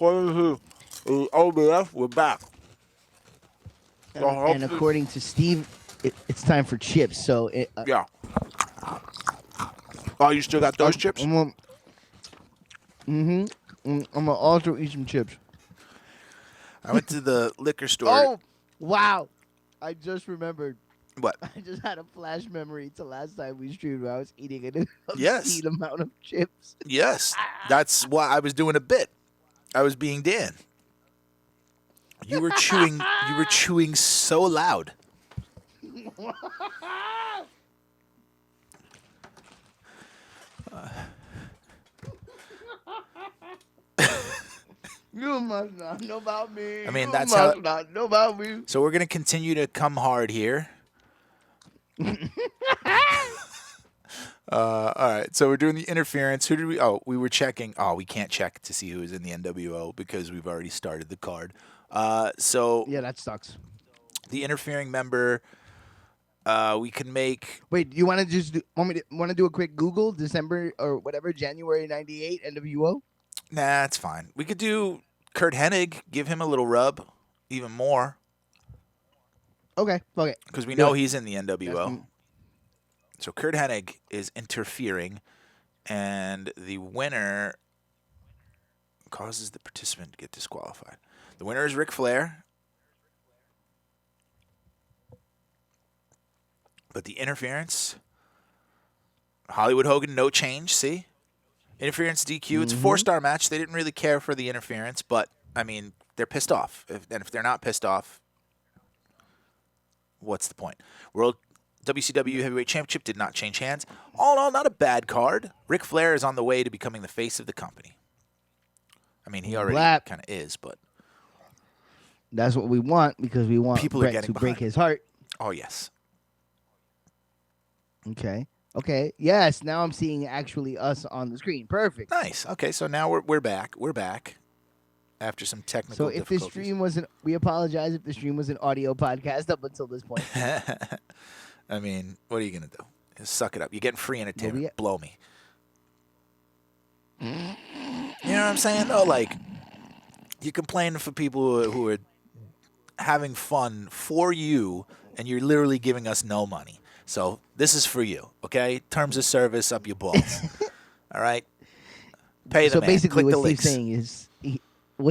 according to the OBS, we're back. So And hopefully, according to Steve, it's time for chips. So yeah. Oh, you still got those chips? I'm gonna also eat some chips. I went to the liquor store. Oh, wow! I just remembered. What? I just had a flash memory to last time we streamed where I was eating an Yes. obscene amount of chips. Yes. That's why I was doing a bit. I was being Dan. You were chewing. You were chewing so loud. You must not know about me. I mean, you that's must how. not know about me. So we're gonna continue to come hard here. All right. So we're doing the interference. Who did we? Oh, we were checking. Oh, we can't check to see who's in the NWO because we've already started the card. So Yeah, that sucks. the interfering member. We can make. Wait, you want to just want to do a quick Google December or whatever January '98 NWO? Nah, it's fine. We could do Kurt Hennig. Give him a little rub, even more. Okay. Because we know he's in the NWO. That's So Kurt Hennig is interfering, and the winner causes the participant to get disqualified. The winner is Ric Flair. But the interference, Hollywood Hogan, no change, see? Interference DQ. It's a 4-star match. They didn't really care for the interference, but, I mean, they're pissed off. And if they're not pissed off, what's the point? World WCW Heavyweight Championship did not change hands. All in all, not a bad card. Ric Flair is on the way to becoming the face of the company. I mean, he already kind of is, but that's what we want because we want people Bret are getting to break behind. his heart. Oh, yes. Okay. Yes, now I'm seeing actually us on the screen. Perfect. Nice. Okay, so now we're back. We're back after some technical So if difficulties. this stream wasn't, we apologize if the stream was an audio podcast up until this point. I mean, what are you going to do? Just suck it up. You're getting free entertainment. Blow me. You know what I'm saying, though? Like, you're complaining for people who are having fun for you, and you're literally giving us no money. So this is for you, okay? Terms of service, up your balls. All right? Pay the So man. basically, Click the what links.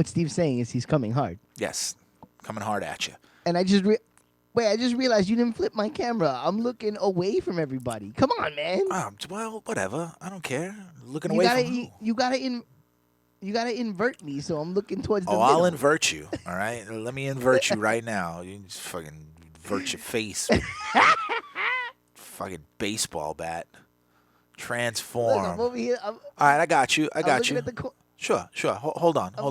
Steve's saying is he's coming hard. Yes, coming hard at you. And I just realized you didn't flip my camera. I'm looking away from everybody. Come on, man. Well, whatever. I don't care. Looking away from who? You gotta invert me, so I'm looking towards the Oh, middle. I'll invert you. All right, let me invert you right now. You just fucking invert your face. With fucking baseball bat. Transform. Look, I'm over here. All right, I got you. I'm looking at the Sure. Hold on. I'm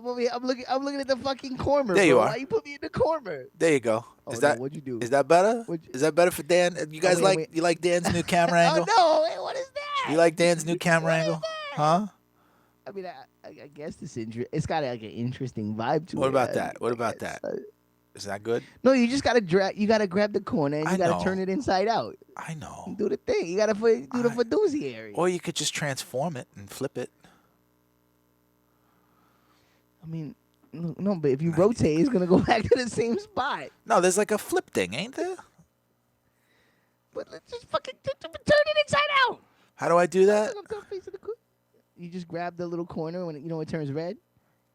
looking at the fucking corner. There you bro. are. Why you put me in the corner? There you go. What'd you do? Is that better? Is that better for Dan? You guys you like Dan's new camera angle? Oh no! What is that? You like Dan's new camera angle? Huh? I mean, I guess it's got like an interesting vibe to it. What about that? What about that? Is that good? No, you just gotta grab the corner and you gotta turn it inside out. I know. Do the thing. You gotta do the fiduciary. Or you could just transform it and flip it. I mean, no, but if you rotate, it's gonna go back to the same spot. No, there's like a flip thing, ain't there? But let's just fucking turn it inside out. How do I do that? You just grab the little corner when it turns red.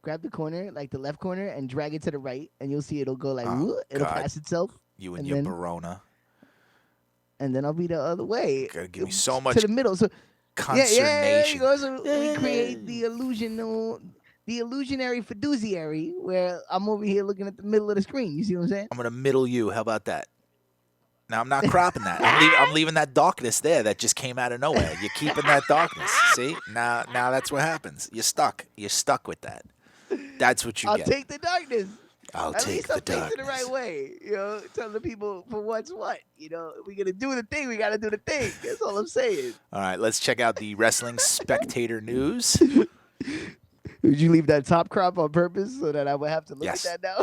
Grab the corner, like the left corner, and drag it to the right, and you'll see it'll go like it'll pass itself. You and your Barona. And then I'll be the other way. Gotta give me so much to the middle. So consternation. Yeah, you go. So we create the illusionary fiduciary, where I'm over here looking at the middle of the screen. You see what I'm saying? I'm gonna middle you. How about that? Now I'm not cropping that. I'm leaving that darkness there that just came out of nowhere. You're keeping that darkness. See? Now that's what happens. You're stuck. You're stuck with that. That's what you get. I'll take the darkness. At least I'm facing the right way. Tell the people for what's what. We're gonna do the thing. We gotta do the thing. That's all I'm saying. All right, let's check out the wrestling spectator news. Would you leave that top crop on purpose so that I would have to look at that now?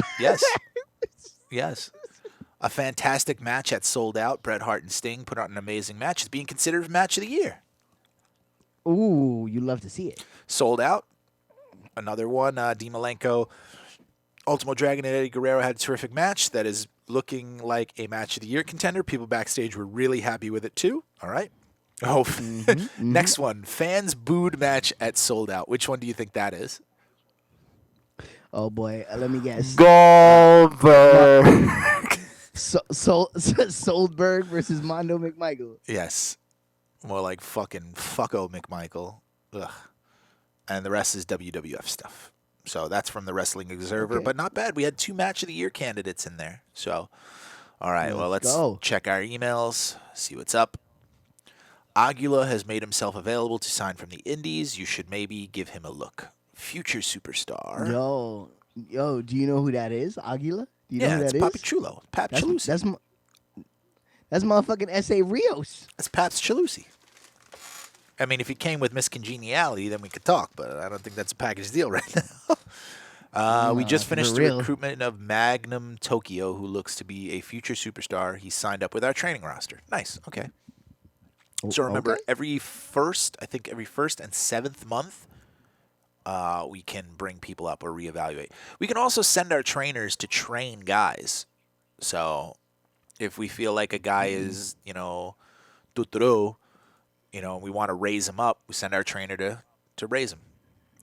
Yes. A fantastic match that sold out. Bret Hart and Sting put on an amazing match. It's being considered match of the year. Ooh, you love to see it. Sold out. Another one, Dean Malenko, Ultimo Dragon, and Eddie Guerrero had a terrific match that is looking like a match of the year contender. People backstage were really happy with it too. All right. Oh, next one, fans booed match at Sold Out. Which one do you think that is? Oh boy, let me guess. Goldberg. Soldberg versus Mondo McMichael. Yes. More like fucking fucko McMichael. Ugh. And the rest is WWF stuff. So that's from the Wrestling Observer, Okay. but not bad. We had 2 match of the year candidates in there. So, all right, well, let's go. check our emails, see what's up. Aguila has made himself available to sign from the Indies. You should maybe give him a look. Future superstar. Yo, do you know who that is? Aguila? Do you know Yeah, who it's that is? Papi Chulo. Pap Chalusi. That's motherfucking S.A. Rios. That's Paps Chalusi. I mean, if he came with Miss Congeniality, then we could talk, but I don't think that's a package deal right now. We just finished for the real. recruitment of Magnum Tokyo, who looks to be a future superstar. He signed up with our training roster. Nice. Okay. So remember, Okay. every first and 7th month, we can bring people up or reevaluate. We can also send our trainers to train guys. So if we feel like a guy is, tuturu, we want to raise him up, we send our trainer to raise him.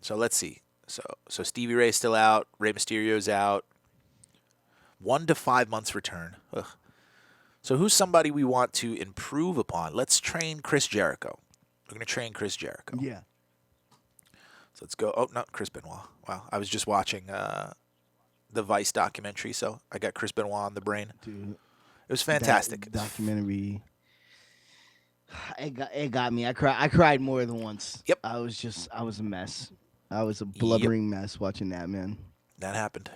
So let's see. So Stevie Ray's still out. Rey Mysterio's out. 1 to 5 months return. Ugh. So who's somebody we want to improve upon? Let's train Chris Jericho. We're going to train Chris Jericho. Yeah. So let's go. Oh, no, Chris Benoit. Wow. I was just watching the Vice documentary, so I got Chris Benoit on the brain. Dude, It was fantastic. that documentary. It got me. I cried more than once. Yep. I was a mess. I was a blubbering mess watching that, man. That happened.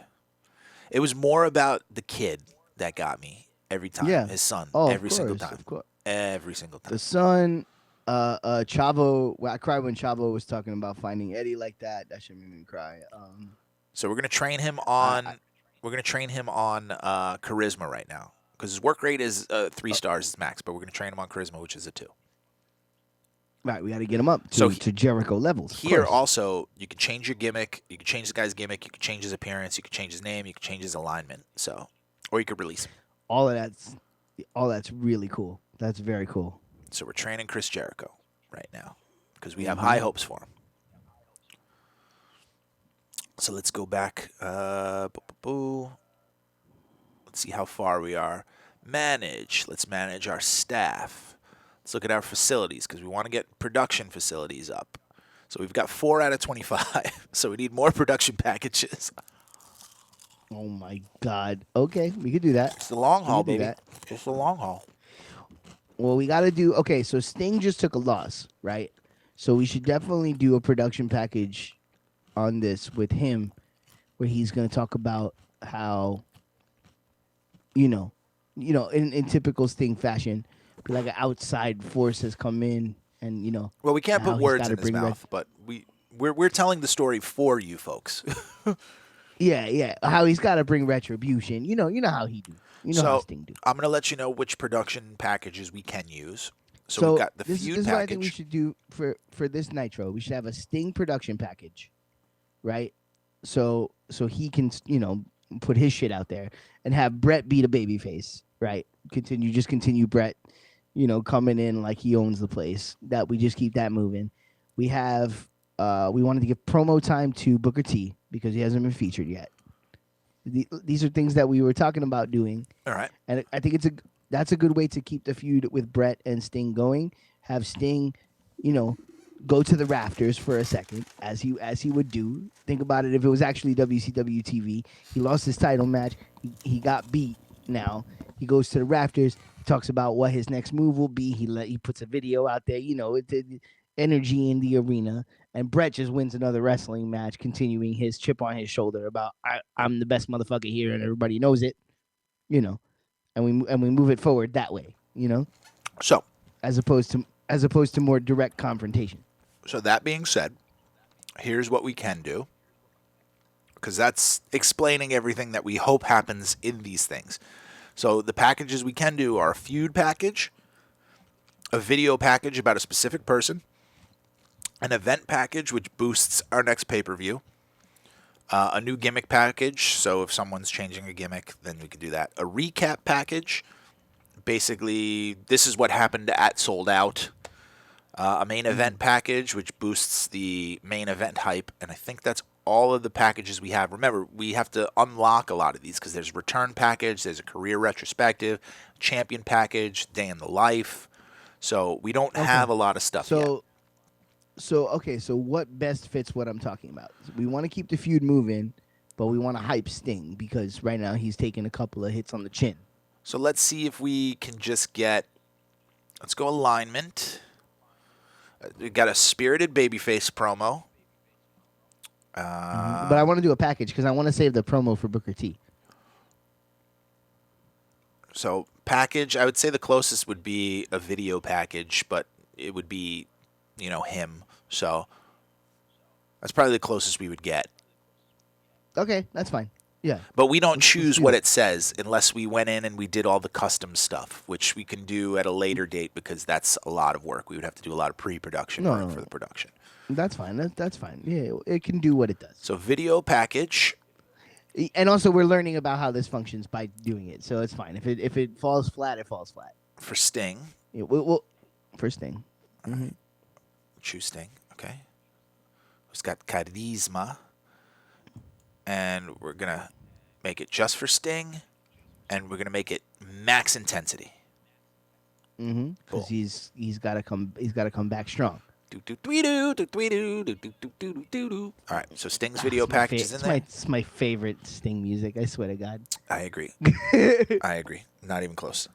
It was more about the kid that got me every time. Yeah. His son. Oh, every single time. Of course. Every single time. The son, Chavo. Well, I cried when Chavo was talking about finding Eddie like that. That should make me cry. So we're gonna train him on. We're gonna train him on charisma right now because his work rate is 3 stars max, but we're gonna train him on charisma, which is a 2. Right, we got to get him up So to Jericho levels. of Here course. also, you can change your gimmick. You can change the guy's gimmick. You can change his appearance. You can change his name. You can change his alignment. So, or you could release him. all that's really cool. That's very cool. So we're training Chris Jericho right now because we have high hopes for him. So let's go back. Let's see how far we are. Manage. Let's manage our staff. Let's look at our facilities because we want to get production facilities up. So we've got 4 out of 25. So we need more production packages. Oh my God. Okay, we could do that. It's the long haul, can do baby. that. It's the long haul. Well, we got to do. Okay, so Sting just took a loss, right? So we should definitely do a production package on this with him, where he's going to talk about how, in typical Sting fashion, like an outside force has come in, and Well, we can't how put he's words gotta in his bring mouth, but we're telling the story for you folks. yeah, how he's got to bring retribution. You know how he do. You know how So Sting do. I'm gonna let you know which production packages we can use. So we've got the this feud is what I think we package. should do for this Nitro. We should have a Sting production package, right? So he can put his shit out there and have Brett be the babyface, right? Continue Brett, coming in like he owns the place. That we just keep that moving. We have we wanted to give promo time to Booker T because he hasn't been featured yet. These are things that we were talking about doing. All right. And I think that's a good way to keep the feud with Brett and Sting going. Have Sting, go to the rafters for a second, as he would do. Think about it if it was actually WCW TV. He lost his title match. He got beat. Now he goes to the rafters. Talks about what his next move will be. He puts a video out there. It's energy in the arena. And Brett just wins another wrestling match, continuing his chip on his shoulder about I'm the best motherfucker here, and everybody knows it. And we move it forward that way. So as opposed to more direct confrontation. So that being said, here's what we can do, because that's explaining everything that we hope happens in these things. So the packages we can do are a feud package, a video package about a specific person, an event package which boosts our next pay-per-view, A new gimmick package. So if someone's changing a gimmick, then we can do that. A recap package. Basically, this is what happened at Sold Out. A main event package, which boosts the main event hype. And I think that's all of the packages we have. Remember, we have to unlock a lot of these because there's a return package, there's a career retrospective, champion package, day in the life. So we don't have a lot of stuff yet. So what best fits what I'm talking about? We want to keep the feud moving, but we want to hype Sting because right now he's taking a couple of hits on the chin. So let's see if we can just get. Let's go alignment. We got a spirited babyface promo. But I want to do a package because I want to save the promo for Booker T. So package, I would say the closest would be a video package, but it would be, him. So that's probably the closest we would get. Okay, that's fine. Yeah. But we don't choose what it says unless we went in and we did all the custom stuff, which we can do at a later date because that's a lot of work. We would have to do a lot of pre-production work for the production. That's fine. That's fine. Yeah, it can do what it does. So video package. And also, we're learning about how this functions by doing it, so it's fine. If it falls flat, it falls flat. For Sting. Yeah, we'll for Sting. Mm-hmm. Choose Sting. Okay. Who's got charisma. And we're going to make it just for Sting. And we're going to make it max intensity. Mm-hmm. Because he's got to come back strong. All right, so Sting's video package is in there. It's my favorite Sting music. I swear to God. I agree. I agree. Not even close.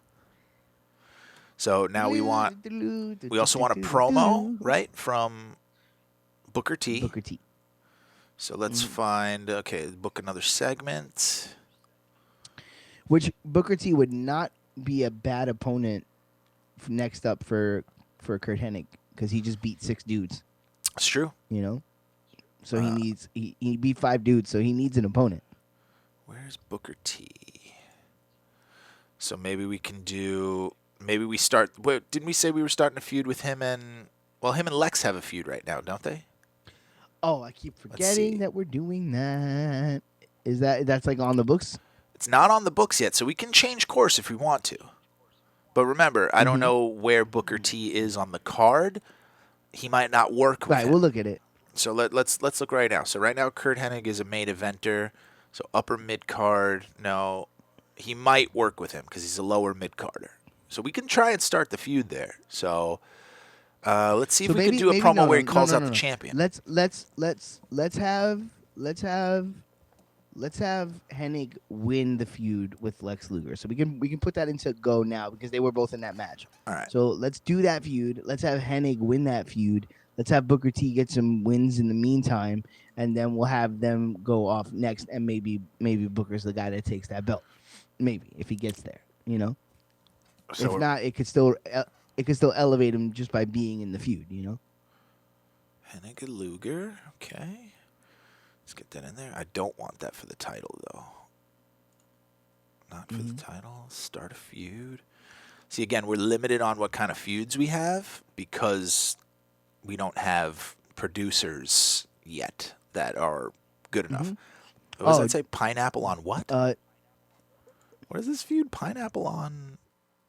So now we also want a promo, right, from Booker T. Booker T. So let's book another segment. Which Booker T would not be a bad opponent next up for Kurt Hennig. Because he just beat 6 dudes. It's true. So he beat 5 dudes, so he needs an opponent. Where's Booker T? So maybe we start. Wait, didn't we say we were starting a feud with him and Lex have a feud right now, don't they? Oh, I keep forgetting that we're doing that. That's like on the books? It's not on the books yet, so we can change course if we want to. But remember, I don't know where Booker T is on the card. He might not work with him. We'll look at it. So let's look right now. So right now, Kurt Hennig is a main eventer. So upper mid card. No, he might work with him because he's a lower mid carder. So we can try and start the feud there. So let's see if we can do a promo where he calls out the champion. Let's have Hennig win the feud with Lex Luger. So we can put that into go now because they were both in that match. All right. So let's do that feud. Let's have Hennig win that feud. Let's have Booker T get some wins in the meantime, and then we'll have them go off next. And maybe Booker's the guy that takes that belt. Maybe if he gets there, So if not, it could still elevate him just by being in the feud. Hennig and Luger. Okay. Let's get that in there. I don't want that for the title, though. Not for the title. Start a feud. See, again, we're limited on what kind of feuds we have because we don't have producers yet that are good enough. What does that say? Pineapple on what? What is this feud? Pineapple on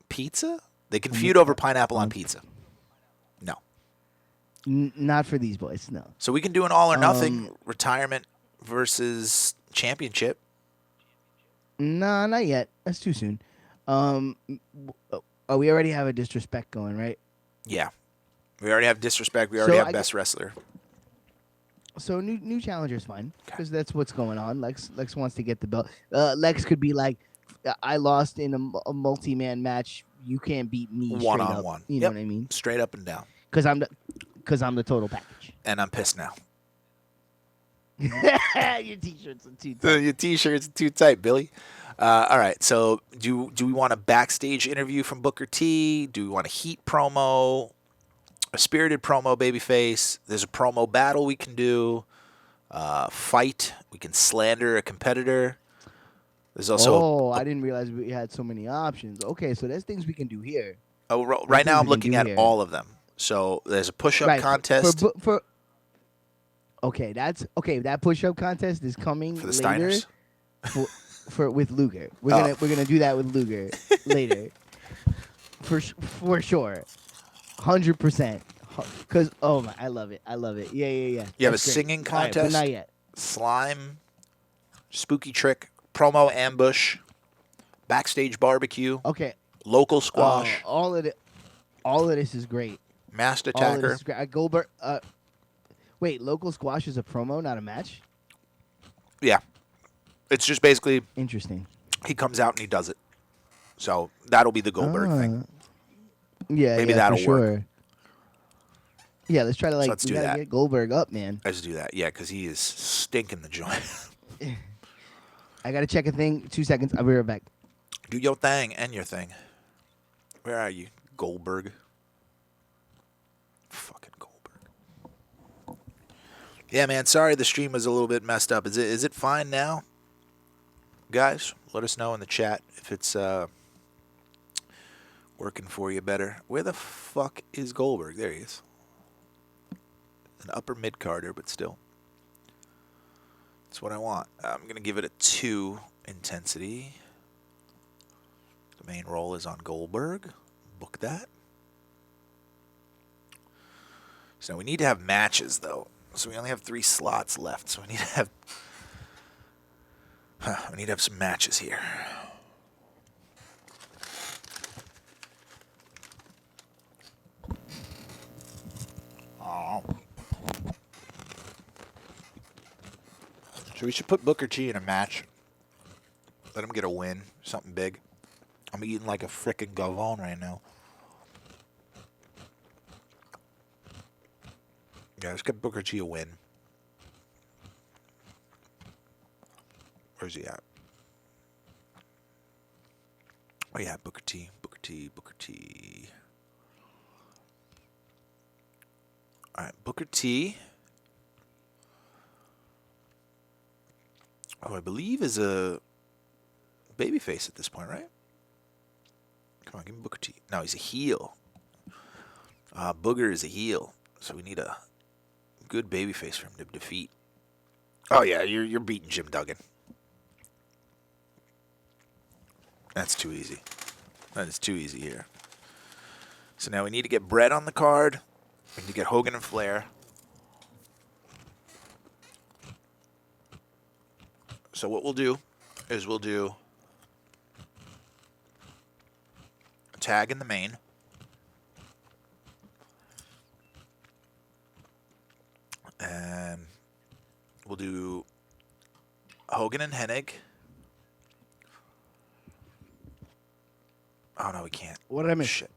pizza? They can feud over pineapple on pizza. No. Not for these boys, no. So we can do an all or nothing retirement versus championship. No, not yet. That's too soon. We already have a disrespect going, right? Yeah. We already have disrespect. We already have best wrestler. So new challenger is fine because that's what's going on. Lex wants to get the belt. Lex could be like, I lost in a multi-man match. You can't beat me one on one. You know what I mean? Straight up and down. Because I'm the total package. And I'm pissed now. Your t-shirts are too tight. Your t-shirts are too tight, Billy. All right. So do we want a backstage interview from Booker T? Do we want a heat promo? A spirited promo, babyface? There's a promo battle we can do. Fight. We can slander a competitor. There's also. I didn't realize we had so many options. Okay, so there's things we can do here. Right now I'm looking at all of them. So there's a push-up contest. Okay, that's okay. That push-up contest is coming For the later Steiners? for with Luger. Oh. We're gonna do that with Luger later for sure, 100%. Cause oh my, I love it. I love it. Yeah, yeah, yeah. You have a That's great. singing All right, but not contest, yet. slime, spooky trick, promo ambush, backstage barbecue, Okay. local squash, All of this is great. masked All of this attacker. is great. Goldberg. Wait, local squash is a promo, not a match. Yeah. It's just basically Interesting. he comes out and he does it. So that'll be the Goldberg thing. Yeah, Maybe yeah, for that'll work. sure. Yeah, let's try to So like let's we do gotta that. get Goldberg up, man. Let's do that. Yeah, because he is stinking the joint. I gotta check a thing. 2 seconds. I'll be right back. Do your thing and your thing. Where are you, Goldberg? Fucking Goldberg. Yeah, man. Sorry the stream was a little bit messed up. Is it fine now? Guys, let us know in the chat if it's working for you better. Where the fuck is Goldberg? There he is. An upper mid-carder, but still. That's what I want. I'm going to give it a 2 intensity. The main role is on Goldberg. Book that. So we need to have matches, though. So we only have 3 slots left. So we need to have... we need to have some matches here. Oh. So we should put Booker T in a match. Let him get a win. Something big. I'm eating like a frickin' gavone right now. Yeah, let's get Booker T a win. Where's he at? Oh yeah, Booker T, Booker T, Booker T. Alright, Booker T. Oh, I believe is a babyface at this point, right? Come on, give me Booker T. No, he's a heel. Booger is a heel. So we need a good babyface for him to defeat. Oh yeah, you're beating Jim Duggan. That's too easy. That is too easy here. So now we need to get Brett on the card. We need to get Hogan and Flair. So what we'll do is we'll do a tag in the main. And we'll do Hogan and Hennig. Oh, no, we can't. What did I miss? Shit.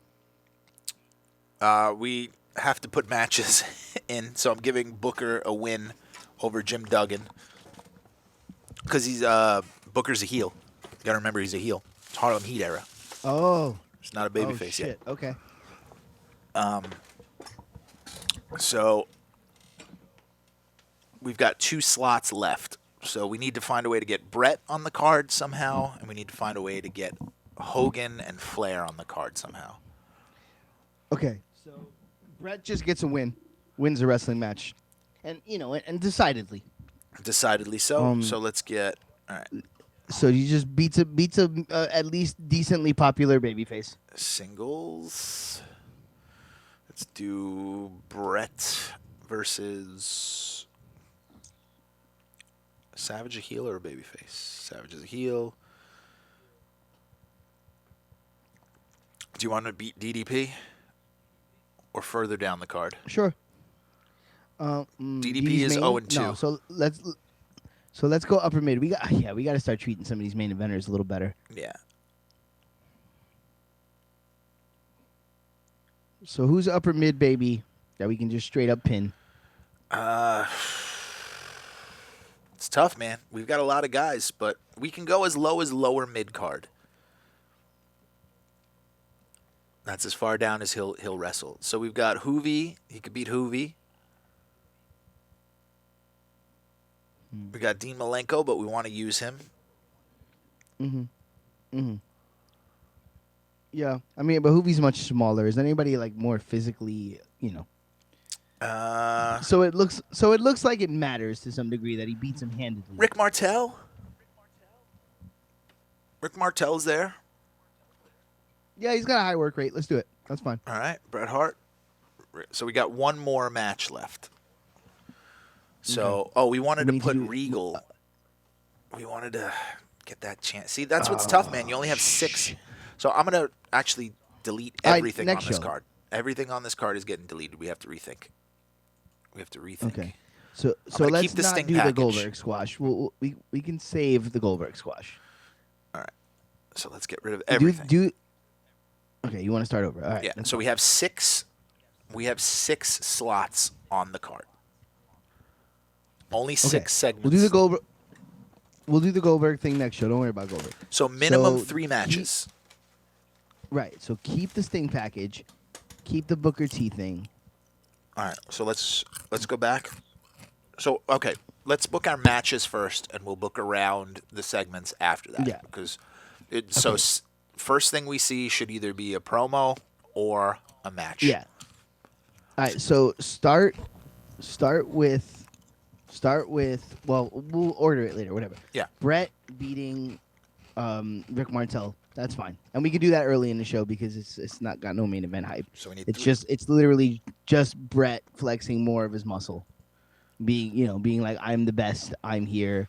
We have to put matches in, so I'm giving Booker a win over Jim Duggan. Because he's Booker's a heel. You gotta remember he's a heel. It's Harlem Heat era. Oh. It's not a babyface shit. yet. Okay. So we've got 2 slots left. So we need to find a way to get Brett on the card somehow, and we need to find a way to get Hogan and Flair on the card somehow. Okay. So Brett just gets a win, wins a wrestling match, and and decidedly. Decidedly so. So let's get. All right. So he just beats a at least decently popular babyface. Singles. Let's do Brett versus Savage, a heel or a babyface? Savage is a heel. Do you want to beat DDP or further down the card? Sure. DDP is 0-2. No, so let's go upper mid. We got to start treating some of these main eventers a little better. Yeah. So who's upper mid, baby, that we can just straight up pin? It's tough, man. We've got a lot of guys, but we can go as low as lower mid card. That's as far down as he'll wrestle. So we've got Hoovy. He could beat Hoovy. We got Dean Malenko, but we want to use him. Yeah, I mean, but Hoovy's much smaller. Is anybody like more physically, So it looks like it matters to some degree that he beats him handedly. Rick Martel. Rick Martel's there. Yeah, he's got a high work rate. Let's do it. That's fine. All right, Bret Hart. So we got one more match left. So, we wanted to put Regal. We wanted to get that chance. See, that's what's tough, man. You only have 6. So I'm going to actually delete everything on this card. Everything on this card is getting deleted. We have to rethink. Okay. So let's not do the Goldberg squash. We can save the Goldberg squash. All right. So let's get rid of everything. Okay, you want to start over. All right. Yeah. So we have 6 slots on the card. Only 6 segments. We'll do the Goldberg thing next show. Don't worry about Goldberg. So minimum 3 matches. Right. So keep the Sting package. Keep the Booker T thing. All right. So let's go back. So okay, let's book our matches first, and we'll book around the segments after that. Yeah. Because first thing we see should either be a promo or a match. Yeah. All right. So start with. Well, we'll order it later. Whatever. Yeah. Brett beating Rick Martel. That's fine, and we could do that early in the show because it's not got no main event hype. So we need it's literally just Brett flexing more of his muscle, being like, I'm the best, I'm here,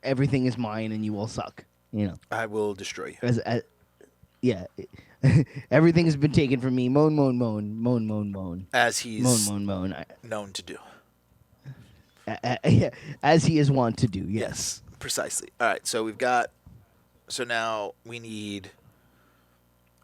everything is mine and you all suck. I will destroy you. Yeah, everything has been taken from me. Moan, moan, moan, moan, moan, moan. As he's moan, moan, moan. Known to do. As he is wont to do. Yes, precisely. All right, so we've got. So now we need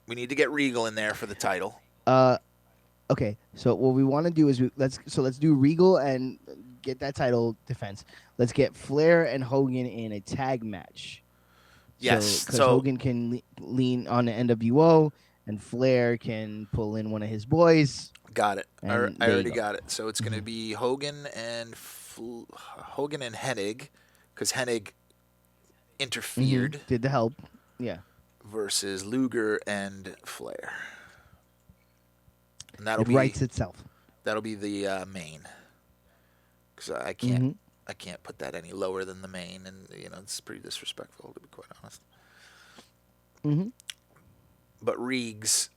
to get Regal in there for the title. Okay. So what we want to do is let's do Regal and get that title defense. Let's get Flair and Hogan in a tag match. Yes. Because Hogan can lean on the NWO and Flair can pull in one of his boys. Got it. I already got it. So it's going to be Hogan and Hennig, because Hennig interfered. Did the help. Yeah. Versus Luger and Flair. And that'll it writes itself. That'll be the main. Because I can't put that any lower than the main, and it's pretty disrespectful, to be quite honest. But Regs,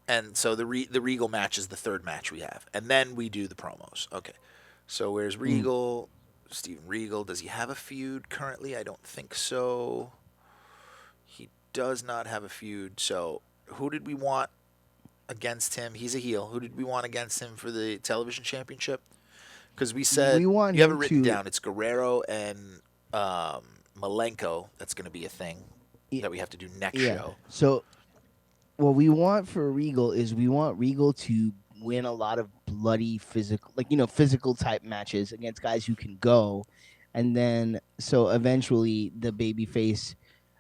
and so the Regal match is the third match we have, and then we do the promos. Okay. So where's Regal? Steven Regal, does he have a feud currently? I don't think so. He does not have a feud. So who did we want against him? He's a heel. Who did we want against him for the television championship? Because we said you have it written down. It's Guerrero and Malenko. That's going to be a thing that we have to do next show. So what we want for Regal is we want Regal to win a lot of bloody physical type matches against guys who can go, and then so eventually the babyface,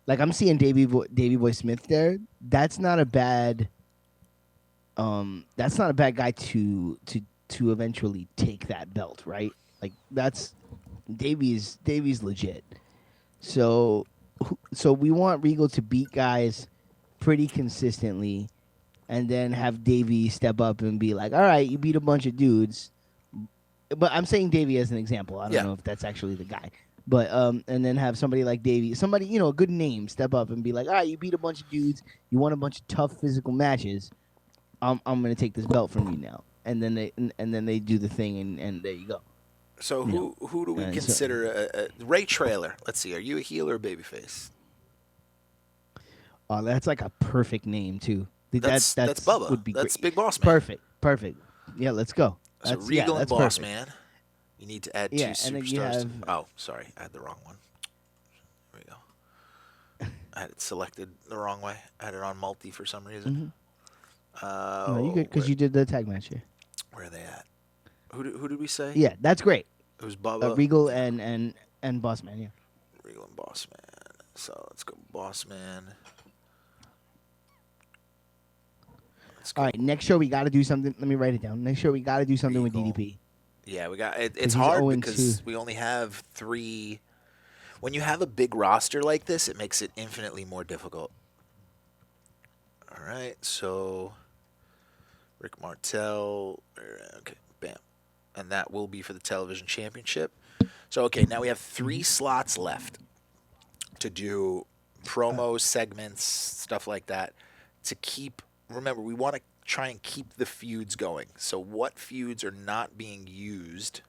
like I'm seeing Davey Boy Smith there. That's not a bad guy to eventually take that belt, right? Like that's Davey's legit. So we want Regal to beat guys pretty consistently, and then have Davey step up and be like, all right, you beat a bunch of dudes. But I'm saying Davey as an example. I don't know if that's actually the guy. But and then have somebody like Davey, a good name, step up and be like, all right, you beat a bunch of dudes. You won a bunch of tough physical matches. I'm going to take this belt from you now. And then they do the thing, and there you go. So who do we consider Ray Trailer? Let's see. Are you a heel or a babyface? Oh, that's like a perfect name, too. That's Bubba. Would be that's great. Big Boss Man. Perfect. Yeah, let's go. So Regal and Boss Man. You need to add 2 superstars. Oh, sorry, I had the wrong one. There we go. I had it selected the wrong way. I had it on multi for some reason. No, you good because you did the tag match here. Where are they at? Who did we say? Yeah, that's great. It was Bubba. Regal and Boss Man. Yeah. Regal and Boss Man. So let's go Boss Man. All right, next show we got to do something. Let me write it down. Next show we got to do something Regal. with DDP. Yeah, we got it's hard because we only have 3. When you have a big roster like this, it makes it infinitely more difficult. All right, so Rick Martel. Okay, bam. And that will be for the television championship. So, okay, now we have 3 slots left to do promos, segments, stuff like that. To keep, remember, we want to try and keep the feuds going. So, what feuds are not being used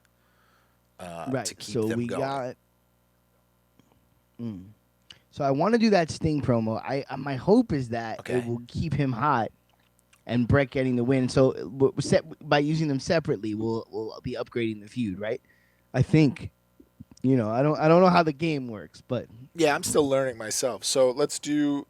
to Right. keep So them we going? got. So I want to do that Sting promo. My hope is that it Okay. will keep him hot and Brett getting the win. So by using them separately, we'll be upgrading the feud, right? I think. I don't know how the game works, but Yeah, I'm still learning myself. So, let's do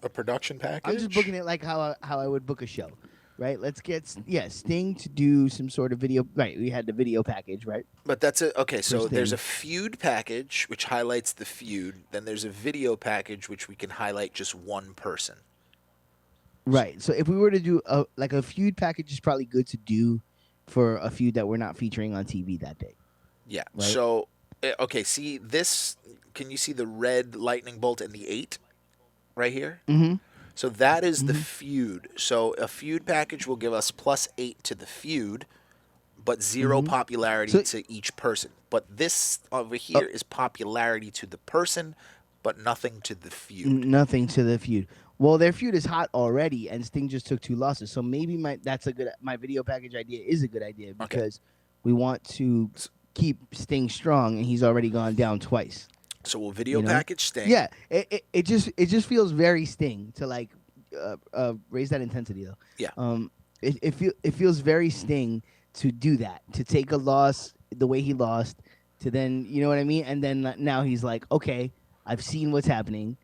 a production I'm just package. booking it like how I would book a show, right? Let's get Sting to do some sort of video. Right, we had the video package, right, But that's it. Okay, for so there's a Sting. feud package which highlights the feud. Then there's a video package which we can highlight just one person. So, Right. So if we were to do a feud package, is probably good to do for a feud that we're not featuring on TV that day, yeah. right? So, okay, see this? Can you see the red lightning bolt and the 8 right here? Mm-hmm. So that is the Mm-hmm. feud. So a feud package will give us +8 to the feud, but zero Mm-hmm. popularity So to each person. But this over uh, here is popularity to the person, but nothing to the feud. nothing to the feud. Well, their feud is hot already, and Sting just took 2 losses. So maybe my video package idea is a good idea Okay. because we want to keep Sting strong, and he's already gone down twice. So we'll video You know? package Sting. Yeah. It just feels very Sting to like raise that intensity though. Yeah. It feels very Sting to do that, to take a loss the way he lost, to then you know what I mean, and then now he's like, okay, I've seen what's happening.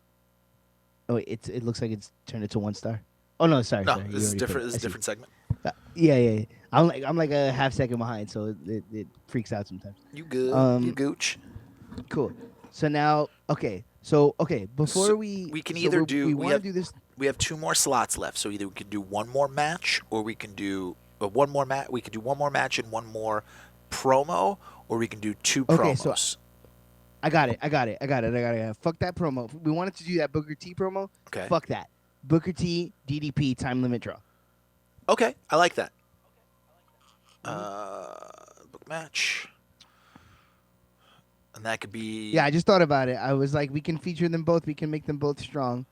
Oh, it looks like it's turned into 1 star. Oh no, sorry, No, sorry. this You is already put different. it. This I is a see. different segment. Yeah. I'm like a half second behind, so it freaks out sometimes. You good? You Um, gooch. cool. So now, okay. So okay, So before we we can so either we do. want to do this. We have 2 more slots left. So either we can do one more match, or we can do one more match. We can do one more match and one more promo, or we can do 2 Okay, so promos. I got it. I got it. I got it. I got it. Fuck that promo. We wanted to do that Booker T promo. Okay. Fuck that. Booker T DDP time limit draw. Okay, I like that. Mhm. Book match, and that could Yeah, be. I just thought about it. I was like, we can feature them both. We can make them both strong,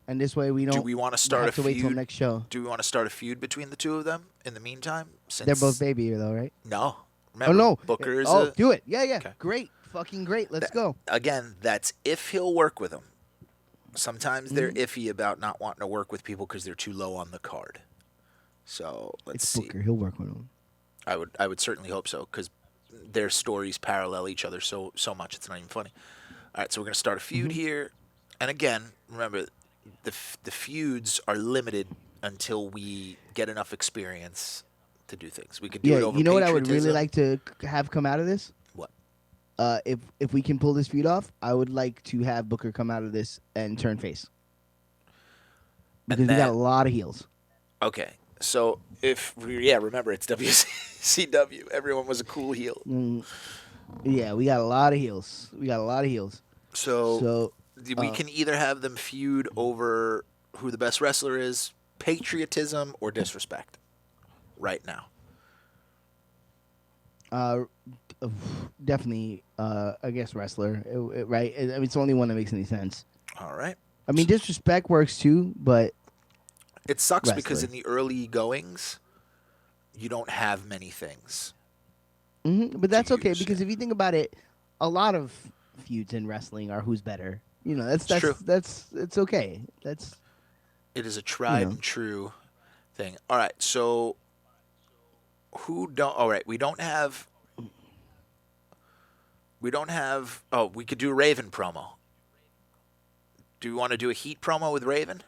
and this way we Do don't we want to start a have to wait till feud? next show. Do we want to start a feud between the two of them in the meantime? They're both Since baby though, right? no, Oh remember no. Booker is Oh, a do it. Yeah, yeah. okay. Great. Fucking great. Let's That, go. again, that's if he'll work with them. Sometimes they're Mhm. iffy about not wanting to work with people because they're too low on the card. So let's It's see. Booker. He'll work on them. I would certainly hope so because their stories parallel each other so much it's not even funny. All right, so we're gonna start a feud Mhm. here, and again, remember the feuds are limited until we get enough experience to do things. We could do Yeah, it over you know what I would really patriotism. like to have come out of this? What? If we can pull this feud off, I would like to have Booker come out of this and turn face because And we got a then lot of heels. okay, so if yeah, remember it's WCW. Everyone was a cool heel. Mm, yeah, we got a lot of heels. We got a lot of heels. So So, we uh, can either have them feud over who the best wrestler is, patriotism or disrespect. Right now. uh, definitely, I guess wrestler, right? I mean, it's the only one that makes any sense. All right. I mean, disrespect works too, but It sucks because wrestler. in the early goings, you don't have many things But to that's okay use. because Yeah. if you think about it, a lot of feuds in wrestling are who's better. You know, It's true. that's it's okay. That's It is a you tried know. and true thing. All right. So who don't? All right. We don't have. Oh, we could do a Raven promo. Do we want to do a Heat promo with Raven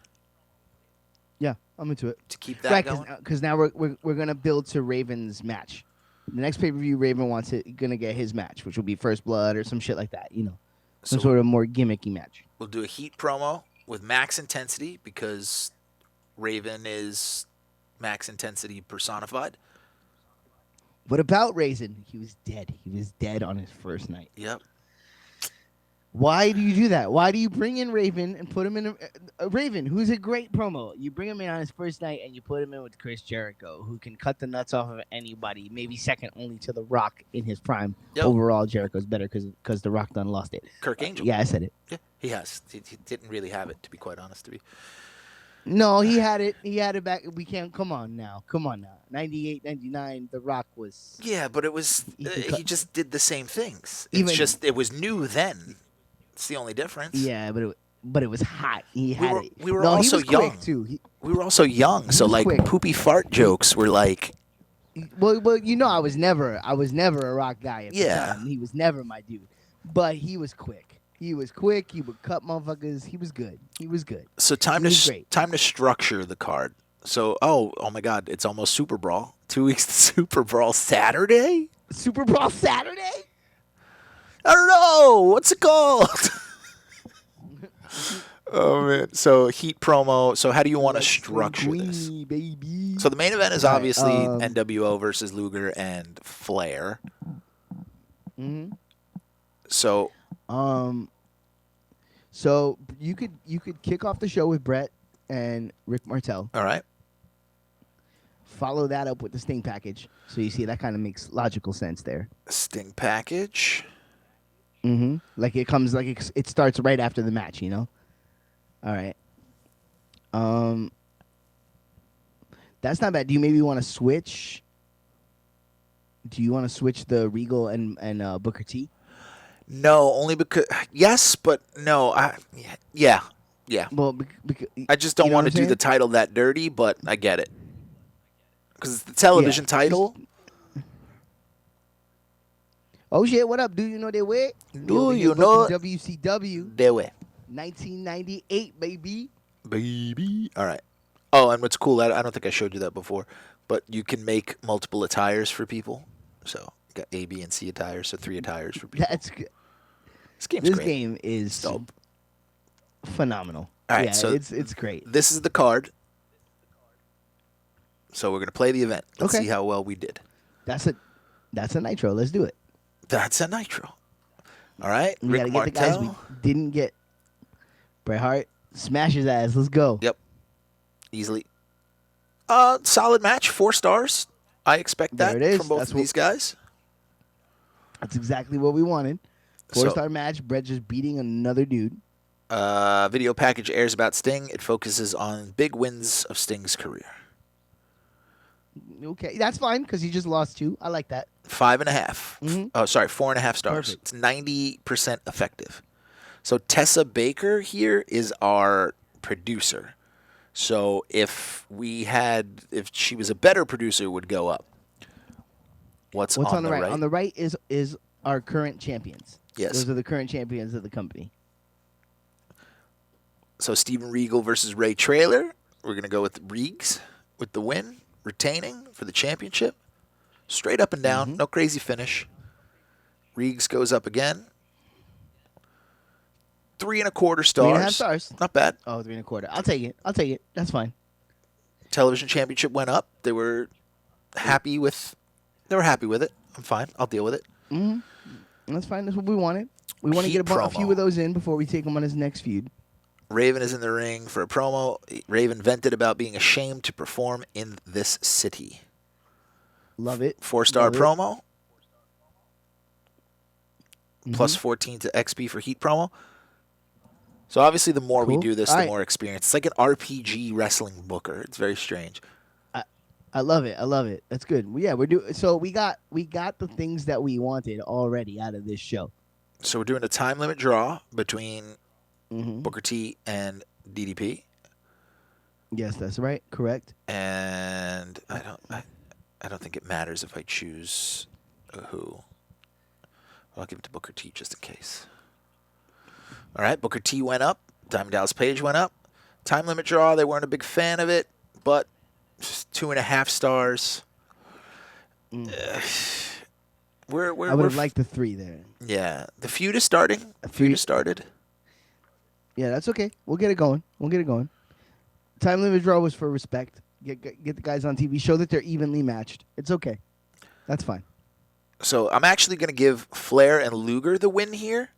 Yeah, I'm into it. to keep that Right, going? because now we're gonna build to Raven's match. The next pay per view, Raven wants it gonna get his match, which will be First Blood or some shit like that. You know, some So sort of more gimmicky match. we'll do a Heat promo with max intensity because Raven is max intensity personified. What about Raisin? He was dead. He was dead on his first night. Yep. Why do you do that? Why do you bring in Raven and put him in a Raven, who's a great promo? You bring him in on his first night and you put him in with Chris Jericho, who can cut the nuts off of anybody, maybe second only to The Rock in his prime. Yo. Overall, Jericho's better because The Rock done lost it. Kirk Angel. Yeah, I said it. Yeah, he has. He didn't really have it, to be quite honest. No, he had it. He had it back. We can't. Come on now. 98, 99, The Rock was. Yeah, but it was. He just did the same things. Even- It's just it was new then. It's the only difference. Yeah, but it was hot. He had it. We were no, also he was young. quick too. We were also young, so was like quick. poopy fart jokes were like. Well, you know, I was never a Rock guy at the Yeah. time. He was never my dude. But he was quick. He was quick. He would cut motherfuckers. He was good. So He was great. time to structure the card. So oh my God, it's almost Super Brawl. 2 weeks to Super Brawl Saturday. Super Brawl Saturday? I don't know what's it called. Oh man! So Heat promo. So how do you want to structure this? Baby. So the main event is All right, obviously NWO versus Luger and Flair. Mhm. So So you could kick off the show with Brett and Rick Martel. all right, Follow that up with the Sting package. So you see that kind of makes logical sense there. Sting package. Mm-hmm. Like it comes like it starts right after the match, you know. All right. That's not bad. Do you maybe want to switch? Do you want to switch the Regal and Booker T? No, only because yes, but no. Yeah. Well, I just don't you know want what to I'm do the saying? title that dirty, but I get it because it's the television Yeah. title. Oh shit! What up? Do you know they way? Do you know WCW They way, 1998, baby? baby. All right. Oh, and what's cool? I don't think I showed you that before, but you can make multiple attires for people. So you got A, B, and C attires, so 3 attires for people. That's good. This game's This great. game is Dope. phenomenal. All right, yeah, so it's great. This is the card. So we're gonna play the event. Let's Okay. see how well we did. That's a nitro. Let's do it. That's a nitro. All right, We Rick gotta get the guys we Martel. didn't get. Bret Hart, smash his ass. Let's go. Yep, easily. Solid match, 4 stars. I expect that There it is. from both That's of what- these guys. That's exactly what we wanted. So- 4-star match. Bret just beating another dude. Video package airs about Sting. It focuses on big wins of Sting's career. Okay, that's fine because he just lost 2. I like that. 5.5. Mhm. Oh, sorry, 4.5 stars. Perfect. It's 90% effective. So Tessa Baker here is our producer. So if she was a better producer, it would go up. What's What's on the right? On the right is our current champions. Yes. Those are the current champions of the company. So Steven Regal versus Ray Traylor. We're gonna go with Reegs with the win, retaining for the championship. Straight up and down, Mm-hmm. no crazy finish. Reegs goes up again. 3.25 stars. 3.5 stars. Not bad. Oh, 3.25. I'll take it. That's fine. Television championship went up. They were happy with it. I'm fine. I'll deal with it. That's fine. That's what we wanted. We want to Heat get a few promo. of those in before we take him on his next feud. Raven is in the ring for a promo. Raven vented about being ashamed to perform in this city. Love it. 4-star Love it. promo. Plus 14 to XP for Heat promo. So obviously the more we Cool. do this, All the right. more experience. It's like an RPG wrestling booker. It's very strange. I love it. That's good. Yeah, so we got the things that we wanted already out of this show. So we're doing a time limit draw between Mm-hmm. Booker T and DDP. Yes, that's right. Correct. And I don't think it matters if I choose who. I'll give it to Booker T just in case. All right, Booker T went up. Diamond Dallas Page went up. Time limit draw. They weren't a big fan of it, but just 2.5 stars. We're I would have liked the 3 there. yeah. The feud is starting. The feud has started. Yeah, that's okay. We'll get it going. Time limit draw was for respect. Get the guys on TV. Show that they're evenly matched. It's okay. That's fine. So I'm actually going to give Flair and Luger the win here.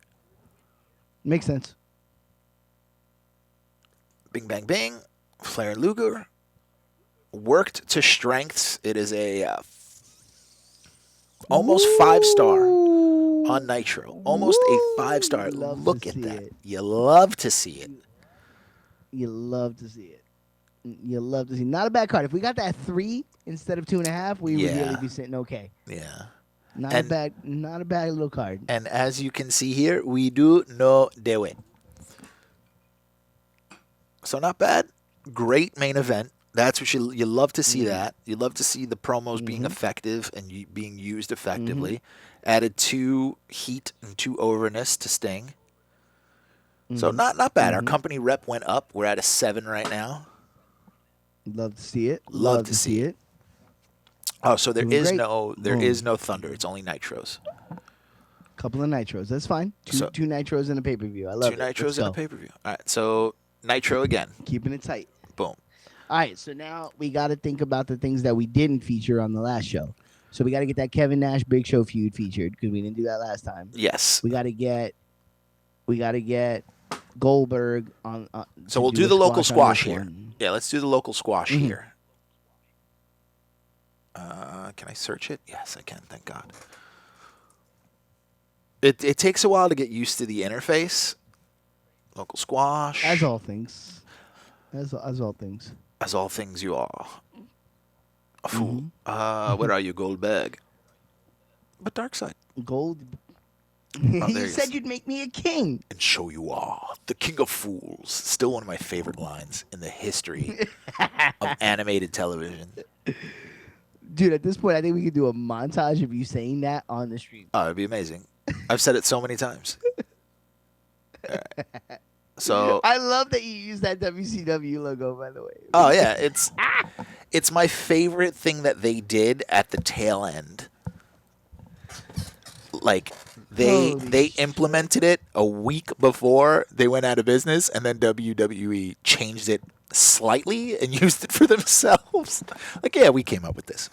Makes sense. Bing, bang, bing. Flair Luger. Worked to strengths. It is a almost 5-star on Ooh. Nitro. Almost a Woo! 5-star. Love to Look at see that. it. You love to see it. You love to see it. You love to see. Not a bad card. If we got that 3 instead of 2.5, we would really Yeah. be sitting okay. Yeah. Not And- not a bad little card. And as you can see here, we do no do it. So not bad. Great main event. That's what you love to see. That you love to see the promos being effective and being used effectively. Added 2 heat and 2 overness to Sting. So not bad. Our company rep went up. We're at a 7 right now. Love to see it. Love to see it. Oh, so there Doing is great. no Thunder. It's only Nitros. Couple of Nitros. That's fine. Two So- Nitros and a pay-per-view. I love 2 it. Let's Nitros and a go. pay-per-view. All right. So Nitro again. Keeping it tight. Boom. All right, so now we got to think about the things that we didn't feature on the last show. So we got to get that Kevin Nash Big Show feud featured because we didn't do that last time. Yes. We got to get Goldberg on. So to we'll do a the local on squash this here. one. Yeah, let's do the local squash here. Can I search it? Yes, I can. Thank God. It takes a while to get used to the interface. Local squash. As all things. As all things. As all things you are. A fool. Where are you, Goldberg? But dark side. Gold. there you he said is. you'd make me a king. And so you are. The king of fools. Still one of my favorite lines in the history of animated television. Dude, at this point, I think we could do a montage of you saying that on the stream. Oh, it'd be amazing. I've said it so many times. All right. So, I love that you use that WCW logo, by the way. oh yeah, it's my favorite thing that they did at the tail end. Like they Holy shit. implemented it a week before they went out of business, and then WWE changed it slightly and used it for themselves. Like, yeah, we came up with this.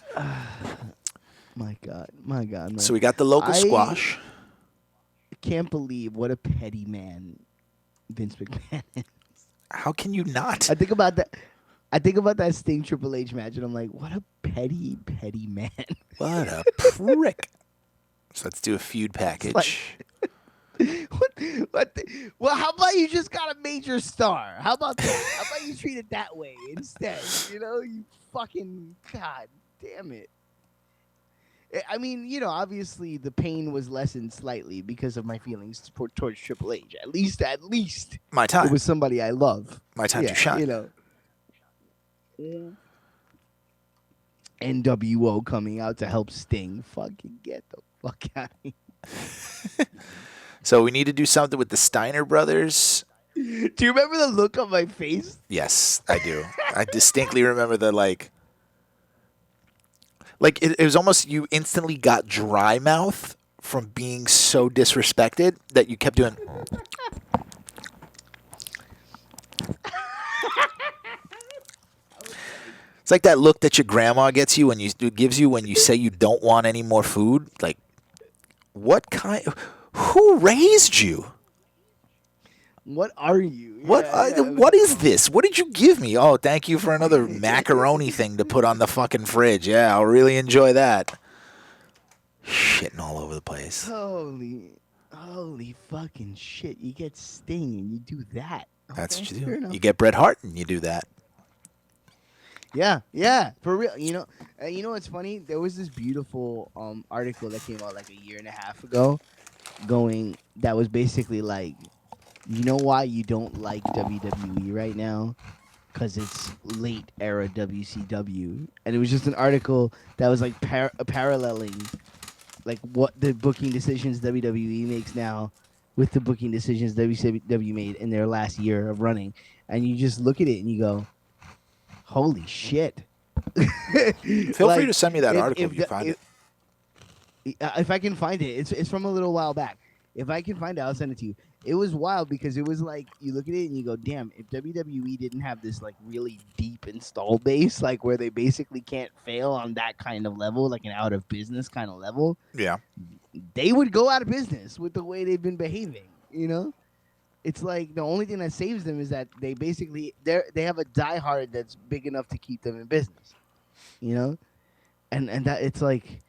My God, man. So we got the local squash. Can't believe what a petty man Vince McMahon is. How can you not? I think about that. I think about that Sting Triple H match, and I'm like, what a petty man. What a prick. So let's do a feud package. Well, how about you just got a major star? How about that? How about you treat it that way instead? You know, you fucking God damn it. I mean, you know, obviously the pain was lessened slightly because of my feelings towards Triple H. At least My time. it was somebody I love. My time Yeah, to shine. you know. NWO coming out to help Sting. Fucking get the fuck out of here. So we need to do something with the Steiner brothers. Do you remember the look on my face? Yes, I do. I distinctly remember the like it was almost you instantly got dry mouth from being so disrespected that you kept doing. It's like that look that your grandma gets you when gives you when you say you don't want any more food. Like, what kind? Who raised you? What are you? What? What is this? What did you give me? Oh, thank you for another macaroni thing to put on the fucking fridge. Yeah, I'll really enjoy that. Shitting all over the place. Holy fucking shit! You get Sting and you do that. That's Okay, what you fair do. enough. You get Bret Hart and you do that. Yeah, for real. You know what's funny? There was this beautiful article that came out like a year and a half ago, that was basically like, you know why you don't like WWE right now? Because it's late era WCW, and it was just an article that was like paralleling, like what the booking decisions WWE makes now with the booking decisions WCW made in their last year of running, and you just look at it and you go, holy shit. Feel free to send me that article if you find it. If I can find it, it's from a little while back. If I can find it, I'll send it to you. It was wild because it was like you look at it and you go, damn, if WWE didn't have this like really deep install base, like where they basically can't fail on that kind of level, like an out of business kind of level, Yeah. they would go out of business with the way they've been behaving, you know? it's like the only thing that saves them is that they have a diehard that's big enough to keep them in business, you know, and that it's like,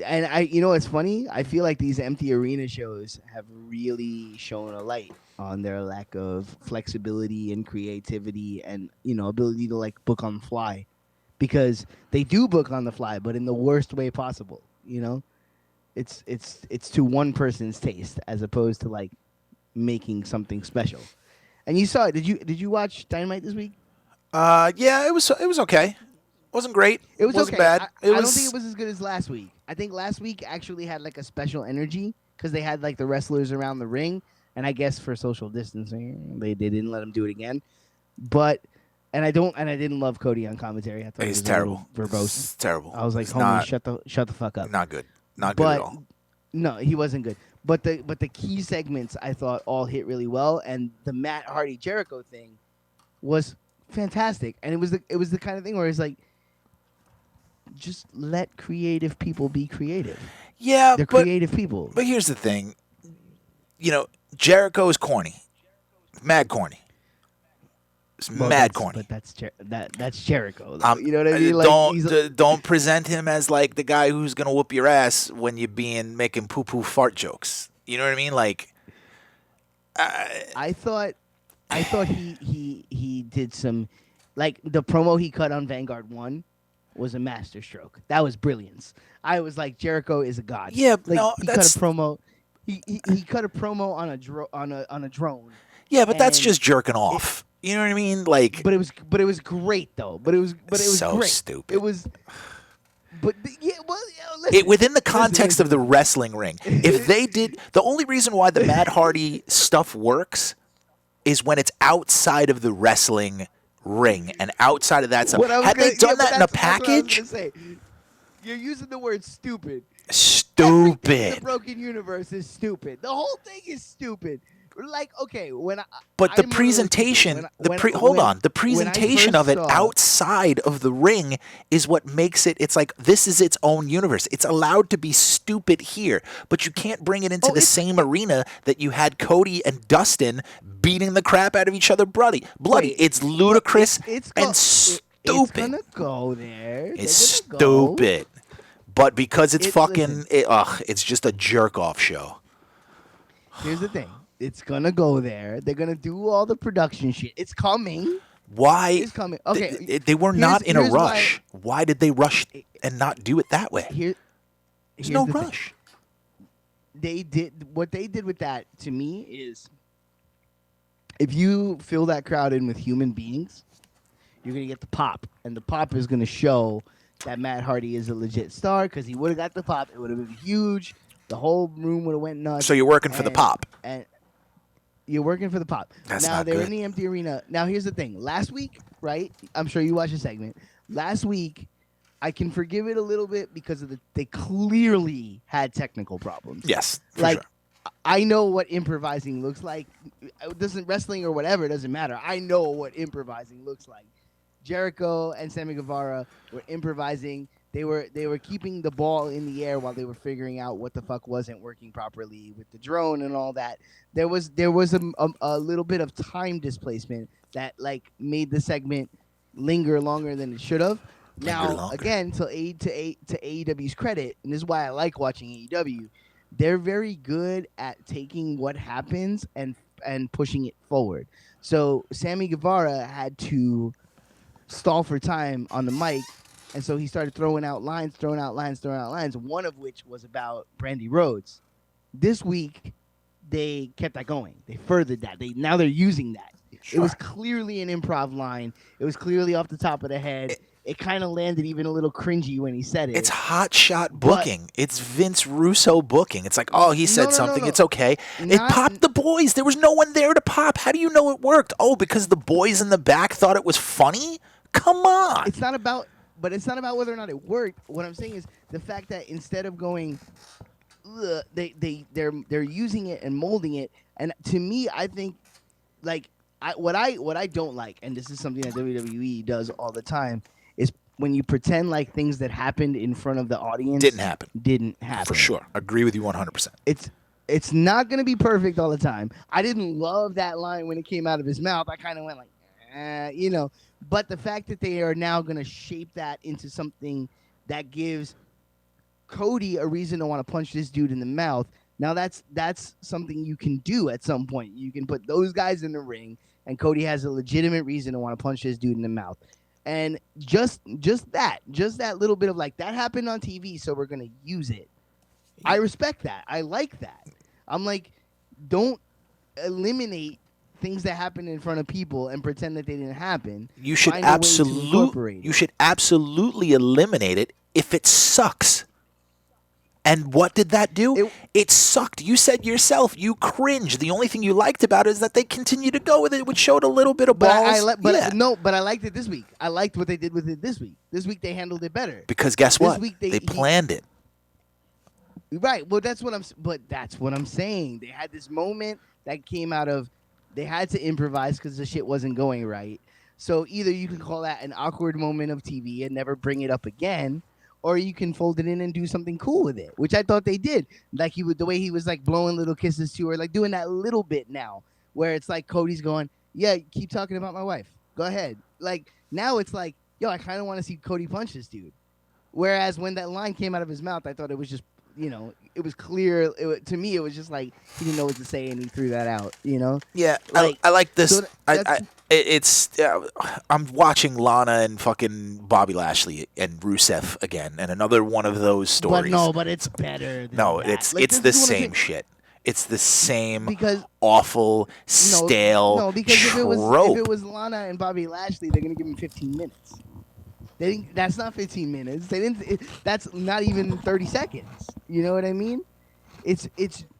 and it's funny. I feel like these empty arena shows have really shown a light on their lack of flexibility and creativity and ability to like book on the fly, because they do book on the fly, but in the worst way possible. It's to one person's taste as opposed to like making something special. And you saw it. Did you watch Dynamite this week? Yeah, it was okay. Wasn't great. It was Wasn't okay. bad. I don't think it was as good as last week. I think last week actually had like a special energy because they had like the wrestlers around the ring, and I guess for social distancing, they didn't let them do it again. But I didn't love Cody on commentary. I thought He's he was terrible. Verbose. It's terrible. I was like, He's homie, not, shut the fuck up. not good. Not good at all. No, he wasn't good. But the key segments I thought all hit really well, and the Matt Hardy Jericho thing was fantastic. And it was the kind of thing where it's like, just let creative people be creative. Yeah, They're creative people. But here's the thing. Jericho is corny. Mad corny. It's mad corny. But that's Jericho. You know what I mean? Like, don't present him as like the guy who's gonna whoop your ass when you're making poo poo fart jokes. You know what I mean? Like, I thought he did some, like the promo he cut on Vanguard 1 was a masterstroke. That was brilliance. I was like, Jericho is a god. Yeah, like, no, he cut a promo. He cut a promo on a drone. Yeah, but that's just jerking off. You know what I mean? Like, but it was great though. But it was so great. stupid. It was. But yeah, well, listen, within the context of the wrestling ring, if they did, the only reason why the Matt Hardy stuff works is when it's outside of the wrestling ring and outside of that stuff. Had they done that in a package? You're using the word stupid. Stupid. Everything in the broken universe is stupid. The whole thing is stupid. Like, okay, but the presentation, the presentation of it outside of the ring is what makes it. It's like this is its own universe. It's allowed to be stupid here, but you can't bring it into the same arena that you had Cody and Dustin beating the crap out of each other, bloody. It's ludicrous and stupid. It's gonna go there. It's stupid, but because it's fucking, it's just a jerk off show. Here's the thing. It's gonna go there. They're gonna do all the production shit. It's coming. Why? It's coming. Okay. They were not in a rush. Why did they rush and not do it that way? There's no rush. What they did with that to me is, if you fill that crowd in with human beings, you're gonna get the pop, and the pop is gonna show that Matt Hardy is a legit star because he would have got the pop. It would have been huge. The whole room would have went nuts. So you're working for the pop. And you're working for the pop. That's now not they're good. in the empty arena. Now here's the thing. Last week, right? I'm sure you watched the segment. Last week, I can forgive it a little bit because of they clearly had technical problems. Yes, for like sure. I know what improvising looks like. It doesn't wrestling or whatever, it doesn't matter. I know what improvising looks like. Jericho and Sammy Guevara were improvising. They were keeping the ball in the air while they were figuring out what the fuck wasn't working properly with the drone and all that. There was a little bit of time displacement that like made the segment linger longer than it should have. Now again, to AEW's credit, and this is why I like watching AEW, they're very good at taking what happens and pushing it forward. So Sammy Guevara had to stall for time on the mic. And so he started throwing out lines, one of which was about Brandy Rhodes. This week, they kept that going. They furthered that. Now they're using that. Sure. It was clearly an improv line. It was clearly off the top of the head. It kind of landed even a little cringy when he said it. It's hot shot booking. It's Vince Russo booking. It's like, oh, he said something. No. It's okay. It popped the boys. There was no one there to pop. How do you know it worked? Oh, because the boys in the back thought it was funny? Come on. It's not about whether or not it worked. What I'm saying is the fact that instead of going, they're using it and molding it. And to me, I think, like, what I don't like, and this is something that WWE does all the time, is when you pretend like things that happened in front of the audience didn't happen. Didn't happen. For sure. Agree with you 100%. It's not gonna be perfect all the time. I didn't love that line when it came out of his mouth. I kind of went like, you know. But the fact that they are now gonna shape that into something that gives Cody a reason to want to punch this dude in the mouth. Now that's something you can do at some point. You can put those guys in the ring, and Cody has a legitimate reason to want to punch this dude in the mouth. And just that little bit of like that happened on TV, so we're gonna use it. I respect that. I like that. I'm like, don't eliminate things that happen in front of people and pretend that they didn't happen. You should Find a way to incorporate it. you should absolutely eliminate it if it sucks. And what did that do? It sucked. You said yourself, you cringed. The only thing you liked about it is that they continue to go with it, which showed a little bit of balls. But I liked it this week. I liked what they did with it this week. This week they handled it better. Because guess what? They planned it. Right. Well, that's what I'm saying. They had this moment that came out of they had to improvise because the shit wasn't going right. So either you can call that an awkward moment of TV and never bring it up again, or you can fold it in and do something cool with it, which I thought they did. Like the way he was like blowing little kisses to her, like doing that little bit now, where it's like Cody's going, "Yeah, keep talking about my wife. Go ahead." Like now it's like, "Yo, I kind of want to see Cody punch this dude." Whereas when that line came out of his mouth, I thought it was just, it was clear. To me, it was just like he didn't know what to say and he threw that out. Yeah, like, I like this. So I'm watching Lana and fucking Bobby Lashley and Rusev again, and another one of those stories. But it's better. No, that. it's the same shit. It's the same because awful, stale No, because trope. if it was Lana and Bobby Lashley, they're gonna give him 15 minutes. That's not 15 minutes. That's not even 30 seconds. You know what I mean? It's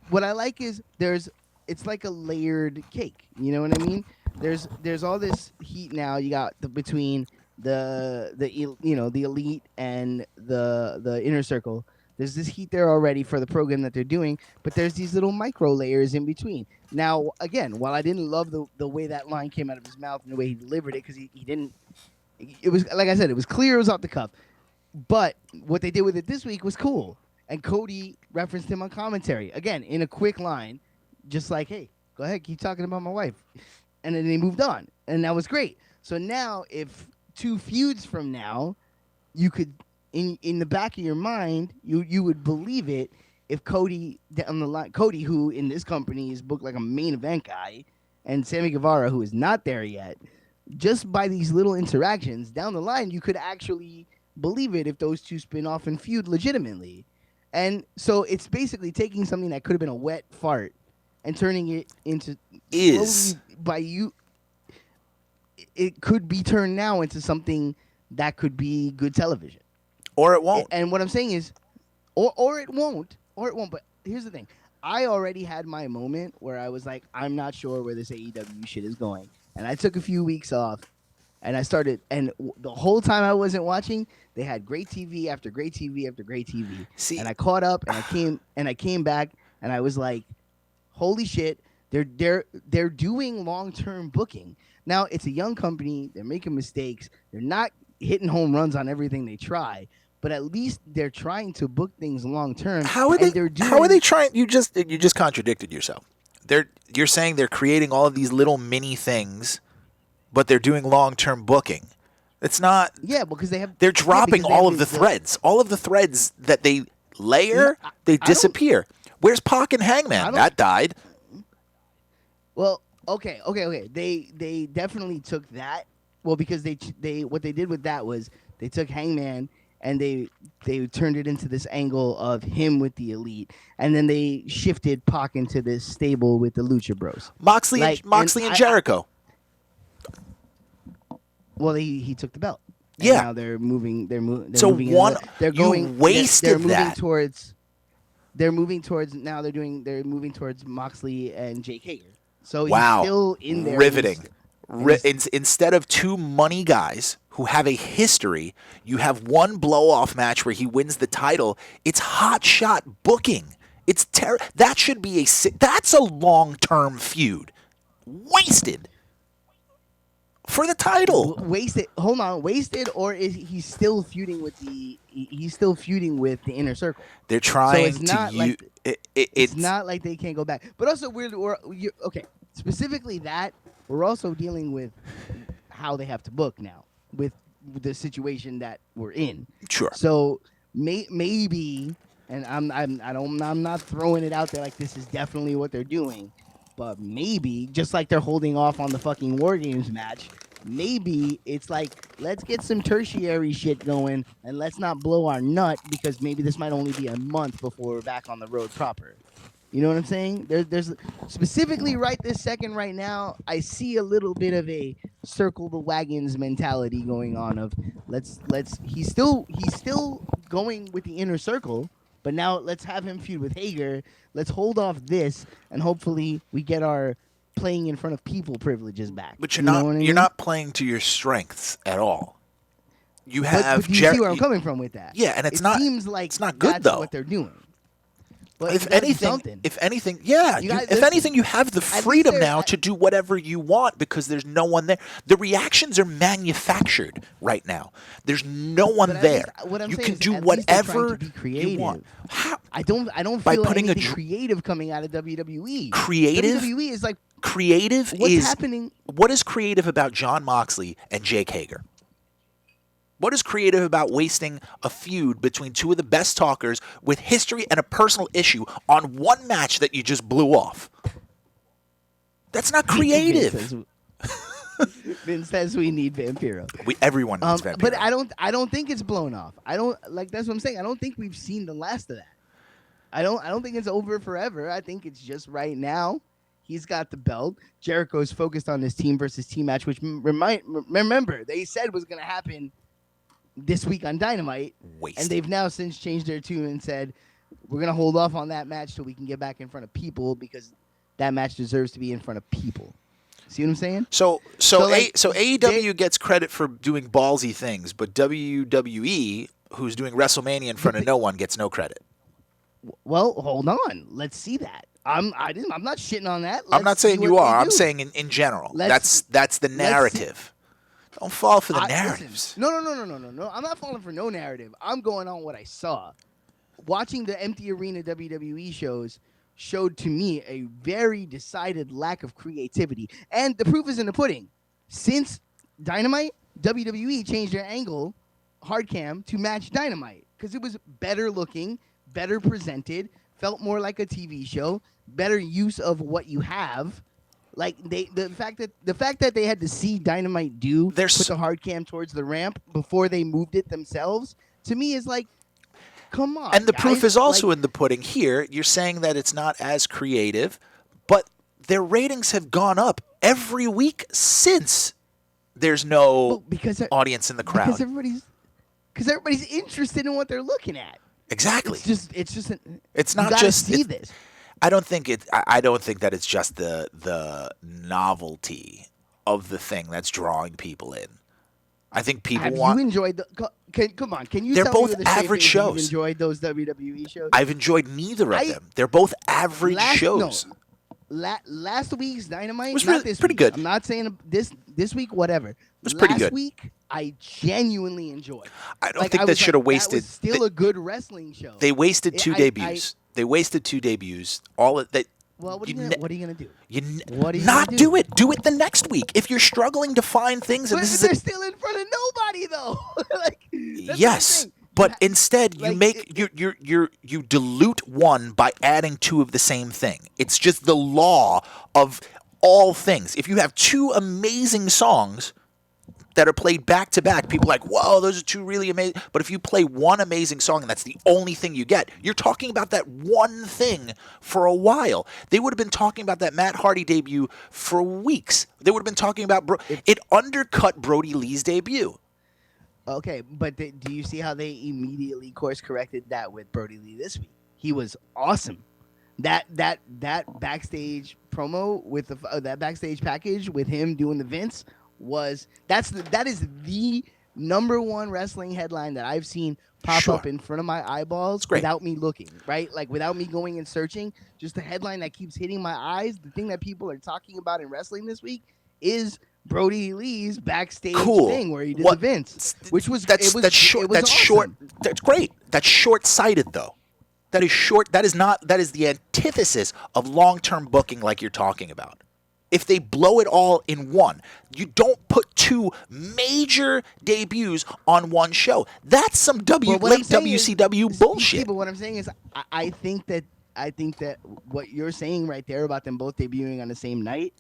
what I like is it's like a layered cake. You know what I mean? There's all this heat now. You got between the elite and the inner circle. There's this heat there already for the program that they're doing, but there's these little micro layers in between. Now, again, while I didn't love the way that line came out of his mouth and the way he delivered it, because he didn't. It was, like I said, it was clear, it was off the cuff. But what they did with it this week was cool. And Cody referenced him on commentary. Again, in a quick line, just like, "Hey, go ahead, keep talking about my wife." And then they moved on. And that was great. So now, if 2 feuds from now, you could, in the back of your mind, you would believe it if Cody, down the line, Cody, who in this company is booked like a main event guy, and Sammy Guevara, who is not there yet, just by these little interactions down the line, you could actually believe it if those two spin off and feud legitimately. And so it's basically taking something that could have been a wet fart and turning it into it could be turned now into something that could be good television. Or it won't. And what I'm saying is, or it won't. But here's the thing. I already had my moment where I was like, I'm not sure where this AEW shit is going. And I took a few weeks off, and I started, and the whole time I wasn't watching, they had great TV after great TV after great TV. And I caught up, and I came back, and I was like, holy shit, they're doing long-term booking. Now, it's a young company, they're making mistakes, they're not hitting home runs on everything they try, but at least they're trying to book things long-term. How are they trying? You just contradicted yourself. You're saying they're creating all of these little mini things, but they're doing long-term booking. It's not. Yeah, because they're dropping all of the threads. All of the threads that they layer, they disappear. Where's Pac and Hangman? That died. Well, okay. They definitely took that. Well, because they what they did with that was they took Hangman and they turned it into this angle of him with the elite, and then they shifted Pac into this stable with the Lucha Bros. Moxley and Jericho. Well, he took the belt. Yeah. Now they're moving. They're moving. So moving you wasted they're moving that. They're moving towards now. They're moving towards Moxley and Jake Hager. So Wow. he's still in there. Riveting. Instead of 2 money guys who have a history, you have one blow-off match where he wins the title. It's hot shot booking. It's that should be that's a long-term feud. Wasted. for the title. Wasted. Hold on, wasted, or is he still feuding with the? He's still feuding with the Inner Circle. They're So trying it's to not like it's it's not like they can't go back. But also, okay. Specifically, that we're also dealing with how they have to book now with the situation that we're in. sure. So maybe, and I'm not throwing it out there like this is definitely what they're doing, but maybe just like they're holding off on the fucking War Games match, maybe it's like let's get some tertiary shit going and let's not blow our nut because maybe this might only be a month before we're back on the road proper. You know what I'm saying? There's specifically right this second, right now, I see a little bit of a circle the wagons mentality going on. Of let's he's still going with the Inner Circle, but now let's have him feud with Hager. Let's hold off this, and hopefully we get our playing in front of people privileges back. But You know what I you're mean? not playing to your strengths at all. You But, have do you see where I'm coming from with that? Yeah, and it seems like it's not good that's though. what they're doing. But If anything, yeah. If anything, you have the freedom now to do whatever you want because there's no one there. The reactions are manufactured right now. There's no one there. What I'm you saying can is do at least they're trying whatever to be creative. you want. How? I don't By feel putting anything creative coming out of WWE. Creative? WWE is like Creative what's is happening. What is creative about Jon Moxley and Jake Hager? What is creative about wasting a feud between two of the best talkers with history and a personal issue on one match that you just blew off? That's not creative. Vince says we need Vampiro. Everyone needs Vampiro. But I don't think it's blown off. I don't like that's what I'm saying. I don't think we've seen the last of that. I don't think it's over forever. I think it's just right now. He's got the belt. Jericho's focused on this team versus team match, which remember they said was going to happen this week on Dynamite. Wasted. And they've now since changed their tune and said we're going to hold off on that match so we can get back in front of people because that match deserves to be in front of people. See what I'm saying? So like, AEW gets credit for doing ballsy things, but WWE, who's doing WrestleMania in front of no one, gets no credit. Well, hold on. Let's see that. I'm not shitting on that. I'm not saying you are. I'm saying in general. That's the narrative. Don't fall for the narratives. Listen, no. I'm not falling for no narrative. I'm going on what I saw. Watching the empty arena WWE shows showed to me a very decided lack of creativity. And the proof is in the pudding. Since Dynamite, WWE changed their angle, hard cam, to match Dynamite. Because it was better looking, better presented, felt more like a TV show, better use of what you have. Like the fact that they had to see Dynamite put the hard cam towards the ramp before they moved it themselves, to me is like, come on. And the guys. proof is also in the pudding here. You're saying that it's not as creative, but their ratings have gone up every week since there's no audience in the crowd. Because everybody's interested in what they're looking at. Exactly. It's not just see this. I don't think that it's just the novelty of the thing that's drawing people in. I think people want. Have you enjoyed the? Come on, can you? They're tell both me with a average straight face shows. You've enjoyed those WWE shows. I've enjoyed neither of them. They're both average shows. No, last week's Dynamite was not this pretty week. good. I'm not saying this week, whatever. It was pretty good. Last week, I genuinely enjoyed. I don't think that should have wasted. That was still a good wrestling show. They wasted two debuts. They wasted two debuts. All of that. Well, what are you gonna do? What are you not do it? Do it the next week. If you're struggling to find things, and they're still in front of nobody though. Yes, but instead you dilute one by adding two of the same thing. It's just the law of all things. If you have two amazing songs that are played back to back, people are like, whoa, those are two really amazing. But if you play one amazing song and that's the only thing you get, you're talking about that one thing for a while. They would have been talking about that Matt Hardy debut for weeks. They would have been talking about it undercut Brody Lee's debut. Okay, but do you see how they immediately course corrected that with Brody Lee this week? He was awesome. That backstage promo with that backstage package with him doing the Vince that is the number one wrestling headline that I've seen pop up in front of my eyeballs without me looking, right? Like without me going and searching, just the headline that keeps hitting my eyes, the thing that people are talking about in wrestling this week is Brody Lee's backstage Cool. thing where he did What? the Vince, which was That's it was that's short. it was That's awesome. short. That's great. That's short-sighted though. That is short. That is not. That is the antithesis of long-term booking, like you're talking about. If they blow it all in one, you don't put two major debuts on one show. That's some But what I'm late saying is- WCW bullshit. But what I'm saying is, I think that what you're saying right there about them both debuting on the same night,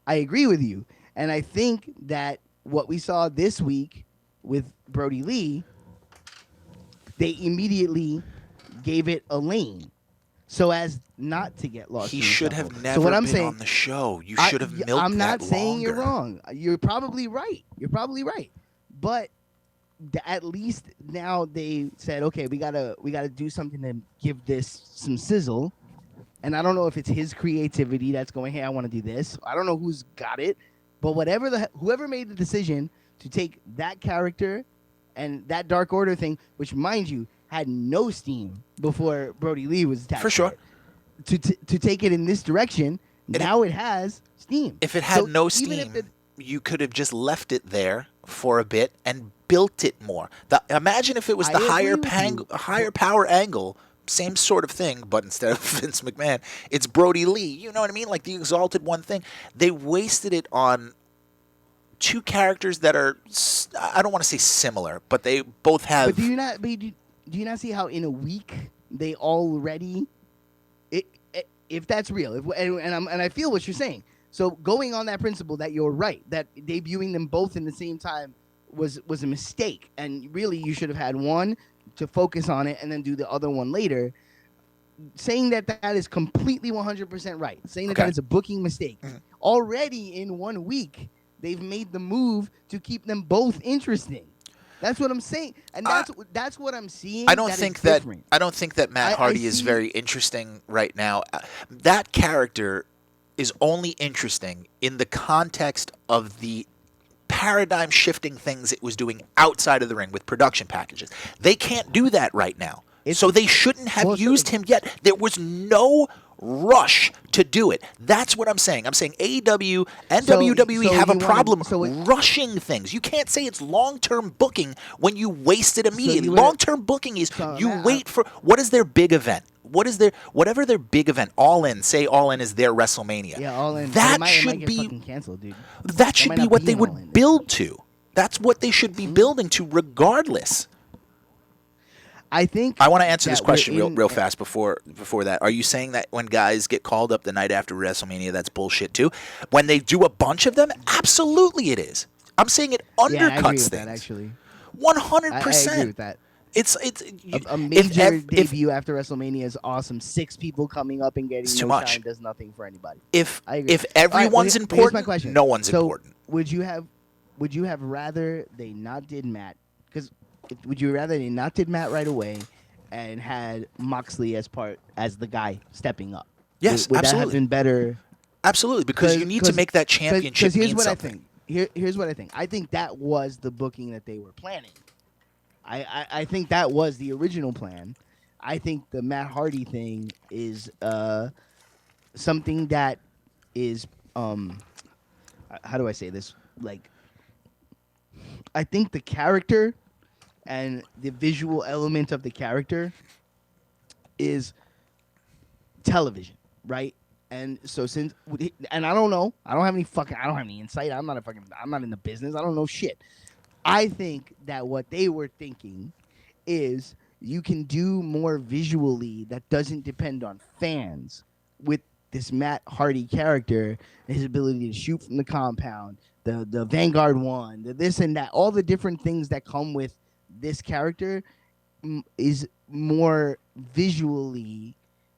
I agree with you, and I think that what we saw this week with Brody Lee, they immediately gave it a lane, so as not to get lost. He in the should shuffle. have never So what I'm been saying, on the show. You should have milked I'm not that saying you're longer. wrong. You're probably right. But at least now they said, okay, we gotta do something to give this some sizzle. And I don't know if it's his creativity that's going, hey, I want to do this. I don't know who's got it, but whoever made the decision to take that character and that Dark Order thing, which mind you had no steam before Brody Lee was attached. For sure. To take it in this direction, now it has steam. If it had So no even if steam, you could have just left it there for a bit and built it more. Imagine if it was I the agree with you. higher power angle, same sort of thing, but instead of Vince McMahon, it's Brody Lee. You know what I mean? Like the Exalted One thing. They wasted it on two characters that are, I don't want to say similar, but they both have. But do you not see how in a week they already, if that's real, and I feel what you're saying. So going on that principle that you're right, that debuting them both in the same time was a mistake, and really you should have had one to focus on it and then do the other one later. Saying that is completely 100% right. Saying that is a booking mistake. Mm-hmm. Already in 1 week, they've made the move to keep them both interesting. That's what I'm saying, and that's what I'm seeing. I don't think that Matt Hardy is see- very interesting right now. That character is only interesting in the context of the paradigm shifting things it was doing outside of the ring with production packages. They can't do that right now. So they shouldn't have used him yet. There was no rush to do it. That's what I'm saying. I'm saying AEW and WWE have a problem rushing things. You can't say it's long-term booking when you waste it immediately. Long-term booking is you wait for what is their big event? Whatever their big event, All In, say All In is their WrestleMania. Yeah, All In. That it might should get be fucking canceled, dude. That should might be not what be they an All would In. build to. That's what they should be building to regardless. I think I want to answer this that question we're in- real fast before that. Are you saying that when guys get called up the night after WrestleMania, that's bullshit too? When they do a bunch of them, absolutely it is. I'm saying it undercuts Yeah, I agree with things. that, actually. 100%. I agree with that. It's A major debut after WrestleMania is awesome. 6 people coming up and getting It's too no much. shine does nothing for anybody. if I agree. everyone's All right, here's my important, question. no one's So, important. Would you have rather they not did Matt? Because would you rather they not did Matt right away and had Moxley as the guy stepping up? Yes, would that absolutely. have been better? Absolutely, because you need to make that championship here's mean what something. I think. Here's what I think. I think that was the booking that they were planning. I think that was the original plan. I think the Matt Hardy thing is something that is how do I say this? Like, I think the character and the visual element of the character is television, right? And so and I don't know, I don't have any insight. I'm not in the business. I don't know shit. I think that what they were thinking is you can do more visually that doesn't depend on fans with this Matt Hardy character, his ability to shoot from the compound, the Vanguard one, the this and that, all the different things that come with this character is more visually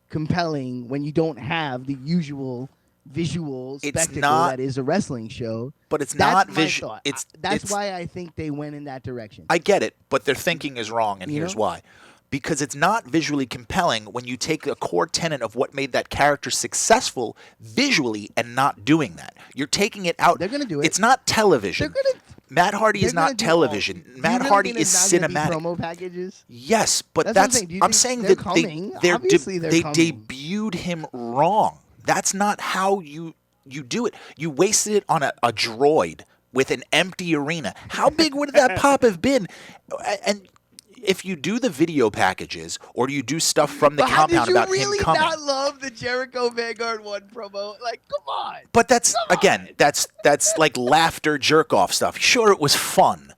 compelling when you don't have the usual visual spectacle that is a wrestling show. But it's not visual. It's That's why I think they went in that direction. I get it, but their thinking is wrong, and here's why. Because it's not visually compelling when you take a core tenet of what made that character successful visually and not doing that. You're taking it out. They're gonna do it. It's not television. They're gonna. Matt Hardy is not television. Matt Hardy is cinematic. Promo packages. Yes, but That's what I'm saying. I'm saying they're that coming? they Obviously they're coming. debuted him wrong. That's not how you you do it. You wasted it on a droid with an empty arena. How big would that pop have been? And if you do the video packages or do you do stuff from the But how did compound you about really him coming? not love the Jericho Vanguard 1 promo? Like, come on. But that's Come again, on. that's like laughter jerk off stuff. Sure, it was fun.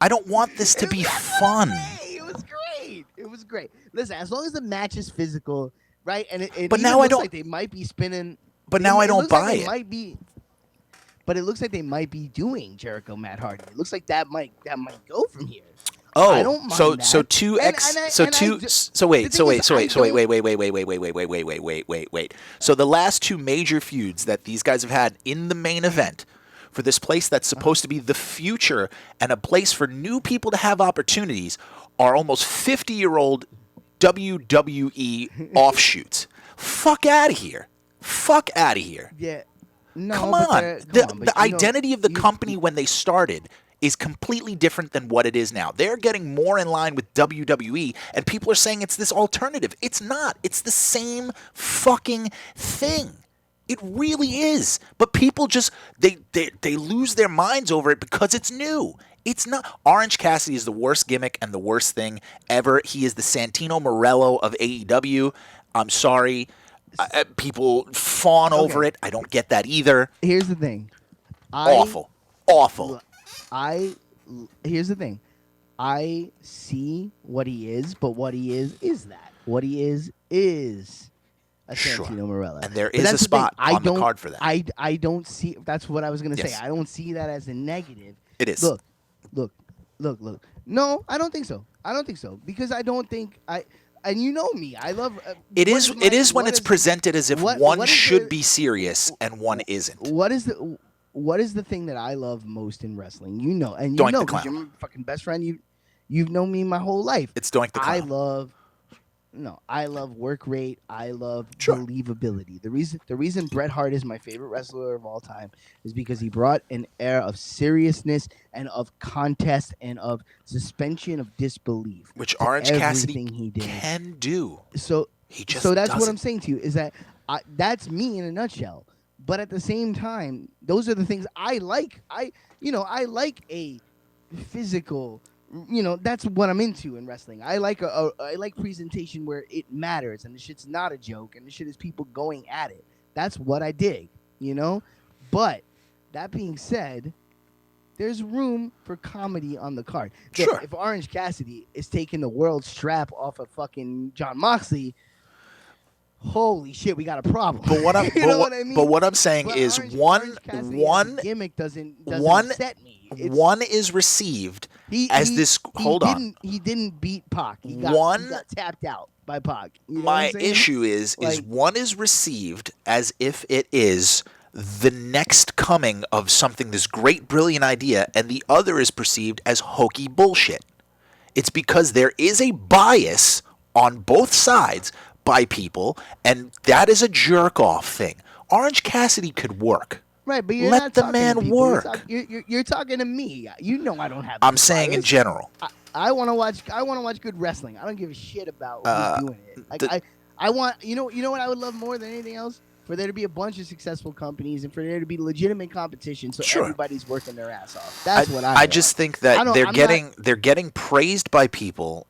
I don't want this to be That's what fun. I'm saying. It was great. It was great. Listen, as long as the match is physical, right? And it But even now I looks don't- like they might be spinning. But now I don't looks like buy they it. Might be, but it looks like they might be doing Jericho Matt Hardy. It looks like that might go from here. Oh, I don't mind so that. so two And- X and I- so and I two ju- so the wait thing is, wait. So the last two major feuds that these guys have had in the main event for this place that's supposed to be the future and a place for new people to have opportunities are almost 50-year-old WWE offshoots. Fuck out of here. Fuck out of here. Yeah. No, Come but on. they're- The, come on, but the you know, identity of the you- company when they started is completely different than what it is now. They're getting more in line with WWE, and people are saying it's this alternative. It's not. It's the same fucking thing. It really is. But people just they lose their minds over it because it's new. It's not. Orange Cassidy is the worst gimmick and the worst thing ever. He is the Santino Morello of AEW. I'm sorry. People fawn over it. I don't get that either. Here's the thing. Awful. Here's the thing. I see what he is, but what he is that. What he is a Sure. Santino Morella. And there But is a that's the thing. spot on the card for that. I don't see. That's what I was gonna say. Yes. I don't see that as a negative. It is. Look. No, I don't think so. I don't think so because I don't think I. And you know me. I love. It what is. my- It is when what it's is- presented as if what- one what is should the- be serious and one isn't. What is the thing that I love most in wrestling? You know, and you Doink the know because Clown. you're my fucking best friend. You've known me my whole life. It's Doink the I Clown. love work rate. I love Sure. believability. The reason Bret Hart is my favorite wrestler of all time is because he brought an air of seriousness and of contest and of suspension of disbelief. Which to Orange Cassidy everything he did. can do. So He just that's what doesn't. I'm saying to you is that that's me in a nutshell. But at the same time, those are the things I like. I like a physical. That's what I'm into in wrestling. I like I like presentation where it matters and the shit's not a joke and the shit is people going at it. That's what I dig. But that being said, there's room for comedy on the card. Look, Sure. if Orange Cassidy is taking the world strap off of fucking John Moxley, holy shit, we got a problem. But what I'm, you know what I mean? but what I'm saying But is Orange Cassidy as a gimmick doesn't set me. one is received as this. Hold on. He didn't beat Pac. He One- got tapped out by Pac. You know what My I'm saying? issue is Like- one is received as if it is the next coming of something, this great brilliant idea, and the other is perceived as hokey bullshit. It's because there is a bias on both sides by people, and that is a jerk off thing. Orange Cassidy could work. Right, but you're Let not the talking man to people. work. You're talking to me. You know I don't have. I'm this saying in bias. general. I want to watch. I want to watch good wrestling. I don't give a shit about who's doing it. Like I want. You know what I would love more than anything else? For there to be a bunch of successful companies and for there to be legitimate competition, so Sure. everybody's working their ass off. That's what I want. just think I that don't- they're I'm getting praised by people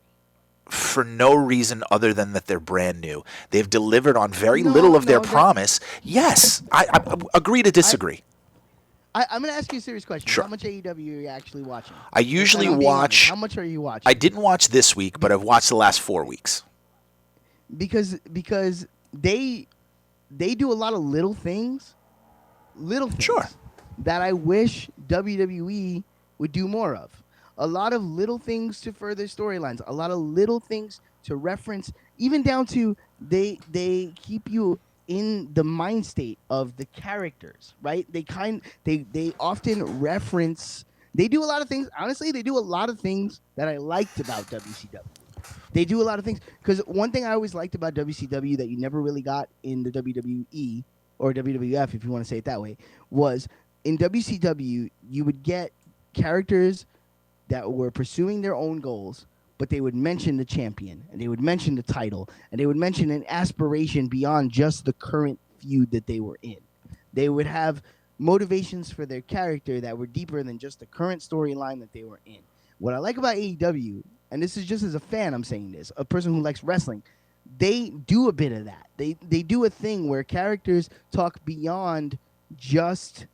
for no reason other than that they're brand new. They've delivered on very little of their that- promise. Yes, I agree to disagree. I'm going to ask you a serious question. Sure. How much AEW are you actually watching? I usually And I'm being honest. watch. How much are you watching? I didn't watch this week, but I've watched the last 4 weeks. because they do a lot of little things Sure. that I wish WWE would do more of. A lot of little things to further storylines, a lot of little things to reference, even down to they keep you in the mind state of the characters, right? They often reference. They do a lot of things. Honestly, they do a lot of things that I liked about WCW. They do a lot of things because one thing I always liked about WCW that you never really got in the WWE or WWF, if you want to say it that way, was in WCW you would get characters that were pursuing their own goals, but they would mention the champion and they would mention the title and they would mention an aspiration beyond just the current feud that they were in. They would have motivations for their character that were deeper than just the current storyline that they were in. What I like about AEW, and this is just as a fan, I'm saying this, a person who likes wrestling, they do a bit of that. They do a thing where characters talk beyond just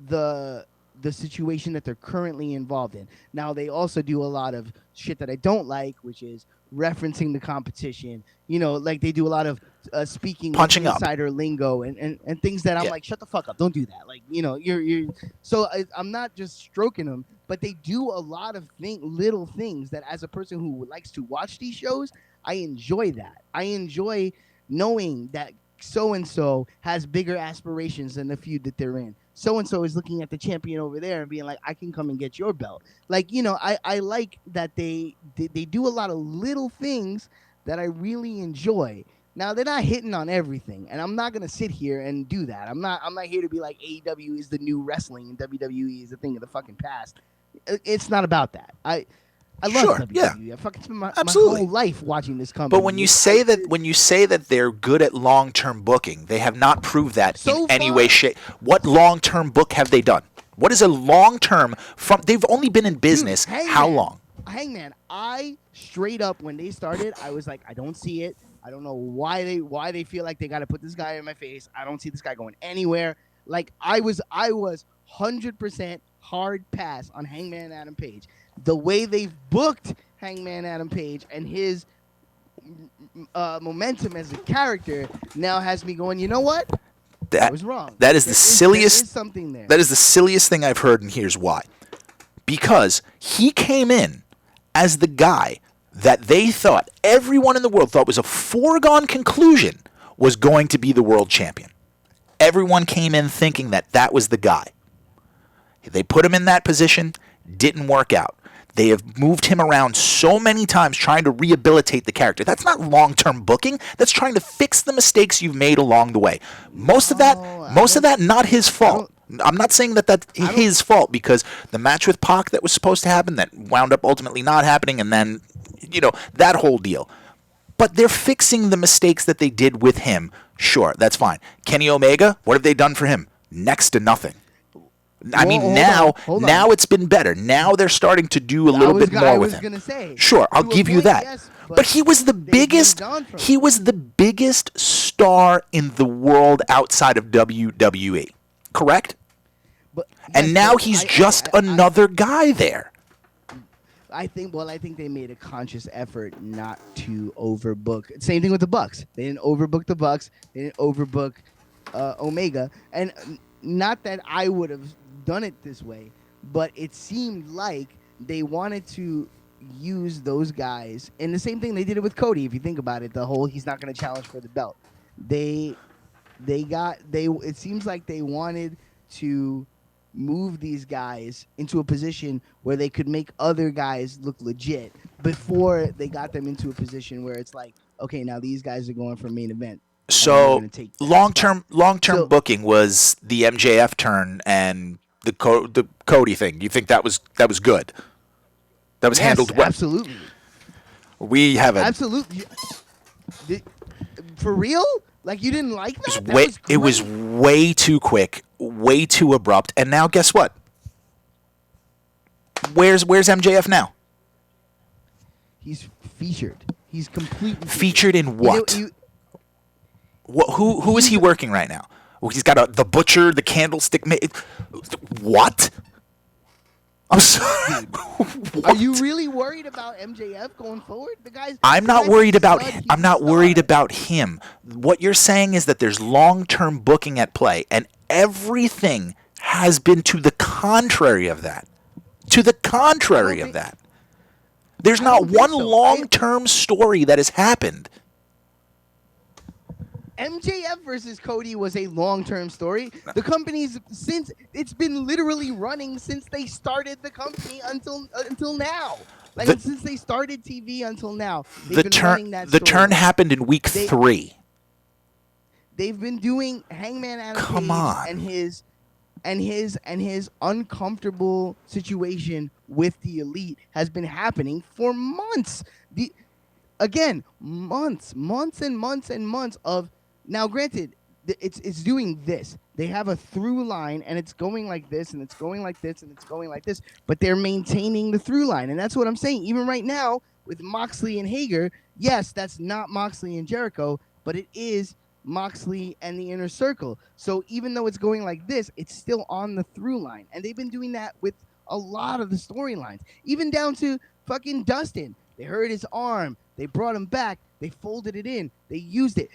the situation that they're currently involved in. Now they also do a lot of shit that I don't like, which is referencing the competition. You know, like they do a lot of speaking Punching with up. insider lingo and things that I'm Yeah. like, shut the fuck up, don't do that. Like, you know, you're. So I'm not just stroking them, but they do a lot of little things that, as a person who likes to watch these shows, I enjoy that. I enjoy knowing that so and so has bigger aspirations than the feud that they're in. So and so is looking at the champion over there and being like, I can come and get your belt. Like, you know, I like that they do a lot of little things that I really enjoy. Now they're not hitting on everything, and I'm not gonna sit here and do that. I'm not here to be like AEW is the new wrestling and WWE is a thing of the fucking past. It's not about that. I love Sure, WWE. yeah. I fucking spent my Absolutely. whole life watching this company. But when you say that they're good at long-term booking, they have not proved that So in any way, far. shape. What long-term book have they done? What is a long-term from? They've only been in business Dude, Hangman, how long? Hangman, I straight up when they started, I was like, I don't see it. I don't know why they feel like they got to put this guy in my face. I don't see this guy going anywhere. Like I was 100% hard pass on Hangman Adam Page. The way they've booked Hangman Adam Page and his momentum as a character now has me going, you know what? I was wrong. That is the silliest. There is something there. That is the silliest thing I've heard, and here's why. Because he came in as the guy that they thought, everyone in the world thought was a foregone conclusion, was going to be the world champion. Everyone came in thinking that that was the guy. They put him in that position, didn't work out. They have moved him around so many times trying to rehabilitate the character. That's not long-term booking. That's trying to fix the mistakes you've made along the way. Most of that, not his fault. I'm not saying that that's his fault, because the match with Pac that was supposed to happen that wound up ultimately not happening, and then, you know, that whole deal. But they're fixing the mistakes that they did with him. Sure, that's fine. Kenny Omega, what have they done for him? Next to nothing. I mean, now it's been better. Now they're starting to do a little bit more with him. Gonna say, sure, I'll give you that. Yes, but he was the biggest. He was the biggest star in the world outside of WWE. Correct? But, and now he's just another guy there. I think they made a conscious effort not to overbook. Same thing with the Bucks. They didn't overbook the Bucks. They didn't overbook Omega. And not that I would have done it this way, but it seemed like they wanted to use those guys. And the same thing they did it with Cody. If you think about it, the whole he's not going to challenge for the belt. It seems like they wanted to move these guys into a position where they could make other guys look legit before they got them into a position where it's like, okay, now these guys are going for main event. So long-term booking was the MJF turn and the Cody thing. You think that was good? That was handled well. Absolutely. We have absolutely. For real? Like you didn't like that? It was way too quick, way too abrupt, and now guess what? Where's MJF now? He's featured. He's completely featured in what? Who is he working right now? Well, he's got the butcher, the candlestick. What? I'm sorry. Are you really worried about MJF going forward? I'm not worried about him. What you're saying is that there's long-term booking at play, and everything has been to the contrary of that. To the contrary of that. There's not one long-term story that has happened. MJF versus Cody was a long-term story. The company's it's been literally running since they started the company until now. Since they started TV until now, they've been running that story. The turn happened in week 3. They've been doing Hangman Adam Page and his uncomfortable situation with the Elite has been happening for months. Months and months and months of. Now, granted, it's doing this. They have a through line, and it's going like this, and it's going like this, and it's going like this. But they're maintaining the through line, and that's what I'm saying. Even right now with Moxley and Hager, yes, that's not Moxley and Jericho, but it is Moxley and the Inner Circle. So even though it's going like this, it's still on the through line, and they've been doing that with a lot of the storylines, even down to fucking Dustin. They hurt his arm. They brought him back. They folded it in. They used it.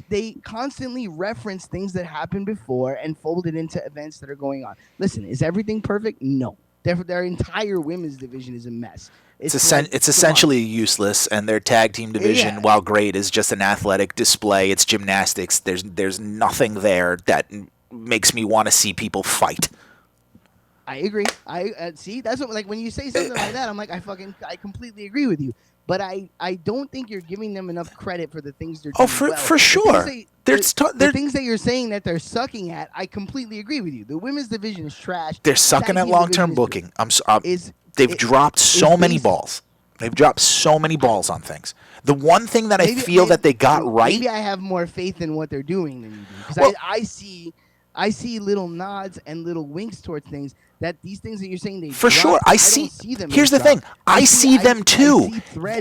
They constantly reference things that happened before and fold it into events that are going on. Listen, is everything perfect? No. Their entire women's division is a mess. It's essentially useless, and their tag team division, while great, is just an athletic display. It's gymnastics. There's nothing there that makes me want to see people fight. I agree. I see. That's what, like, when you say something like that, I'm like, I completely agree with you. But I don't think you're giving them enough credit for the things they're doing. Oh, for sure. The things that you're saying that they're sucking at, I completely agree with you. The women's division is trash. They're sucking at long-term booking. They've dropped so many balls. They've dropped so many balls on things. The one thing that I feel that they got right. Maybe I have more faith in what they're doing than you do, because I see little nods and little winks towards things. That these things that you're saying they for drop, sure. I see them. Here's the thing. I see them too.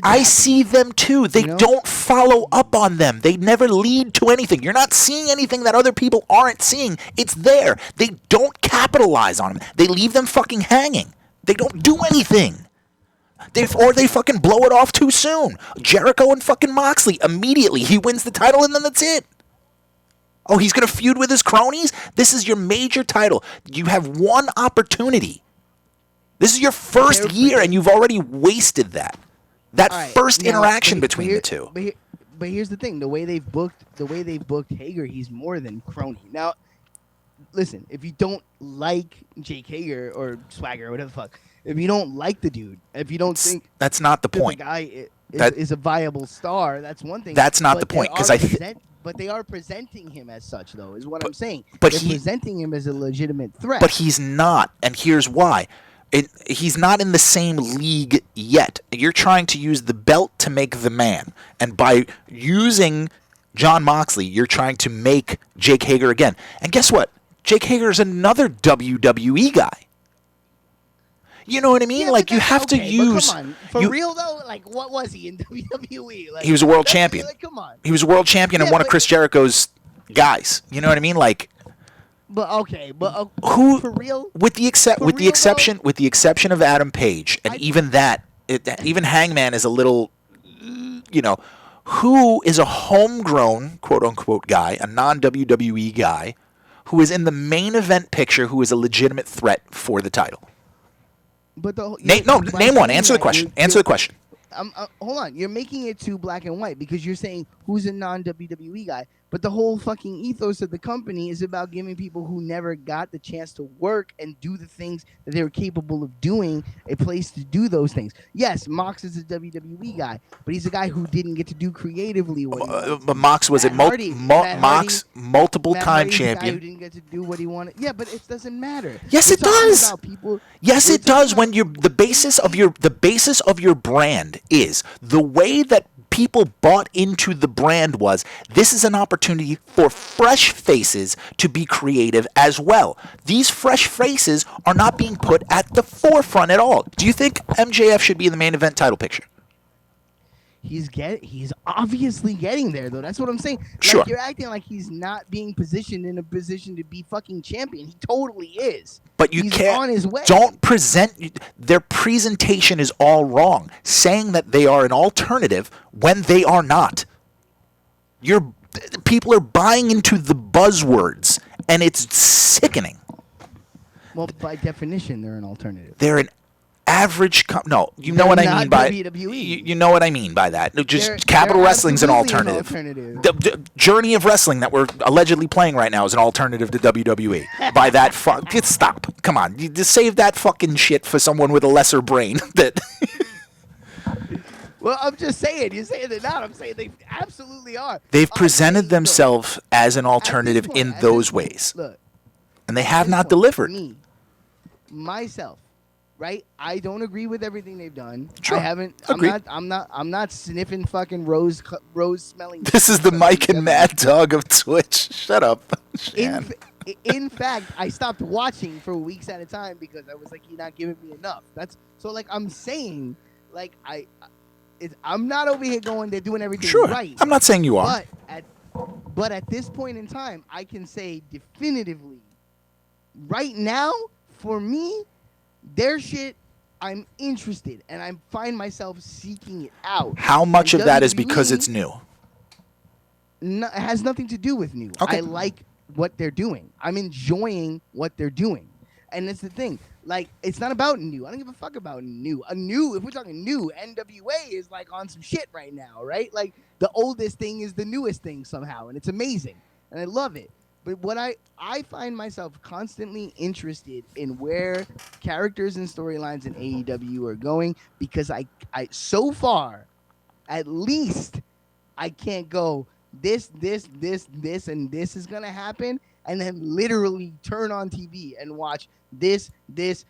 I see them too. They don't follow up on them. They never lead to anything. You're not seeing anything that other people aren't seeing. It's there. They don't capitalize on them. They leave them fucking hanging. They don't do anything. They fucking blow it off too soon. Jericho and fucking Moxley, immediately he wins the title and then that's it. Oh, he's going to feud with his cronies? This is your major title. You have one opportunity. This is your first year, and you've already wasted that. That first interaction between the two. But here's the thing: the way they've booked Hager, he's more than crony. Now, listen, if you don't like Jake Hager or Swagger or whatever the fuck, if you don't like the dude, if you don't think that's not the point, the guy is a viable star, that's one thing. That's not the point, because but they are presenting him as such, though, is what I'm saying. But they're presenting him as a legitimate threat. But he's not, and here's why. He's not in the same league yet. You're trying to use the belt to make the man. And by using Jon Moxley, you're trying to make Jake Hager again. And guess what? Jake Hager is another WWE guy. You know what I mean? Yeah, like, you have to use... Come on. Real, though? Like, what was he in WWE? Like, he was a world champion. Like, come on. He was a world champion and one of Chris Jericho's guys. You know what I mean? Like... But who, for real? With the exception of Adam Page, and even Hangman is a little, who is a homegrown quote unquote guy, a non-WWE guy, who is in the main event picture, who is a legitimate threat for the title. But name one. Answer the question. Answer the question. Hold on. You're making it too black and white because you're saying who's a non-WWE guy. But the whole fucking ethos of the company is about giving people who never got the chance to work and do the things that they were capable of doing a place to do those things. Yes, Mox is a WWE guy, but he's a guy who didn't get to do creatively what he wanted. But Mox was multiple-time champion. Who didn't get to do what he wanted. Yeah, but it doesn't matter. Yes, it does. Yes, it does. When the basis of your brand is the way that people bought into the brand was, this is an opportunity for fresh faces to be creative as well. These fresh faces are not being put at the forefront at all. Do you think MJF should be in the main event title picture? He's obviously getting there, though. That's what I'm saying. Sure. Like, you're acting like he's not being positioned in a position to be fucking champion. He totally is. But you can't. On his way. Don't present. Their presentation is all wrong. Saying that they are an alternative when they are not. People are buying into the buzzwords, and it's sickening. Well, by definition, they're an alternative. They're an average. You know what I mean by WWE. You know what I mean by that. Capital Wrestling's an alternative. The Journey of Wrestling that we're allegedly playing right now is an alternative to WWE. By that, stop. Come on, you just save that fucking shit for someone with a lesser brain. That. Well, I'm just saying. You're saying they're not. I'm saying they absolutely are. They've presented themselves as an alternative in those ways, and they have not delivered. Myself. Right, I don't agree with everything they've done. Sure. I haven't. Agreed. I'm not sniffing fucking rose smelling. This is the Mike and Mad Dog of Twitch. Shut up. In fact, I stopped watching for weeks at a time because I was like, "You're not giving me enough." That's so. Like I'm saying, like I'm not over here going. They're doing everything Sure. right, I'm not saying you are. but at this point in time, I can say definitively, right now, for me, their shit, I'm interested, and I find myself seeking it out. How much And of that is because WWE, it's new? it has nothing to do with new. Okay. I like what they're doing. I'm enjoying what they're doing, and it's the thing. Like, it's not about new. I don't give a fuck about new. If we're talking new, NWA is like on some shit right now, right? Like the oldest thing is the newest thing somehow, and it's amazing, and I love it. But what I find myself constantly interested in where characters and storylines in AEW are going, because I so far, at least, I can't go this, and this is gonna happen, and then literally turn on TV and watch this, and this.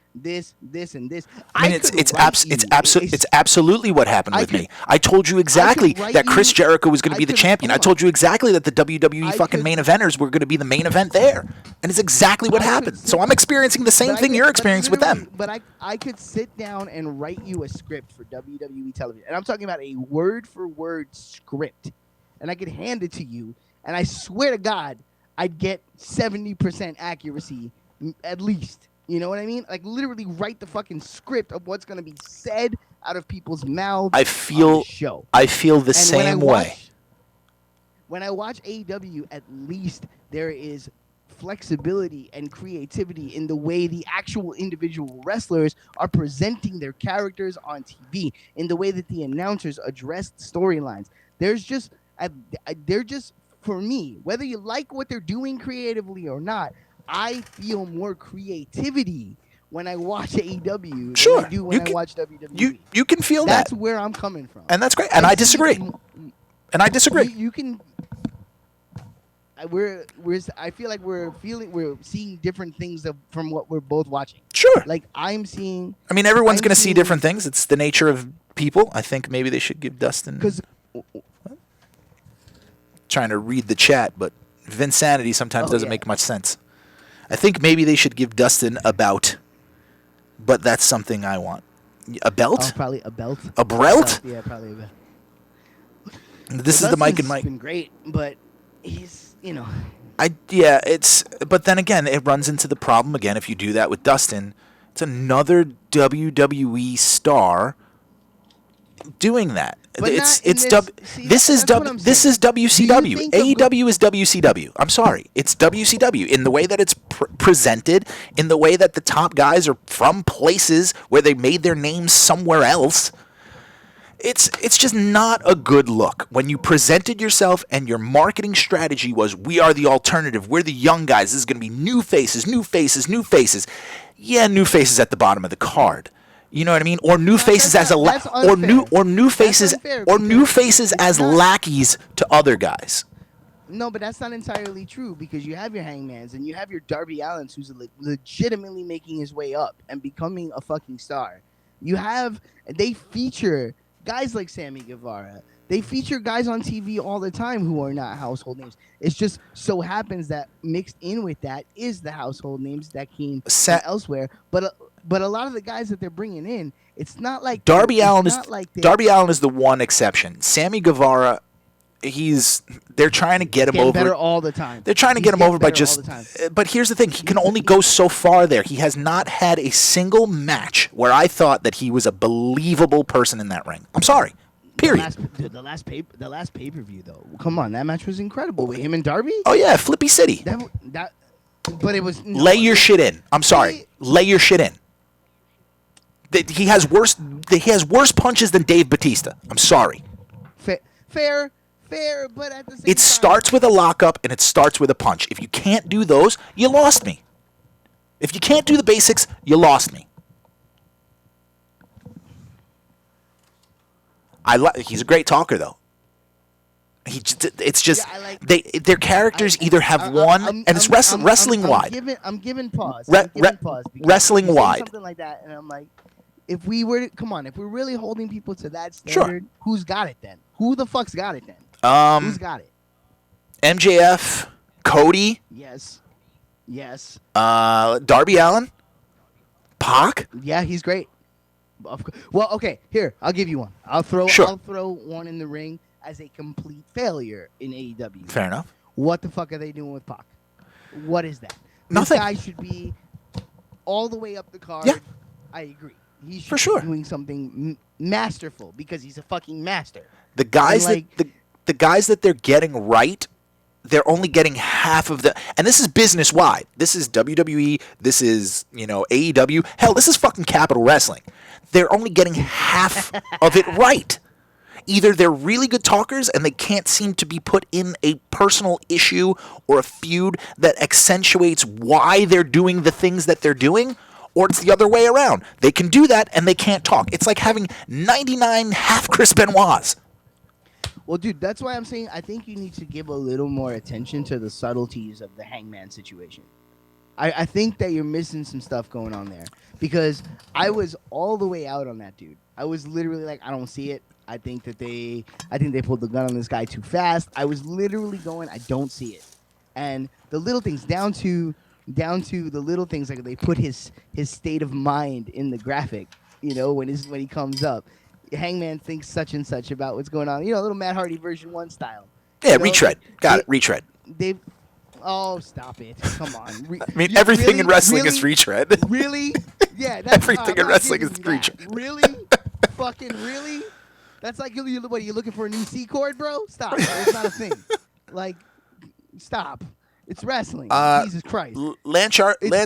I mean, it's absolutely what happened with me. I told you exactly that Chris Jericho was going to be the champion. I told you exactly that the WWE fucking main eventers were going to be the main event there, and it's exactly what happened. So I'm experiencing the same thing you're experiencing with them. But I could sit down and write you a script for WWE television, and I'm talking about a word for word script, and I could hand it to you, and I swear to God, I'd get 70% accuracy at least. You know what I mean? Like, literally write the fucking script of what's going to be said out of people's mouths on the show. I feel the same way. When I watch AEW, at least there is flexibility and creativity in the way the actual individual wrestlers are presenting their characters on TV, in the way that the announcers address storylines. They're just, for me, whether you like what they're doing creatively or not, I feel more creativity when I watch AEW than I do when I watch WWE. You can feel that. That's where I'm coming from. And that's great. And I disagree. You can. I feel like we're seeing different things from what we're both watching. Sure. Like I'm seeing. I mean, everyone's going to see different things. It's the nature of people. I think maybe they should give Dustin. Because trying to read the chat, but Vinsanity sometimes doesn't make much sense. I think maybe they should give Dustin a bout, but that's something I want. A belt? Oh, probably a belt. A belt? Yeah, probably a belt. This is the Mike and Mike. Been great, but he's, but then again, it runs into the problem again. If you do that with Dustin, it's another WWE star doing that. This is WCW. AEW is WCW. I'm sorry, it's WCW in the way that it's presented, in the way that the top guys are from places where they made their names somewhere else. It's just not a good look when you presented yourself and your marketing strategy was, we are the alternative, we're the young guys, this is going to be new faces. Yeah, new faces at the bottom of the card. You know what I mean? Or new faces as new faces as lackeys to other guys. No, but that's not entirely true, because you have your Hangmans and you have your Darby Allins, who's legitimately making his way up and becoming a fucking star. They feature guys like Sammy Guevara. They feature guys on TV all the time who are not household names. It just so happens that mixed in with that is the household names that came from elsewhere. But a lot of the guys that they're bringing in, it's not like Darby Allin is the one exception. Sammy Guevara, they're trying to get him over. Better all the time. They're trying to get him over by just. But here's the thing: he can only go so far there. He has not had a single match where I thought that he was a believable person in that ring. I'm sorry. Period. The last pay-per-view though. Come on, that match was incredible with him and Darby. Oh yeah, Flippy City. But it was. Lay your shit in. I'm sorry. Lay your shit in. He has worse punches than Dave Bautista. I'm sorry. Fair, but at the same time, it starts with a lockup and it starts with a punch. If you can't do those, you lost me. If you can't do the basics, you lost me. He's a great talker, though. It's just their characters either have and it's wrestling wide. I'm giving pause. Wrestling wide. Something like that, and I'm like, if we're really holding people to that standard, who's got it then? Who the fuck's got it then? Who's got it? MJF, Cody. Yes. Yes. Darby Allin, Pac. Yeah, he's great. Well, okay. Here, I'll give you one. Sure. I'll throw one in the ring as a complete failure in AEW. Fair enough. What the fuck are they doing with Pac? What is that? Nothing. This guy should be all the way up the card. Yeah. I agree. He should For sure. be doing something masterful because he's a fucking master. The guys And, like, the guys that they're getting right, they're only getting half of the. And this is business wide. This is WWE. This is AEW. Hell, this is fucking Capital Wrestling. They're only getting half of it right. Either they're really good talkers and they can't seem to be put in a personal issue or a feud that accentuates why they're doing the things that they're doing, or it's the other way around. They can do that and they can't talk. It's like having 99 half Chris Benoits. Well, dude, that's why I'm saying I think you need to give a little more attention to the subtleties of the Hangman situation. I think that you're missing some stuff going on there because I was all the way out on that dude. I was literally like, I don't see it. I think they pulled the gun on this guy too fast. I was literally going, I don't see it. And the little things down to the little things, like they put his state of mind in the graphic, when he comes up. Hangman thinks such and such about what's going on. A little Matt Hardy version 1 style. Yeah, retread. Got it. Retread. Oh, stop it. Come on. I mean, everything in wrestling is retread. Really? Yeah. That's, Everything in wrestling is retread. Really? Fucking really? That's like, you looking for a new C chord, bro? Stop. It's not a thing. Like, stop. It's wrestling. Jesus Christ. Lance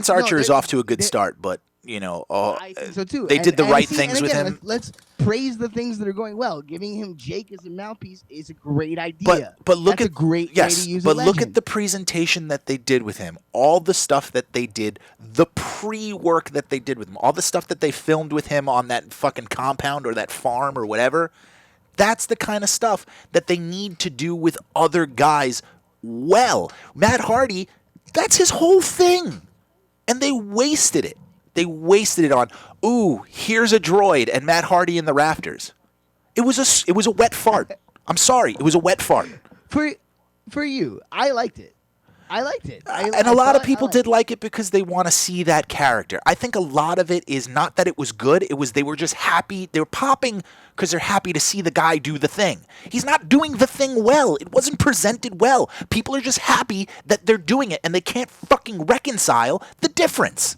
Archer is off to a good start, but I think so too. They did the right things with him. Let's praise the things that are going well. Giving him Jake as a mouthpiece is a great idea. But look That's at a great way to use a look at legend. the presentation that they did with him. All the stuff that they did, the pre-work that they did with him, all the stuff that they filmed with him on that fucking compound or that farm or whatever. That's the kind of stuff that they need to do with other guys well. Matt Hardy, that's his whole thing. And they wasted it. They wasted it on, ooh, here's a droid and Matt Hardy in the rafters. It was a wet fart. I'm sorry, it was a wet fart. For you, I liked it. And a lot of people did like it because they want to see that character. I think a lot of it is not that it was good. It was they were just happy. They were popping because they're happy to see the guy do the thing. He's not doing the thing well. It wasn't presented well. People are just happy that they're doing it, and they can't fucking reconcile the difference.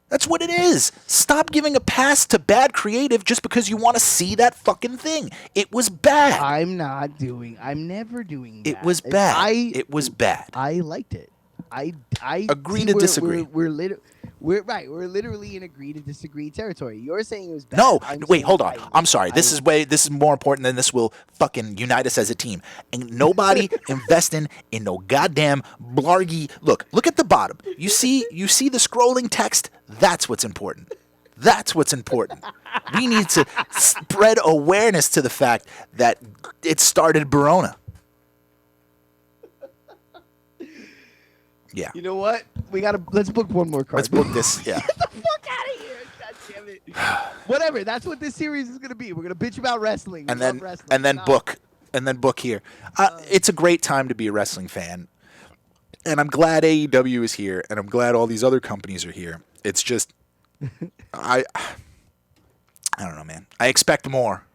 That's what it is. Stop giving a pass to bad creative just because you want to see that fucking thing. It was bad. I'm never doing that. It was bad. It was bad. I liked it. I agree to disagree. We're literally in agree to disagree territory. You're saying it was bad. No, wait, hold on. I'm sorry. This is more important than this will fucking unite us as a team. Ain't nobody investing in no goddamn blargy. Look at the bottom. You see the scrolling text? That's what's important. That's what's important. We need to spread awareness to the fact that it started Barona. Yeah. You know what? Let's book one more card. Let's book this. Yeah. Get the fuck out of here! God damn it! Whatever. That's what this series is gonna be. We're gonna bitch about wrestling. And then book here. It's a great time to be a wrestling fan, and I'm glad AEW is here, and I'm glad all these other companies are here. It's just, I don't know, man. I expect more.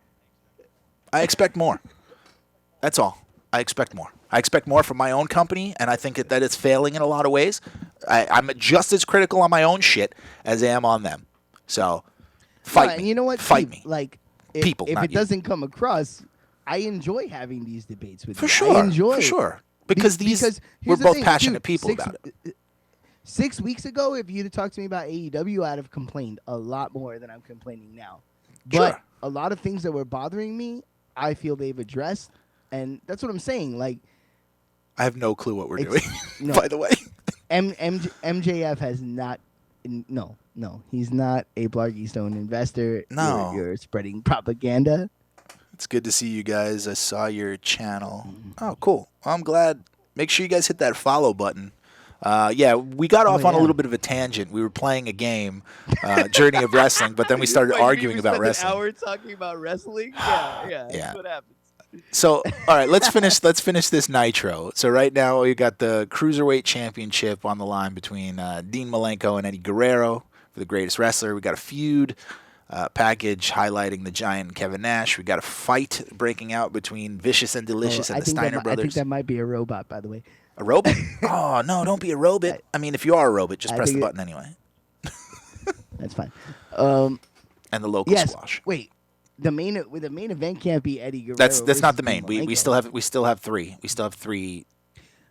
That's all. I expect more. I expect more from my own company, and I think that it's failing in a lot of ways. I'm just as critical on my own shit as I am on them. So, fight me. You know what? Fight me. Like, if not it you. doesn't come across, I enjoy having these debates with For you. sure. I enjoy For it. sure. Because we're here's the both thing, passionate dude, people about it. 6 weeks ago, if you'd have talked to me about AEW, I'd have complained a lot more than I'm complaining now. But Sure. a lot of things that were bothering me, I feel they've addressed, and that's what I'm saying. Like, I have no clue what we're doing, no. by the way. MJF has not. No, he's not a Blargy Stone investor. No. You're spreading propaganda. It's good to see you guys. I saw your channel. Oh, cool. Well, I'm glad. Make sure you guys hit that follow button. Yeah, we got off on a little bit of a tangent. We were playing a game, Journey of Wrestling, but then we started arguing about wrestling. An hour talking about wrestling? Yeah. Yeah. That's what happens. So, all right, let's finish. Let's finish this Nitro. So right now we got the cruiserweight championship on the line between Dean Malenko and Eddie Guerrero for the greatest wrestler. We got a feud package highlighting the Giant Kevin Nash. We got a fight breaking out between Vicious and Oh, Delicious and I the think that Steiner I think brothers. that might be a robot, by the way. A robot? Oh no! Don't be a robot. I, I mean, if you are a robot, just I press the think button anyway. that's fine. Um, And the local yes. squash. Wait. The main event can't be Eddie Guerrero. That's not versus the main. Dean We Malenko. still have three. We still have three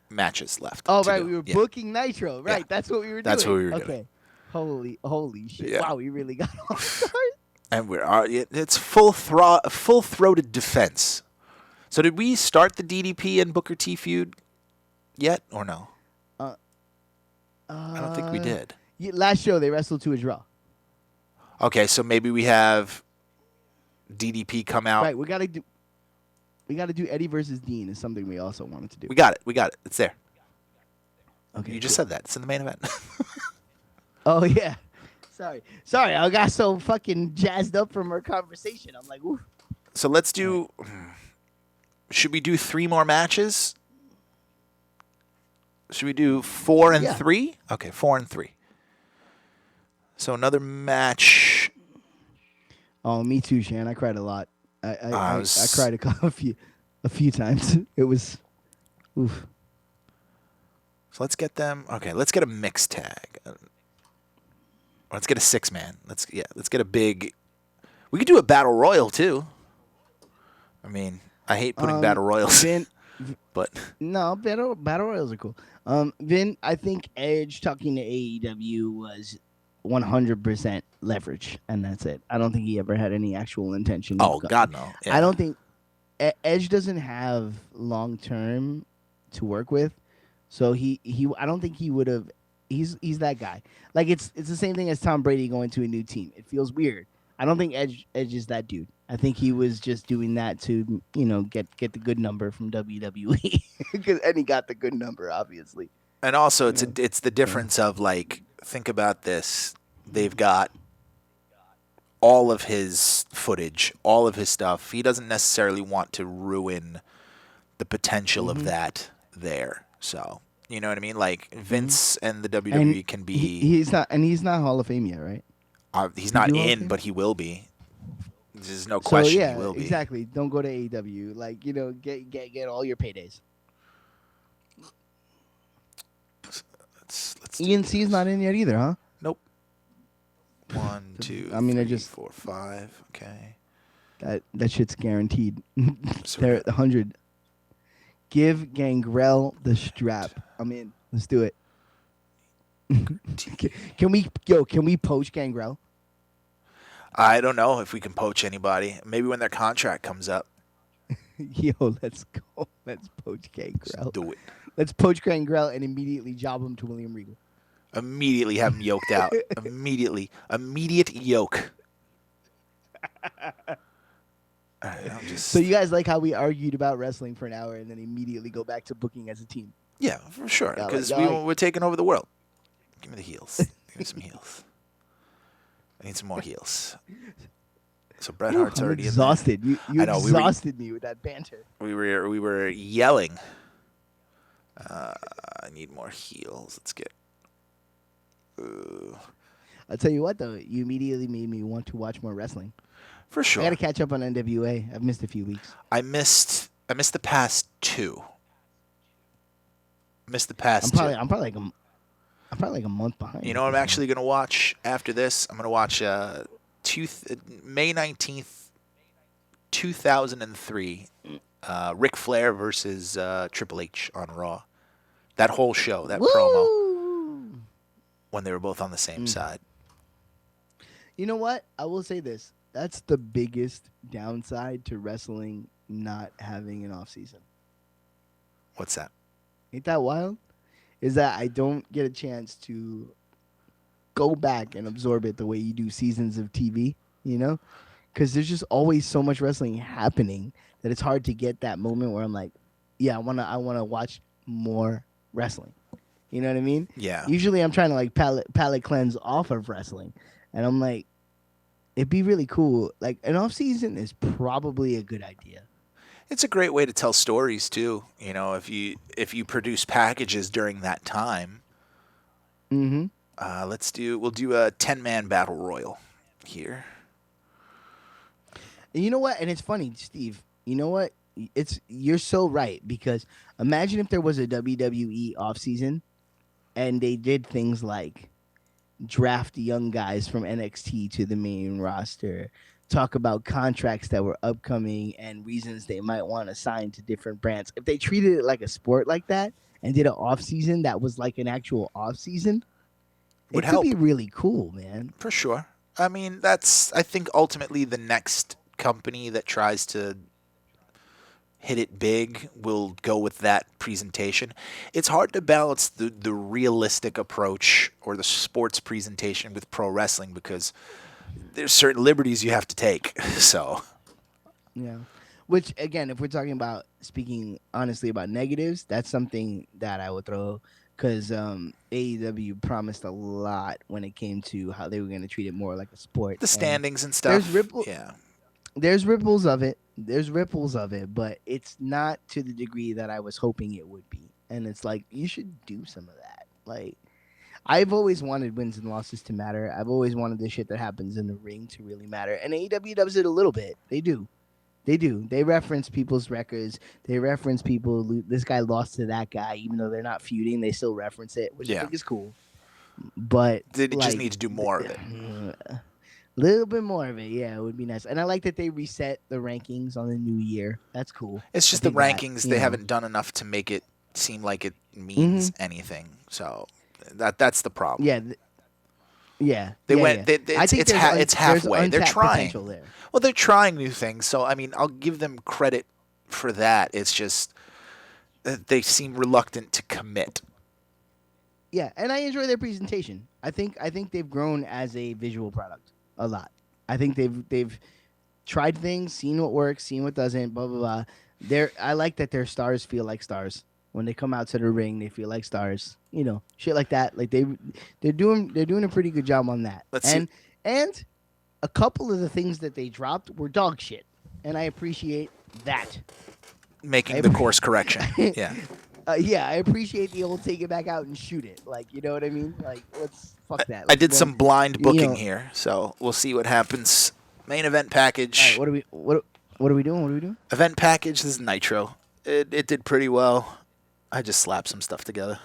matches left. Oh to right, do. we were Yeah. booking Nitro. Right, Yeah. that's what we were doing. That's what we were doing. Okay. Holy shit! Yeah. Wow, we really got off guard. And it's full throated defense. So did we start the DDP and Booker T feud yet or no? I don't think we did. Last show they wrestled to a draw. Okay, so maybe we have DDP come out. Right, we gotta do Eddie versus Dean is something we also wanted to do. We got it. It's there. Okay, You just said that. It's in the main event. Oh yeah. Sorry, I got so fucking jazzed up from our conversation. I'm like, ooh. So let's do. Should we do 3 more matches? Should we do 4 and Yeah. 3? Okay, 4 and 3. So another match. Oh, me too, Shan. I cried a lot. I was- cried a few times. It was, oof. So let's get them. Okay, let's get a mixed tag. Let's get a 6-man. Let's get a big. We could do a battle royal too. I mean, I hate putting battle royals, Vin, but no, battle royals are cool. Vin, I think Edge talking to AEW was 100% leverage, and that's it. I don't think he ever had any actual intention. oh god no. Yeah. I don't think Edge doesn't have long term to work with, so he I don't think he would have. He's that guy. Like it's the same thing as Tom Brady going to a new team. It feels weird. I don't think Edge is that dude. I think he was just doing that to get the good number from WWE, and he got the good number obviously. And also, it's the difference of like, think about this. They've got all of his footage, all of his stuff. He doesn't necessarily want to ruin the potential of that there. So, you know what I mean? Like Vince and the WWE can be. He's not Hall of Fame yet, right? He's not do Hall of in, Fame? but he will be. There's no question So yeah, he will be. exactly. Don't go to AEW. Like get all your paydays. Let's do ENC's not in yet either, huh? Nope. 1, 2, I mean, I 3, just- 4, 5. Okay. That shit's guaranteed. So They're at the 100. Give Gangrel the strap. I'm in. Let's do it. Can we poach Gangrel? I don't know if we can poach anybody. Maybe when their contract comes up. Yo, let's go. Let's poach Gangrel. Do it. Let's poach Gangrel and immediately job him to William Regal. Immediately have him yoked out. Immediately. Immediate yoke. All right, I'm just, So you guys like how we argued about wrestling for an hour and then immediately go back to booking as a team? yeah, for sure. Yeah, Because like- we're taking over the world. Give me the heels. Give me some heels. I need some more heels. So Bret Hart's I'm already exhausted. You I know, we were- exhausted me with that banter. in there. We were yelling. I need more heels. Let's get. I'll tell you what though, you immediately made me want to watch more wrestling. For sure. I gotta catch up on NWA. I've missed a few weeks. I missed the past 2. Missed the past I'm probably like a month behind. You know what I'm actually going to watch after this? I'm going to watch May 19th, 2003, Ric Flair versus Triple H on Raw. That whole show, that promo, Woo! when they were both on the same side. You know what? I will say this. That's the biggest downside to wrestling not having an off season. What's that? Ain't that wild? Is that I don't get a chance to go back and absorb it the way you do seasons of TV, you know? Because there's just always so much wrestling happening that it's hard to get that moment where I'm like, yeah, I wanna watch more wrestling. You know what I mean? Yeah. Usually I'm trying to like palate cleanse off of wrestling, and I'm like, it'd be really cool. Like an off season is probably a good idea. It's a great way to tell stories too. If you produce packages during that time, Mm-hmm. we'll do a 10-man battle royal here. And you know what? And it's funny, Steve. You know what? You're so right because imagine if there was a WWE offseason and they did things like draft young guys from NXT to the main roster, talk about contracts that were upcoming and reasons they might want to sign to different brands. If they treated it like a sport like that and did an off season that was like an actual off season, Would it could be help really cool, man. for sure. I mean, that's I think ultimately the next company that tries to hit it big will go with that presentation. It's hard to balance the realistic approach or the sports presentation with pro wrestling because there's certain liberties you have to take. So, Yeah. Which again, if we're talking about speaking honestly about negatives, that's something that I would throw because AEW promised a lot when it came to how they were going to treat it more like a sport. the And standings and there's stuff. ripple, Yeah. there's ripples of it. There's ripples of it, but it's not to the degree that I was hoping it would be. And it's like you should do some of that. Like I've always wanted wins and losses to matter. I've always wanted the shit that happens in the ring to really matter. And AEW does it a little bit. They do. They do. They reference people's records. They reference people. This guy lost to that guy, even though they're not feuding. They still reference it, which I Yeah. think is cool. But They just like, need to do more of it. a little bit more of it, yeah, it would be nice. And I like that they reset the rankings on the new year. That's cool. It's I just the think that, rankings, you they know. haven't done enough to make it seem like it Mhm. means anything. So that's the problem. Yeah, yeah, They yeah, went. yeah. It's I think it's there's halfway. They're untapped trying. potential there. Well, they're trying new things. So I mean, I'll give them credit for that. It's just that they seem reluctant to commit. Yeah, and I enjoy their presentation. I think they've grown as a visual product a lot. I think they've tried things, seen what works, seen what doesn't, blah blah blah. I like that their stars feel like stars. When they come out to the ring, they feel like stars. You know, shit like that. Like they're doing a pretty good job on that. Let's see. And a couple of the things that they dropped were dog shit, and I appreciate that. Making the course correction. Yeah. Yeah, I appreciate the old take it back out and shoot it. Like, you know what I mean? Like, let's fuck that. I Let's did go some blind you booking know- here, so we'll see what happens. Main event All right, package. what are we doing? What are we doing? Event package. This is Nitro. It did pretty well. I just slapped some stuff together.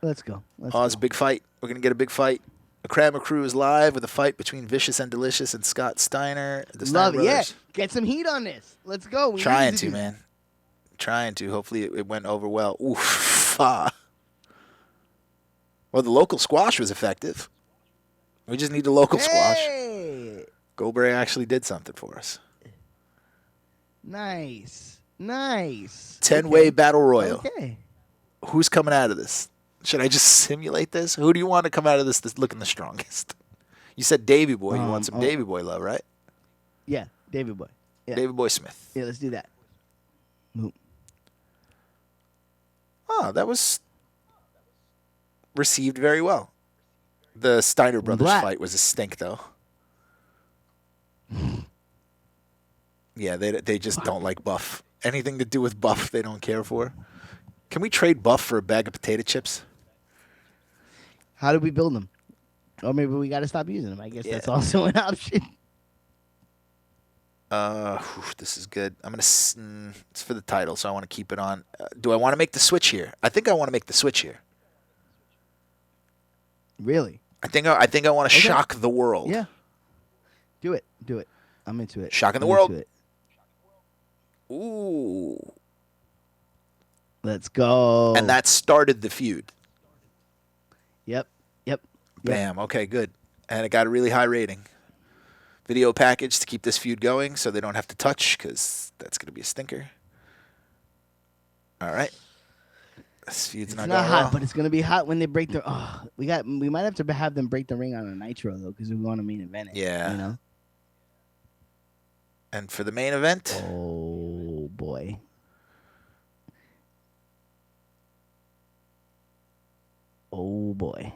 Let's go. Let's Oh, it's a go. big fight. We're gonna get a big fight. A Crammer Crew is live with a fight between Vicious and Delicious and Scott Steiner. The Steiner Love it. Yeah, brothers. get some heat on this. Let's go. We Trying need to, do man. Trying to. Hopefully it went over well. Oof. Ah. Well, the local squash was effective. We just need the local that. squash. Hey, Goldberg actually did something for us. nice, nice. 10-way Okay. battle royal. Okay. Who's coming out of this? Should I just simulate this? Who do you want to come out of this that's looking the strongest? You said Davy Boy. You want some Davy Boy love, right? Yeah, David Boy. Yeah. Davy Boy Smith. Yeah, let's do that. Boom. Oh, that was received very well. The Steiner brothers glad. fight was a stink, though. Yeah, they just don't like Buff. Anything to do with Buff, they don't care for. Can we trade Buff for a bag of potato chips? How do we build them? Or maybe we got to stop using them. I guess that's Yeah. also an option. This is good. It's for the title, so I want to keep it on. Do I want to make the switch here? I think I want to make the switch here. Really? I think I want to Okay. shock the world. Yeah. Do it. Do it. I'm into it. Shocking the I'm world. into it. Ooh. Let's go. And that started the feud. Yep. Yep. Bam. Okay, good. And it got a really high rating. Video package to keep this feud going so they don't have to touch because that's going to be a stinker. All right. This feud's It's not not going hot, well. but it's gonna be hot when they break the. Oh, we might have to have them break the ring on a Nitro though, because we want to main event it. Yeah. You know. And for the main event, Oh boy. Oh boy.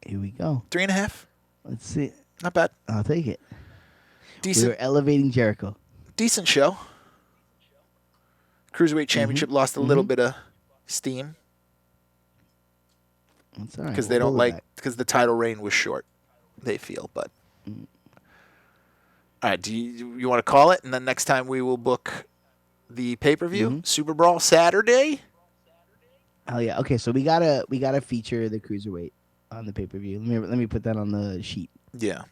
Here we go. 3.5. Let's see. Not bad. I'll take it. We Decent, were elevating Jericho. decent show. Cruiserweight Mm-hmm. Championship lost a little Mm-hmm. bit of steam That's all right. because We'll they don't pull it like back. because the title reign was short. They feel, but Mm. all right. Do you want to call it? And then next time we will book the pay per view Mm-hmm. Super Brawl Saturday. Oh yeah. Okay, so we gotta feature the cruiserweight on the pay per view. Let me put that on the sheet. Yeah,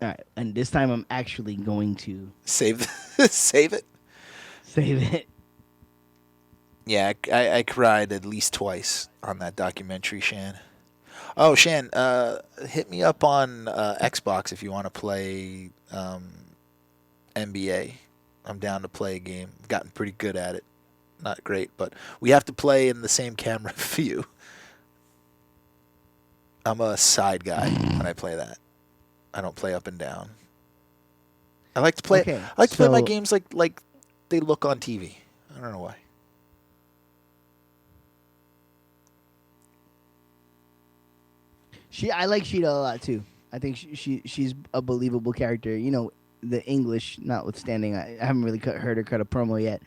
All right, and this time I'm actually going to save save it. save it. Yeah, I cried at least twice on that documentary, Shan. Oh, Shan, hit me up on Xbox if you want to play NBA. I'm down to play a game. I've gotten pretty good at it. Not great, but we have to play in the same camera view. I'm a side guy when I play that. I don't play up and down. I like to play. Okay, I like to play my so- games like they look on TV. I don't know why. I like Sheeta a lot too. I think she's a believable character. You know, the English notwithstanding, I haven't really heard her cut a promo yet.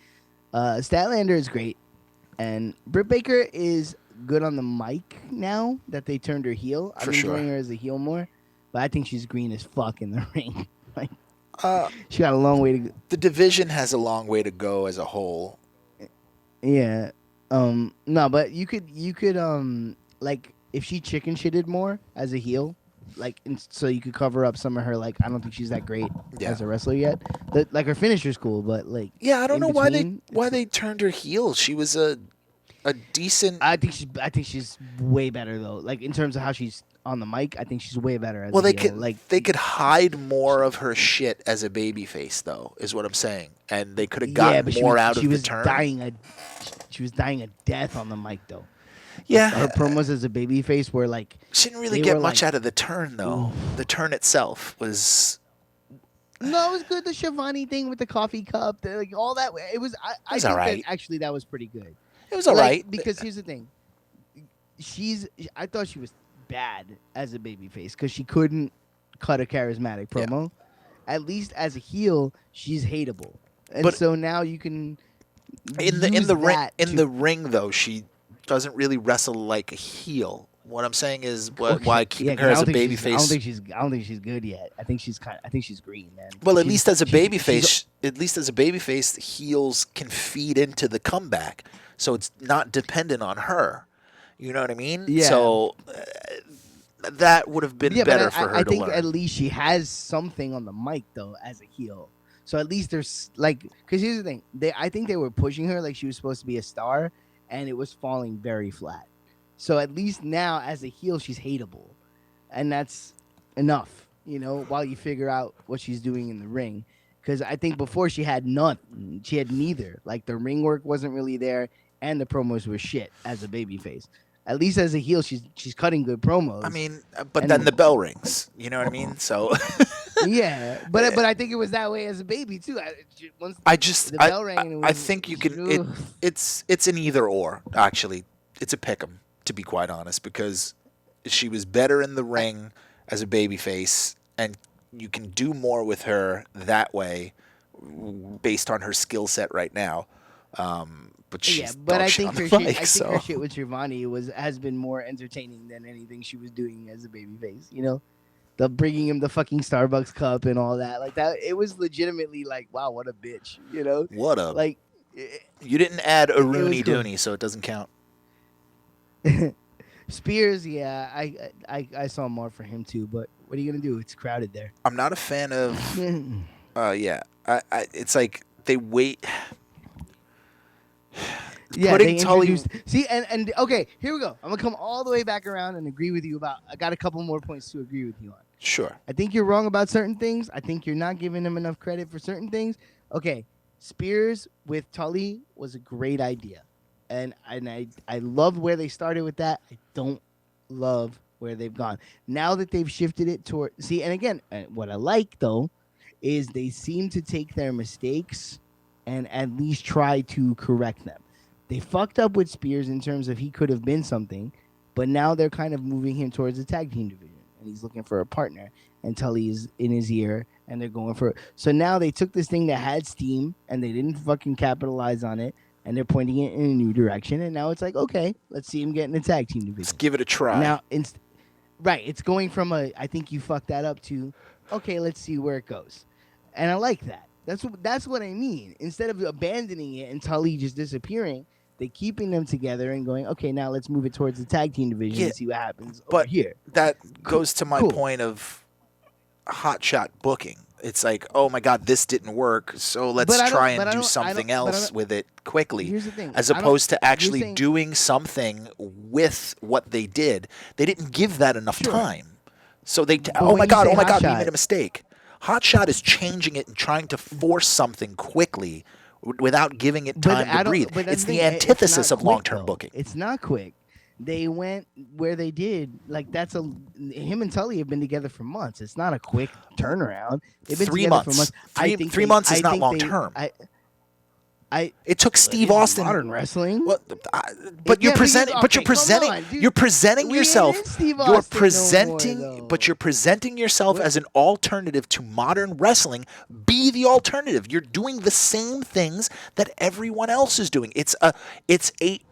Statlander is great, and Britt Baker is good on the mic now that they turned her heel. I'm For sure. enjoying her as a heel more, but I think she's green as fuck in the ring. Like Uh, she got a long way to go. the division has a long way to go as a whole. Yeah. No, but you could like if she chicken shitted more as a heel, like so you could cover up some of her like I don't think she's that great Yeah. as a wrestler yet. Like her finisher's cool, but like Yeah, I don't in know why between, they turned her heel. She was a decent. I think she's way better though. Like in terms of how she's on the mic, I think she's way better as Well, a they heel. could Like they could hide more of her shit as a babyface, though, is what I'm saying. And they could have gotten but more out she of was the turn. she was dying a death on the mic though. Yeah, Her promos as a babyface were like she didn't really they get were much like- out of the turn, though. The turn itself was. no, it was good. The Shivani thing with the coffee cup, like all that. It was. I was think alright. that actually that was pretty good. It was all right. Because here's the thing. I thought she was bad as a babyface because she couldn't cut a charismatic Yeah. promo. At least as a heel, she's hateable, and But- so now you can in the use ring that in to- the ring though, she doesn't really wrestle like a heel. What I'm saying is Okay, why yeah, keeping 'cause her I as a don't think she's- babyface. I don't think she's good yet. I think she's green, man. Well, at She's- least as a she's- babyface, at least as a babyface, heels can feed into the comeback, so it's not dependent on her. You know what I mean? Yeah. So that would have been Yeah, better but for her I to think learn. at least she has something on the mic though as a heel. So at least there's like, because here's the thing, I think they were pushing her like she was supposed to be a star, and it was falling very flat. So at least now as a heel, she's hateable, and that's enough, you know, while you figure out what she's doing in the ring. Because I think before she had none, she had neither. Like the ring work wasn't really there, and the promos were shit as a babyface. At least as a heel, she's cutting good promos. I mean, but And- then the bell rings. You know what I mean? So Yeah, but I think it was that way as a baby too. Once I just the bell rang, and it I was, think you can. It's an either or. Actually, it's a pick 'em, to be quite honest, because she was better in the ring as a babyface, and you can do more with her that way, based on her skill set right now. But she's yeah, but dog I shit think on the her shit. mic, I think so. her shit with Shivani has been more entertaining than anything she was doing as a babyface. You know, the bringing him the fucking Starbucks cup and all that, like that. It was legitimately like, wow, what a bitch. You know, What a like. you didn't add a was Rooney cool. Dooney, so it doesn't count. Spears, yeah, I saw more for him too, but what are you gonna do? It's crowded there. I'm not a fan of. Yeah, it's like they wait. Yeah, Putting they Tully- introduced. See, and okay, here we go. I'm gonna come all the way back around and agree with you about. I got a couple more points to agree with you on. Sure. I think you're wrong about certain things. I think you're not giving him enough credit for certain things. Okay, Spears with Tully was a great idea, and I love where they started with that. I don't love where they've gone now that they've shifted it toward. See, and again, what I like though is they seem to take their mistakes and at least try to correct them. They fucked up with Spears in terms of he could have been something, but now they're kind of moving him towards the tag team division. and he's looking for a partner, and Tully's in his ear, and they're going for it. So now they took this thing that had steam, and they didn't fucking capitalize on it, and they're pointing it in a new direction, and now it's like, okay, let's see him get in the tag team division. Let's give it a try. Now, right, it's going from a I think you fucked that up to, okay, let's see where it goes, and I like that. That's what I mean. Instead of abandoning it and Tully just disappearing, they keeping them together and going, okay, now let's move it towards the tag team division and see what happens over here. That goes to my point of hotshot booking. It's like, oh my God, this didn't work, so let's try and do something else with it quickly. Here's the thing. As opposed to actually doing something with what they did. They didn't give that enough time. So oh my God, we made a mistake. Hotshot is changing it and trying to force something quickly without giving it time to breathe. It's the antithesis of long-term booking. It's not quick. They went where they did. Like him and Tully have been together for months. It's not a quick turnaround. They've been 3 together months. for months. 3 months is not long-term. It took Steve Austin. Modern wrestling. Well, but you're presenting. But you're presenting. You're presenting yourself. You're presenting. But you're presenting yourself as an alternative to modern wrestling. Be the alternative. You're doing the same things that everyone else is doing. It's a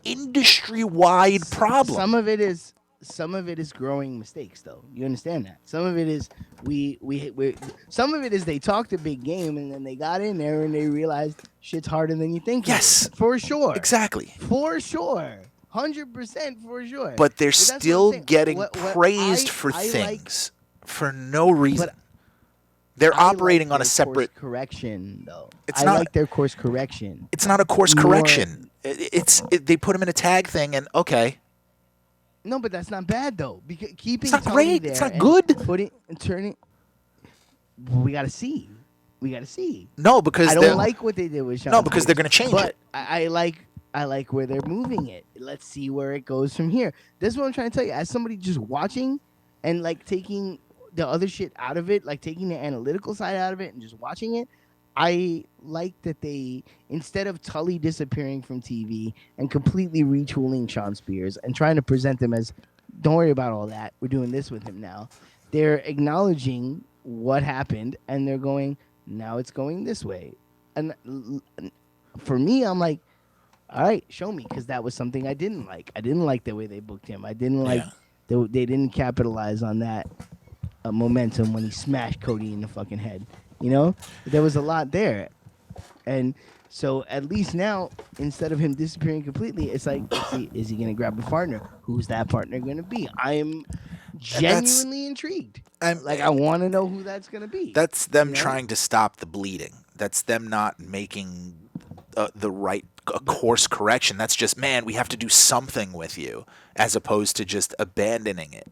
industry-wide problem. Some of it is growing mistakes, though. You understand that? Some of it is some of it is they talked a big game and then they got in there and they realized shit's harder than you think. Yes, for sure. Exactly. For sure. 100% for sure. But they're still getting praised for things for no reason. They're operating on a separate correction, though. It's not like their course correction. It's not a course correction. They put them in a tag thing and okay. No, but that's not bad though. Because keeping it's not Tully great. There it's not good. Putting and turning. We gotta see. No, because I don't like what they did with Sean. No, because they're gonna change it. I like where they're moving it. Let's see where it goes from here. This is what I'm trying to tell you. As somebody just watching and like taking the other shit out of it, like taking the analytical side out of it and just watching it, I like that they, instead of Tully disappearing from TV and completely retooling Sean Spears and trying to present him as, don't worry about all that, we're doing this with him now, they're acknowledging what happened and they're going, now it's going this way. And for me, I'm like, all right, show me, because that was something I didn't like. I didn't like the way they booked him. I didn't like they didn't capitalize on that momentum when he smashed Cody in the fucking head. You know, there was a lot there. And so at least now, instead of him disappearing completely, it's like, is he going to grab a partner? Who's that partner going to be? I am genuinely intrigued. I want to know who that's going to be. That's them trying to stop the bleeding. That's them not making the right course correction. That's just, man, we have to do something with you, as opposed to just abandoning it.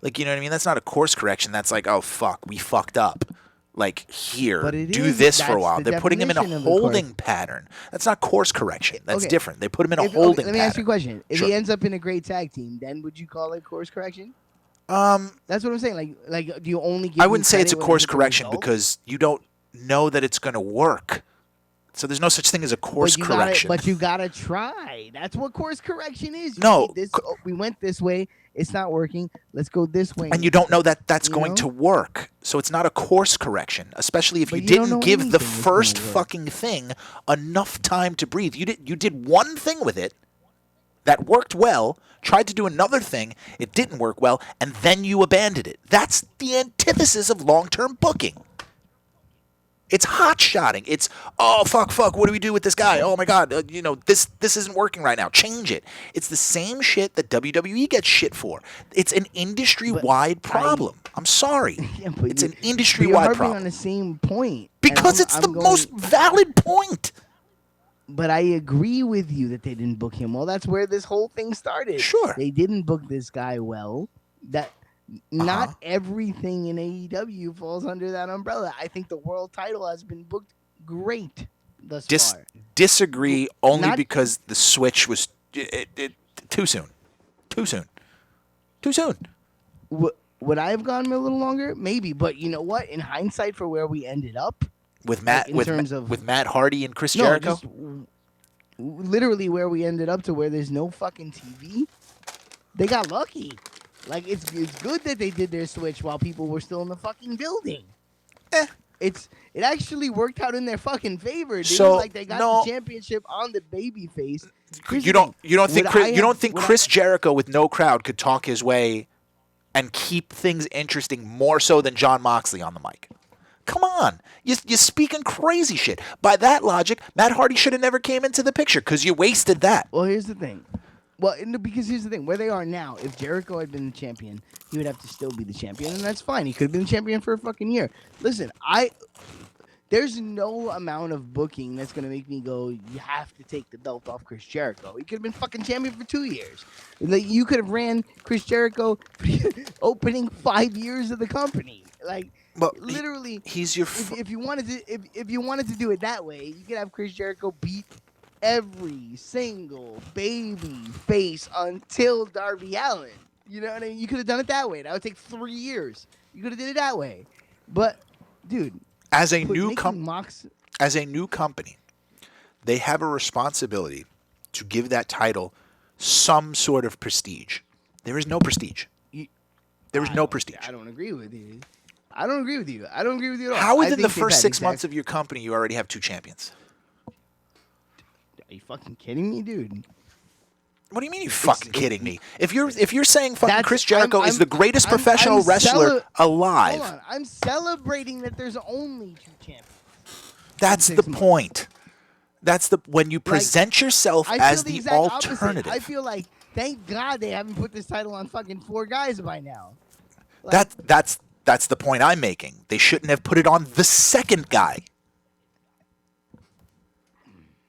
Like, you know what I mean? That's not a course correction. That's like, oh, fuck, we fucked up. Like, here, do this for a while. They're putting him in a holding pattern. That's not course correction. That's different. They put him in a holding pattern. Let me ask you a question. If he ends up in a great tag team, then would you call it course correction? That's what I'm saying. Like, do you only give I wouldn't say it's a course correction because you don't know that it's going to work. So there's no such thing as a course correction. But you gotta try. That's what course correction is. We went this way. It's not working. Let's go this way. And you don't know that that's going to work. So it's not a course correction, especially if you didn't give the first fucking thing enough time to breathe. You did one thing with it that worked well, tried to do another thing, it didn't work well, and then you abandoned it. That's the antithesis of long-term booking. It's hot-shotting. It's, oh, fuck, what do we do with this guy? Oh, my God, this isn't working right now. Change it. It's the same shit that WWE gets shit for. It's an industry-wide problem. I'm sorry. It's an industry-wide problem. You're on the same point. Because it's the most valid point. But I agree with you that they didn't book him well. That's where this whole thing started. Sure. They didn't book this guy well. Not everything in AEW falls under that umbrella. I think the world title has been booked great thus far. Disagree only because the switch was too soon. Too soon. Would I have gone a little longer? Maybe, but you know what? In hindsight, for where we ended up with Matt, with Matt Hardy and Chris Jericho, just literally where we ended up to where there's no fucking TV. They got lucky. Like it's good that they did their switch while people were still in the fucking building. Eh. It actually worked out in their fucking favor, dude. So, Like they got no. the championship on the baby face. You don't think Chris Jericho with no crowd could talk his way and keep things interesting more so than Jon Moxley on the mic? Come on. You're speaking crazy shit. By that logic, Matt Hardy should have never came into the picture because you wasted that. Well, here's the thing. Because here's the thing. Where they are now, if Jericho had been the champion, he would have to still be the champion, and that's fine. He could have been the champion for a fucking year. Listen, there's no amount of booking that's going to make me go, you have to take the belt off Chris Jericho. He could have been fucking champion for 2 years. Like, you could have ran Chris Jericho for the opening 5 years of the company. Like, but literally, he's your. If you wanted to do it that way, you could have Chris Jericho beat every single baby face until Darby Allin. You know what I mean? You could have done it that way. That would take 3 years. You could have did it that way. But, dude, as a new company, they have a responsibility to give that title some sort of prestige. There is no prestige. There is no prestige. I don't agree with you. I don't agree with you at all. How within the first 6 months of your company you already have 2 champions? Are you fucking kidding me, dude? What do you mean you fucking kidding me? If you're saying fucking Chris Jericho is the greatest professional wrestler alive. Hold on. I'm celebrating that there's only 2 champions. That's the point. That's when you present yourself as the alternative. I feel like, thank God they haven't put this title on fucking 4 guys by now. Like, that's the point I'm making. They shouldn't have put it on the second guy.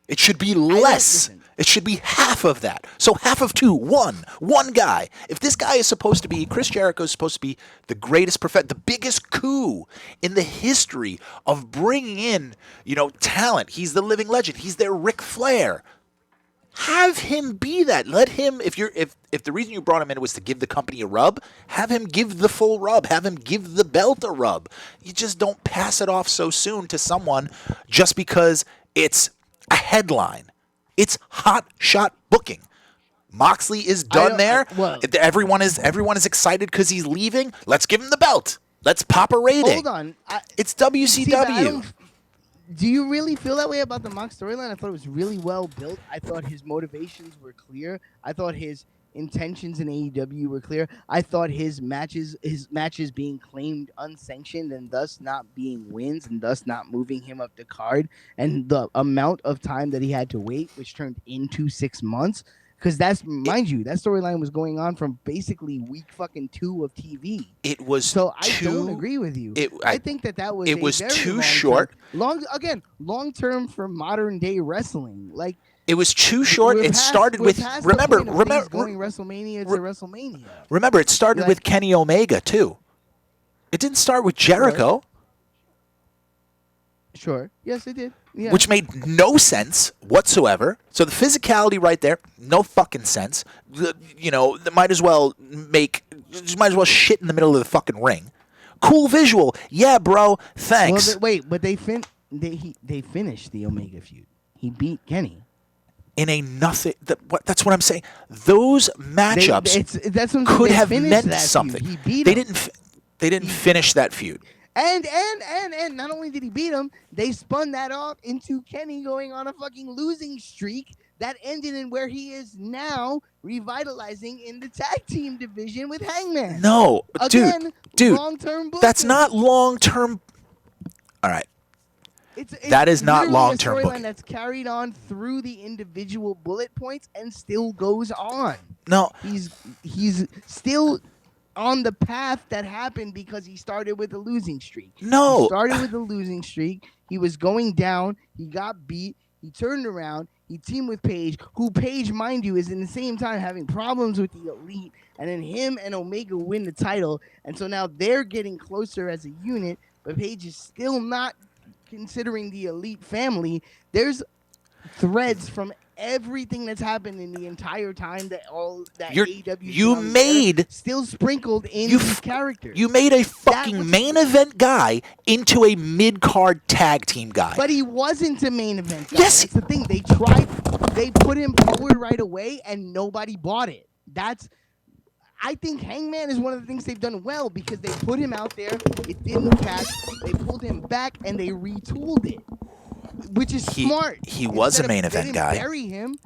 It should be less. It should be half of that. So half of 2, one guy. If this guy is supposed to be, Chris Jericho is supposed to be the greatest the biggest coup in the history of bringing in, talent. He's the living legend. He's their Ric Flair. Have him be that. Let him, if the reason you brought him in was to give the company a rub, have him give the full rub. Have him give the belt a rub. You just don't pass it off so soon to someone just because it's a headline. It's hot shot booking. Moxley is done there. Everyone is excited because he's leaving. Let's give him the belt. Let's pop a rating. Hold on. It's WCW. Do you really feel that way about the Mox storyline? I thought it was really well built. I thought his motivations were clear. I thought his intentions in AEW were clear. I thought his matches being claimed unsanctioned and thus not being wins and thus not moving him up the card, and the amount of time that he had to wait, which turned into 6 months, because mind you, that storyline was going on from basically week fucking 2 of TV. It was so I don't agree with you. I think that was too short. Long term for modern day wrestling. Like, it was too short. It started with remember going WrestleMania to WrestleMania. Remember, it started with Kenny Omega too. It didn't start with Jericho. Sure. Yes, it did. Yeah. Which made no sense whatsoever. So the physicality right there, no fucking sense. They might as well shit in the middle of the fucking ring. Cool visual, yeah, bro. Thanks. Well, they finished the Omega feud. He beat Kenny. In a nothing. That's what I'm saying. Those matchups could have meant something. He beat they him. They didn't finish that feud. And not only did he beat him, they spun that off into Kenny going on a fucking losing streak that ended in where he is now, revitalizing in the tag team division with Hangman. No, again, dude, long-term booking. That's not long-term. All right. That is not long-term booking. That's carried on through the individual bullet points and still goes on. No, he's still on the path that happened because he started with a losing streak. No, he started with a losing streak. He was going down. He got beat. He turned around. He teamed with Paige, who Paige, mind you, is in the same time having problems with the Elite. And then him and Omega win the title. And so now they're getting closer as a unit, but Paige is still not considering the Elite family. There's threads from everything that's happened in the entire time that AEW still sprinkled in these characters. You made a fucking main event guy into a mid-card tag team guy. But he wasn't a main event guy. Yes. That's the thing. They put him forward right away and nobody bought it. I think Hangman is one of the things they've done well because they put him out there. It didn't catch. They pulled him back and they retooled it, which is He smart. he was a Instead of main they event didn't guy. bury him,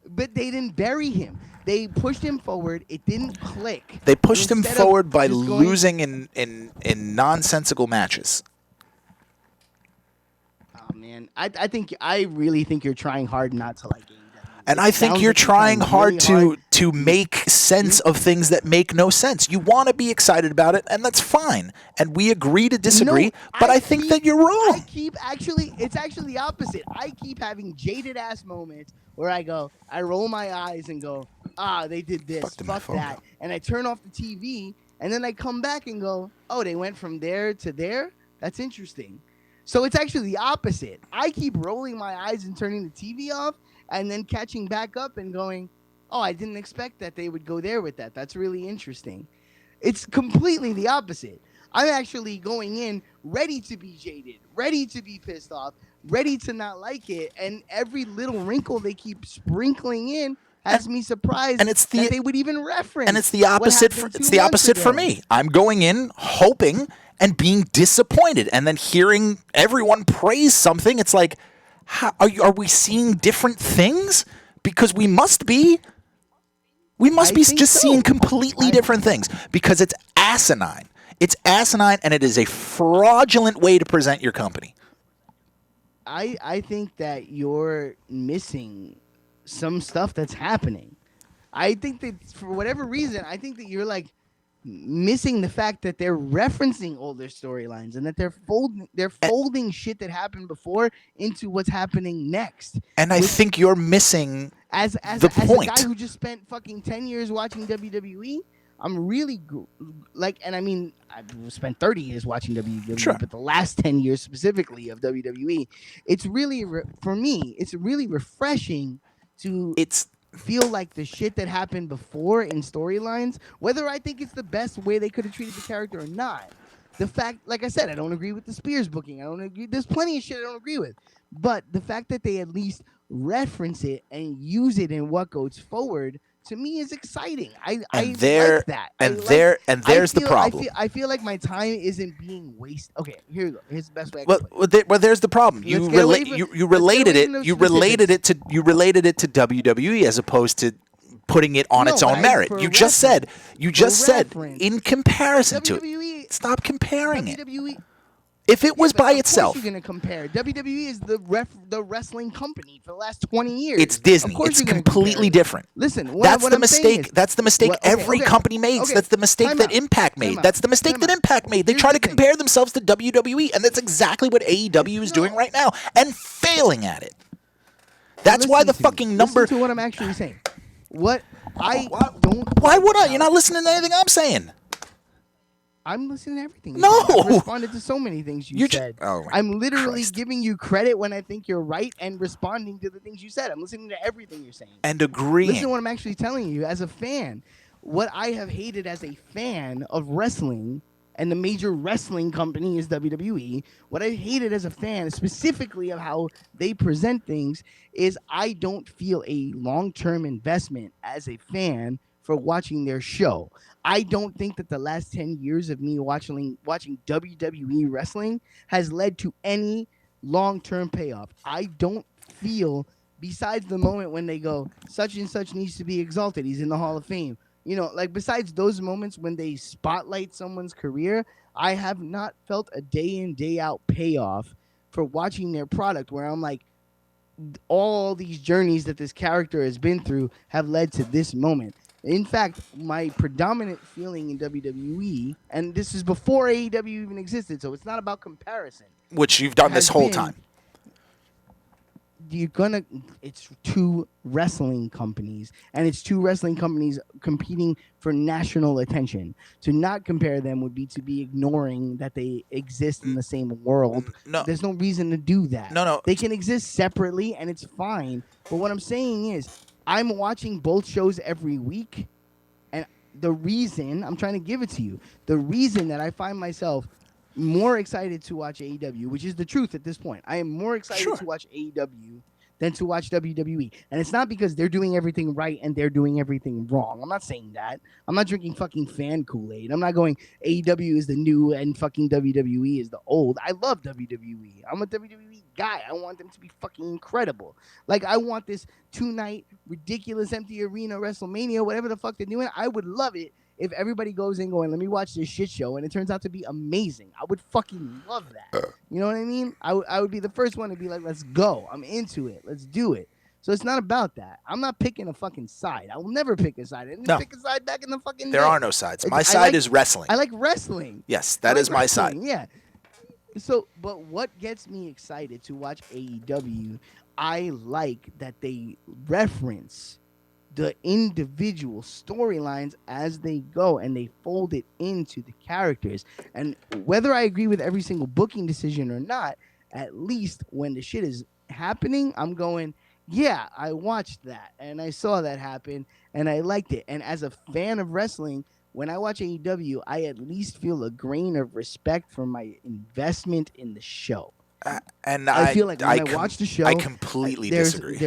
but they didn't bury him. They pushed him forward. It didn't click. They pushed him Instead of forward by just going- losing in nonsensical matches. Oh man, I really think you're trying hard not to like AEW. And It I think sounds you're like trying hard really to make sense of things that make no sense. You want to be excited about it, and that's fine. And we agree to disagree, No, but I think that you're wrong. It's actually the opposite. I keep having jaded ass moments where I roll my eyes and go, they did this, Fuck, did my fuck phone that. go? And I turn off the TV and then I come back and go, oh, they went from there to there? That's interesting. So it's actually the opposite. I keep rolling my eyes and turning the TV off and then catching back up and going, oh, I didn't expect that they would go there with that. That's really interesting. It's completely the opposite. I'm actually going in ready to be jaded, ready to be pissed off, ready to not like it, and every little wrinkle they keep sprinkling in has me surprised and it's the- that they would even reference. And it's the opposite. It's the opposite For me. I'm going in hoping and being disappointed, and then hearing everyone praise something. It's like, are we seeing different things? Because we must be. We must I be think just so. seeing completely different things because it's asinine. It's asinine, and it is a fraudulent way to present your company. I think that you're missing some stuff that's happening. I think that for whatever reason, I think that you're like missing the fact that they're referencing older storylines and that they're folding shit that happened before into what's happening next. And I think you're missing As the a point. guy who just spent fucking 10 years watching WWE, I'm really and I mean, I've spent 30 years watching WWE, Sure. but the last 10 years specifically of WWE, it's really for me, it's really refreshing to feel like the shit that happened before in storylines, whether I think it's the best way they could have treated the character or not. The fact, like I said, I don't agree with the Spears booking. I don't agree. There's plenty of shit I don't agree with. But the fact that they at least reference it and use it in what goes forward, to me, is exciting. I like that. There's the problem. I feel like my time isn't being wasted. Okay, here we go. Here's the best way I can Well, put it. there's the problem. You Let's get away from- you let's get related away it. from those You related it specifics. to WWE as opposed to putting it on No, its but own I- merit. for You just said reference. in comparison to it. WWE Stop comparing it. WWE. If it was Yeah, but by of itself, course you're gonna compare. WWE is the wrestling company for the last 20 years. it's Disney. Of course It's you're gonna completely compare it. different. Listen, That's what the I'm saying mistake. is- That's the mistake What- okay, every okay, company makes. okay. That's the mistake Time that out. Impact Time made. out. That's the mistake Time that out. Impact made. They Here's try the to thing. compare themselves to WWE, and that's exactly what AEW is doing right now, and failing at it. That's why the fucking number. Listen to what I'm actually saying. What I don't. Why would I? You're not listening to anything I'm saying. I'm listening to everything. you No! said. I've responded to so many things you You're ju- said. oh my I'm literally Christ. giving you credit when I think you're right and responding to the things you said. I'm listening to everything you're saying. And agreeing. Listen to what I'm actually telling you as a fan. What I have hated as a fan of wrestling, and the major wrestling company is WWE, what I hated as a fan, specifically of how they present things, is I don't feel a long-term investment as a fan for watching their show. I don't think that the last 10 years of me watching WWE wrestling has led to any long-term payoff. I don't feel, besides the moment when they go, such and such needs to be exalted, he's in the Hall of Fame. You know, like besides those moments when they spotlight someone's career, I have not felt a day in, day out payoff for watching their product where I'm like, all these journeys that this character has been through have led to this moment. In fact, my predominant feeling in WWE, and this is before AEW even existed, so it's not about comparison. Which you've done this has whole been, time. It's two wrestling companies, and it's two wrestling companies competing for national attention. To not compare them would be to be ignoring that they exist in the same world. No. There's no reason to do that. No. They can exist separately, and it's fine. But what I'm saying is, I'm watching both shows every week, and the reason, I'm trying to give it to you, the reason that I find myself more excited to watch AEW, which is the truth at this point. I am more excited Sure. to watch AEW than to watch WWE. And it's not because they're doing everything right and they're doing everything wrong. I'm not saying that. I'm not drinking fucking fan Kool-Aid. I'm not going AEW is the new and fucking WWE is the old. I love WWE. I'm a WWE guy. I want them to be fucking incredible. Like, I want this 2-night ridiculous empty arena WrestleMania, whatever the fuck they're doing. I would love it if everybody goes in going, let me watch this shit show, and it turns out to be amazing. I would fucking love that. You know what I mean? I would be the first one to be like, let's go. I'm into it. Let's do it. So it's not about that. I'm not picking a fucking side. I will never pick a side. I didn't pick a side back in the fucking There day. are no sides. My side is wrestling. I like wrestling. Yes, that is my side. Yeah. So, but what gets me excited to watch AEW, I like that they reference the individual storylines as they go and they fold it into the characters. And whether I agree with every single booking decision or not, at least when the shit is happening, I'm going, yeah, I watched that and I saw that happen and I liked it. And as a fan of wrestling, when I watch AEW, I at least feel a grain of respect for my investment in the show. And I feel like when I watch the show, I completely disagree.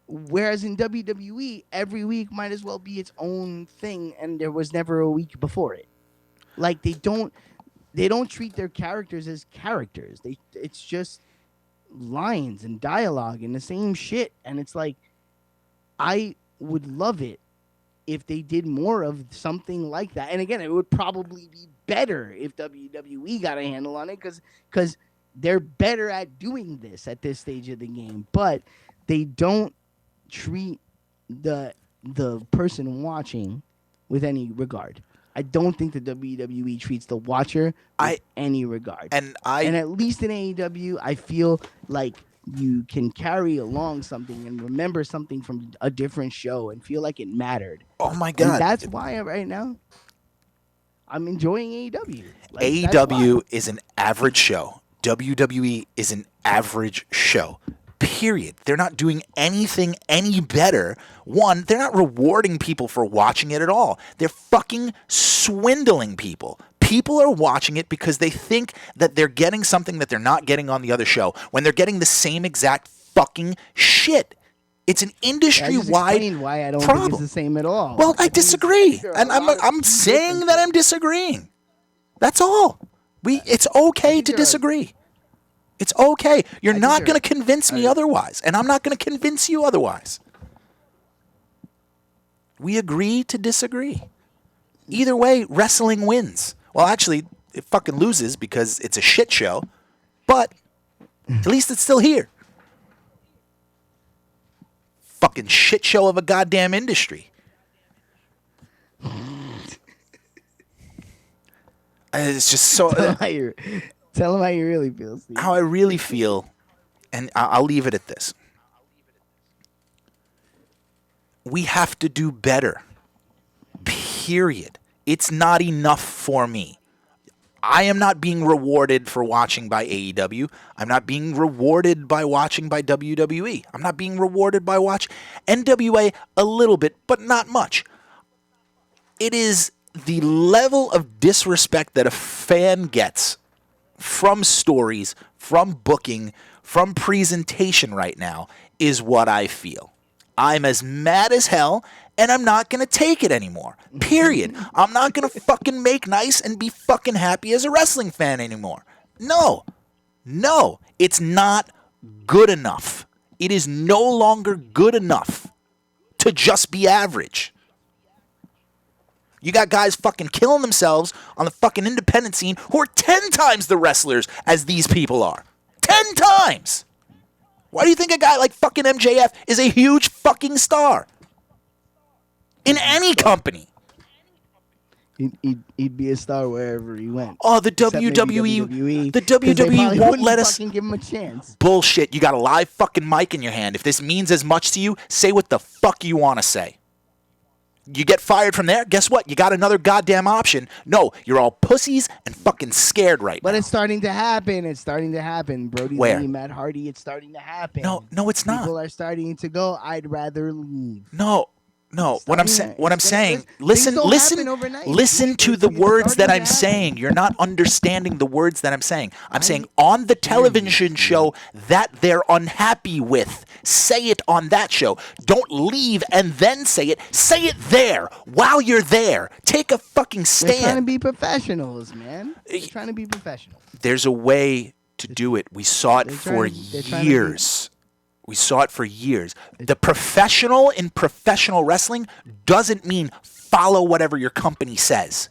Whereas in WWE, every week might as well be its own thing, and there was never a week before it. Like they don't treat their characters as characters. It's just lines and dialogue and the same shit. And it's like, I would love it if they did more of something like that. And again, it would probably be better if WWE got a handle on it because they're better at doing this at this stage of the game. But they don't treat the person watching with any regard. I don't think the WWE treats the watcher with any regard. And at least in AEW, I feel like you can carry along something and remember something from a different show and feel like it mattered. Oh my God. And that's why right now I'm enjoying AEW. Like, AEW is an average show. WWE is an average show. Period. They're not doing anything any better. One, they're not rewarding people for watching it at all. They're fucking swindling people. People are watching it because they think that they're getting something that they're not getting on the other show when they're getting the same exact fucking shit. It's an industry-wide why I don't problem. think it's the same at all. Well, I disagree. And I'm saying that I'm disagreeing. That's all. It's okay to disagree. It's okay. You're not going to convince me otherwise, and I'm not going to convince you otherwise. We agree to disagree. Either way, wrestling wins. Well, actually, it fucking loses because it's a shit show, but at least it's still here. Fucking shit show of a goddamn industry. It's just so... Tell him how you really feel, Steve. How I really feel, and I'll leave it at this. We have to do better. Period. It's not enough for me. I am not being rewarded for watching by AEW. I'm not being rewarded by watching by WWE. I'm not being rewarded by watch NWA a little bit, but not much. It is the level of disrespect that a fan gets from stories, from booking, from presentation right now is what I feel. I'm as mad as hell, and I'm not going to take it anymore. Period. I'm not going to fucking make nice and be fucking happy as a wrestling fan anymore. No. No. It's not good enough. It is no longer good enough to just be average. You got guys fucking killing themselves on the fucking independent scene who are 10 times the wrestlers as these people are. 10 times! Why do you think a guy like fucking MJF is a huge fucking star? In any company. He'd be a star wherever he went. Oh, the WWE. The WWE won't let us fucking give him a chance. Bullshit. You got a live fucking mic in your hand. If this means as much to you, say what the fuck you want to say. You get fired from there, guess what? You got another goddamn option. No, you're all pussies and fucking scared right now. But it's starting to happen. It's starting to happen. Brody Lee, Matt Hardy, it's starting to happen. No, it's not. People are starting to go, I'd rather leave. No, No, It's what I'm starting saying, to, what I'm it's gonna, saying, things don't happen overnight. listen to the It's words that starting to I'm happen. saying. You're not understanding the words that I'm saying. I'm saying I on the hear you, television Steve. show that they're unhappy with. Say it on that show. Don't leave and then say it. Say it there while you're there. Take a fucking They're trying to stand. be professionals, man. They're trying to be professionals. There's a way to do it. We saw it for They're trying to be. years. We saw it for years. The professional in professional wrestling doesn't mean follow whatever your company says.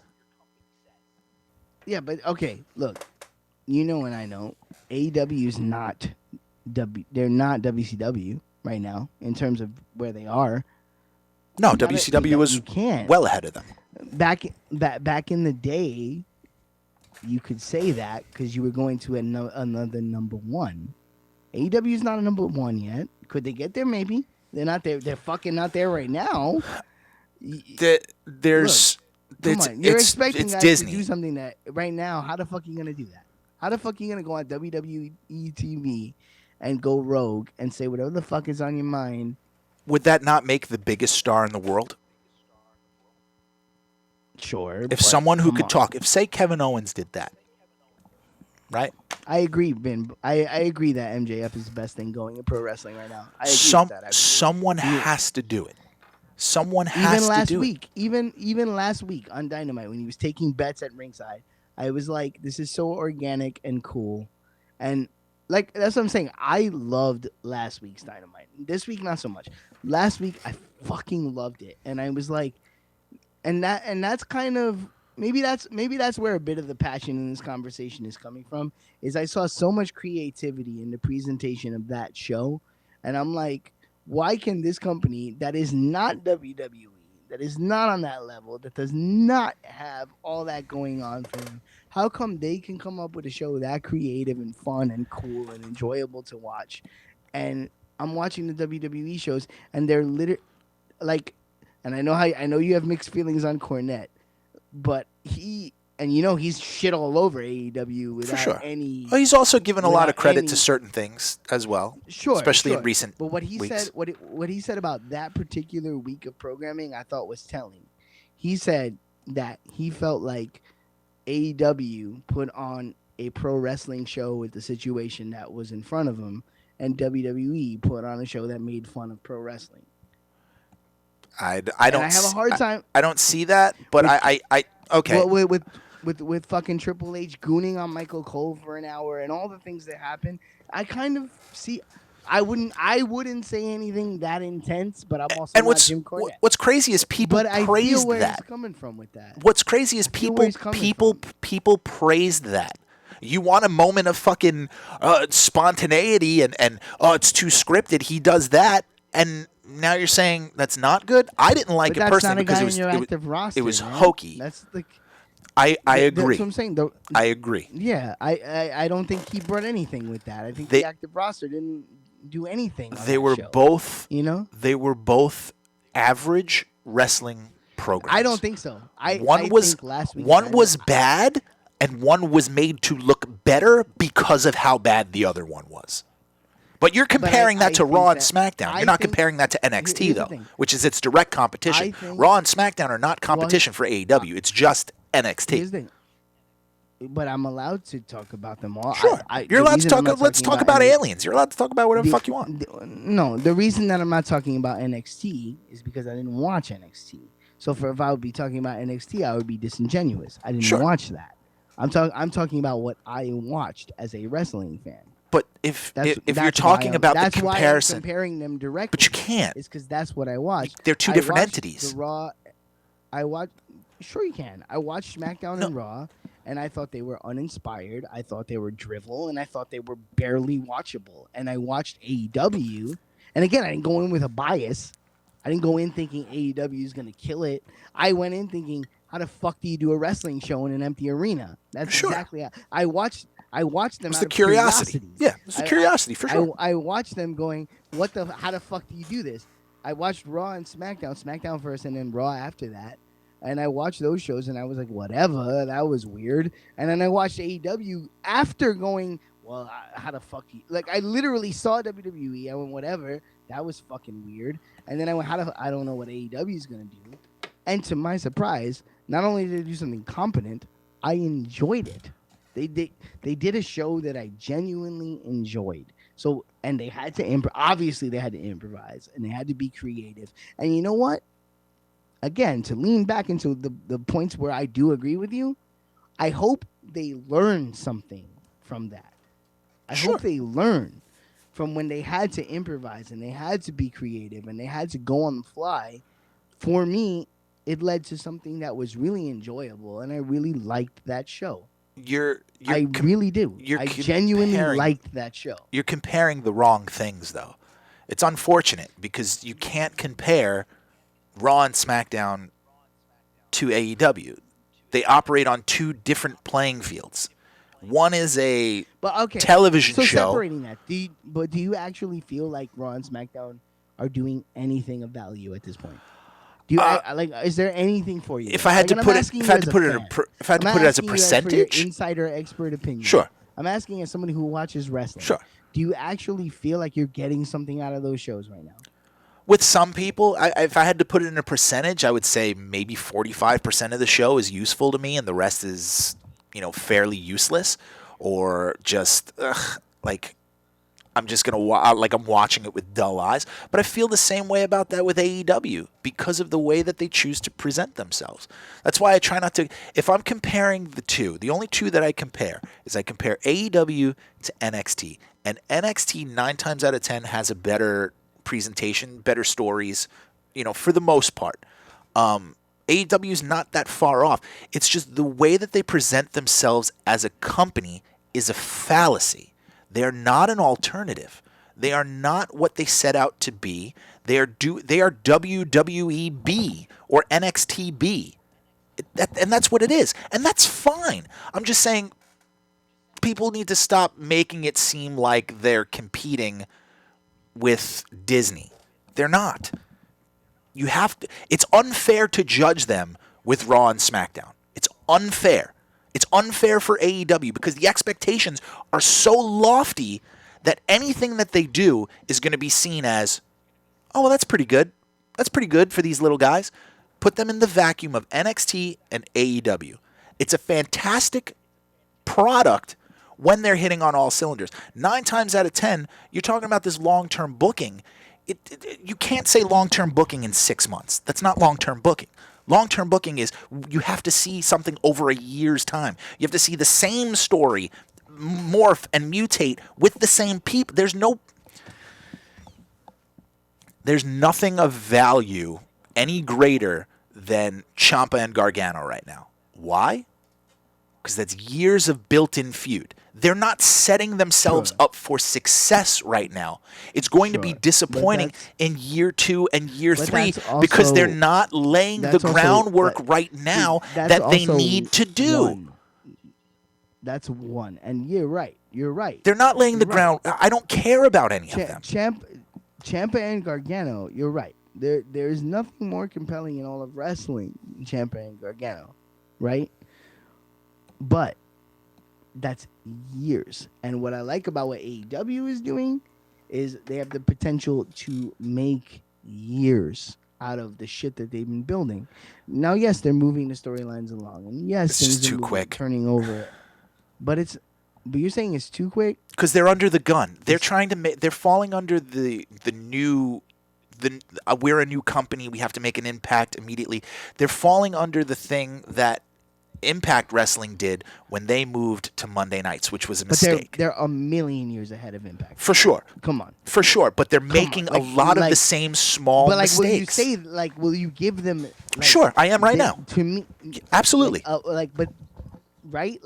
Yeah, but okay. Look, you know, and I know AEW is not They're not WCW right now in terms of where they are. No, You WCW was you can't. well ahead of them. Back in the day, you could say that because you were going to another number one. AEW is not a number one yet. Could they get there? Maybe they're not there. They're fucking not there right now. There's, Come on, you're expecting it's guys Disney. to do something that right now. How the fuck are you gonna do that? How the fuck are you gonna go on WWE TV and go rogue and say whatever the fuck is on your mind? Would that not make the biggest star in the world? Sure. If someone who could talk, if say Kevin Owens did that, right? I agree, Ben. I agree that MJF is the best thing going in pro wrestling right now. I agree with that. Actually. Someone has to do it. Someone has Even last to do week, even last week on Dynamite when he was taking bets at ringside, I was like, this is so organic and cool, and like that's what I'm saying. I loved last week's Dynamite. This week, not so much. Last week, I fucking loved it, and I was like, and that's kind of maybe that's where a bit of the passion in this conversation is coming from. Is I saw so much creativity in the presentation of that show, and I'm like, why can this company that is not WWE, that is not on that level, that does not have all that going on for them, how come they can come up with a show that creative and fun and cool and enjoyable to watch? And I'm watching the WWE shows, and they're literally like, and I know you have mixed feelings on Cornette, but he's shit all over AEW without for sure. any. Well, he's also given a lot of credit any, to certain things as well, sure, especially in recent. But what he weeks. said, what he said about that particular week of programming, I thought was telling. He said that he felt like AEW put on a pro wrestling show with the situation that was in front of him, and WWE put on a show that made fun of pro wrestling. I don't. And I have a hard time. I don't see that, but I okay. Well, with fucking Triple H gooning on Michael Cole for an hour and all the things that happen, I kind of see. I wouldn't say anything that intense, but I'm also and not Jim Cornette. what's crazy is people but I praised feel where that. he's coming from with that. What's crazy is people praised that. You want a moment of fucking spontaneity and oh, it's too scripted. He does that, and now you're saying that's not good. I didn't like But it that's personally not a because guy it was in your it was, active roster, it was man. hokey. That's the. I agree. That's what I'm saying. I agree. Yeah, I don't think he brought anything with that. I think the active roster didn't do anything. They were show, both. You know. They were both average wrestling programs. I don't think so. I was think last week. One was bad, and one was made to look better because of how bad the other one was. But you're comparing that to Raw and SmackDown. You're not comparing that to NXT, though, which is its direct competition. Raw and SmackDown are not competition for AEW. It's just NXT. Here's the thing. But I'm allowed to talk about them all. Sure. You're allowed to talk. Let's talk about aliens. You're allowed to talk about whatever the fuck you want. No, the reason that I'm not talking about NXT is because I didn't watch NXT. So if I would be talking about NXT, I would be disingenuous. I didn't watch that. I'm talking about what I watched as a wrestling fan. But if you're talking about the comparison, that's why I'm comparing them directly. But you can't. It's because that's what I watched. They're two different entities. The Raw, I watched. Sure, you can. I watched SmackDown and Raw, and I thought they were uninspired. I thought they were drivel, and I thought they were barely watchable. And I watched AEW, and again, I didn't go in with a bias. I didn't go in thinking AEW is going to kill it. I went in thinking, how the fuck do you do a wrestling show in an empty arena? That's exactly how I watched them. It's out the of curiosity. Yeah, it's the curiosity for sure. I watched them going, how the fuck do you do this? I watched Raw and SmackDown first and then Raw after that. And I watched those shows and I was like, whatever, that was weird. And then I watched AEW after going, well, how the fuck you... Like, I literally saw WWE, I went, whatever. that was fucking weird. And then I went, I don't know what AEW is gonna do. And to my surprise, not only did they do something competent, I enjoyed it. They did a show that I genuinely enjoyed. So, and they had to obviously they had to improvise and they had to be creative. And you know what? Again, to lean back into the points where I do agree with you, I hope they learn something from that. I hope they learn from when they had to improvise and they had to be creative and they had to go on the fly. For me, it led to something that was really enjoyable, and I really liked that show. I really do. I genuinely liked that show. You're comparing the wrong things, though. It's unfortunate because you can't compare Raw and SmackDown to AEW. They operate on two different playing fields. One is a television show. So separating that, do you actually feel like Raw and SmackDown are doing anything of value at this point? Do you is there anything for you? If I had to put it as a percentage, for your insider expert opinion. Sure. I'm asking as somebody who watches wrestling. Sure. Do you actually feel like you're getting something out of those shows right now? With some people, if I had to put it in a percentage, I would say maybe 45% of the show is useful to me, and the rest is, fairly useless, or just like I'm just gonna I'm watching it with dull eyes. But I feel the same way about that with AEW because of the way that they choose to present themselves. That's why I try not to. If I'm comparing the two, the only two that I compare is I compare AEW to NXT, and NXT 9 times out of 10 has a better presentation, better stories, for the most part. AEW is not that far off. It's just the way that they present themselves as a company is a fallacy. They're not an alternative. They are not what they set out to be. They are WWE or NXT-B. And that's what it is. And that's fine. I'm just saying people need to stop making it seem like they're competing with Disney. They're not. You have to. It's unfair to judge them with Raw and SmackDown. It's unfair. It's unfair for AEW because the expectations are so lofty that anything that they do is going to be seen as, oh, well, that's pretty good. That's pretty good for these little guys. Put them in the vacuum of NXT and AEW. It's a fantastic product when they're hitting on all cylinders. 9 times out of 10, you're talking about this long-term booking. You can't say long-term booking in 6 months. That's not long-term booking. Long-term booking is you have to see something over a year's time. You have to see the same story morph and mutate with the same people. There's nothing of value any greater than Ciampa and Gargano right now. Why? Because that's years of built-in feud. They're not setting themselves up for success right now. It's going to be disappointing in year 2 and year 3 because they're not laying the groundwork right now that they need to do. That's one. And you're right. You're right. They're not laying the ground. I don't care about any of them. Ciampa and Gargano, you're right. There's nothing more compelling in all of wrestling than Ciampa and Gargano, right? But that's years. And what I like about what AEW is doing is they have the potential to make years out of the shit that they've been building. Now, yes, they're moving the storylines along, and yes, things are quick, turning over. But you're saying it's too quick because they're under the gun. They're trying to they're falling under the new. We're a new company. We have to make an impact immediately. They're falling under the thing that Impact Wrestling did when they moved to Monday nights, which was a mistake. But they're a million years ahead of Impact. For sure. Come on. For sure. But they're making a lot of the same small mistakes. Will you give them... sure, I am right now. To me... Absolutely. Right?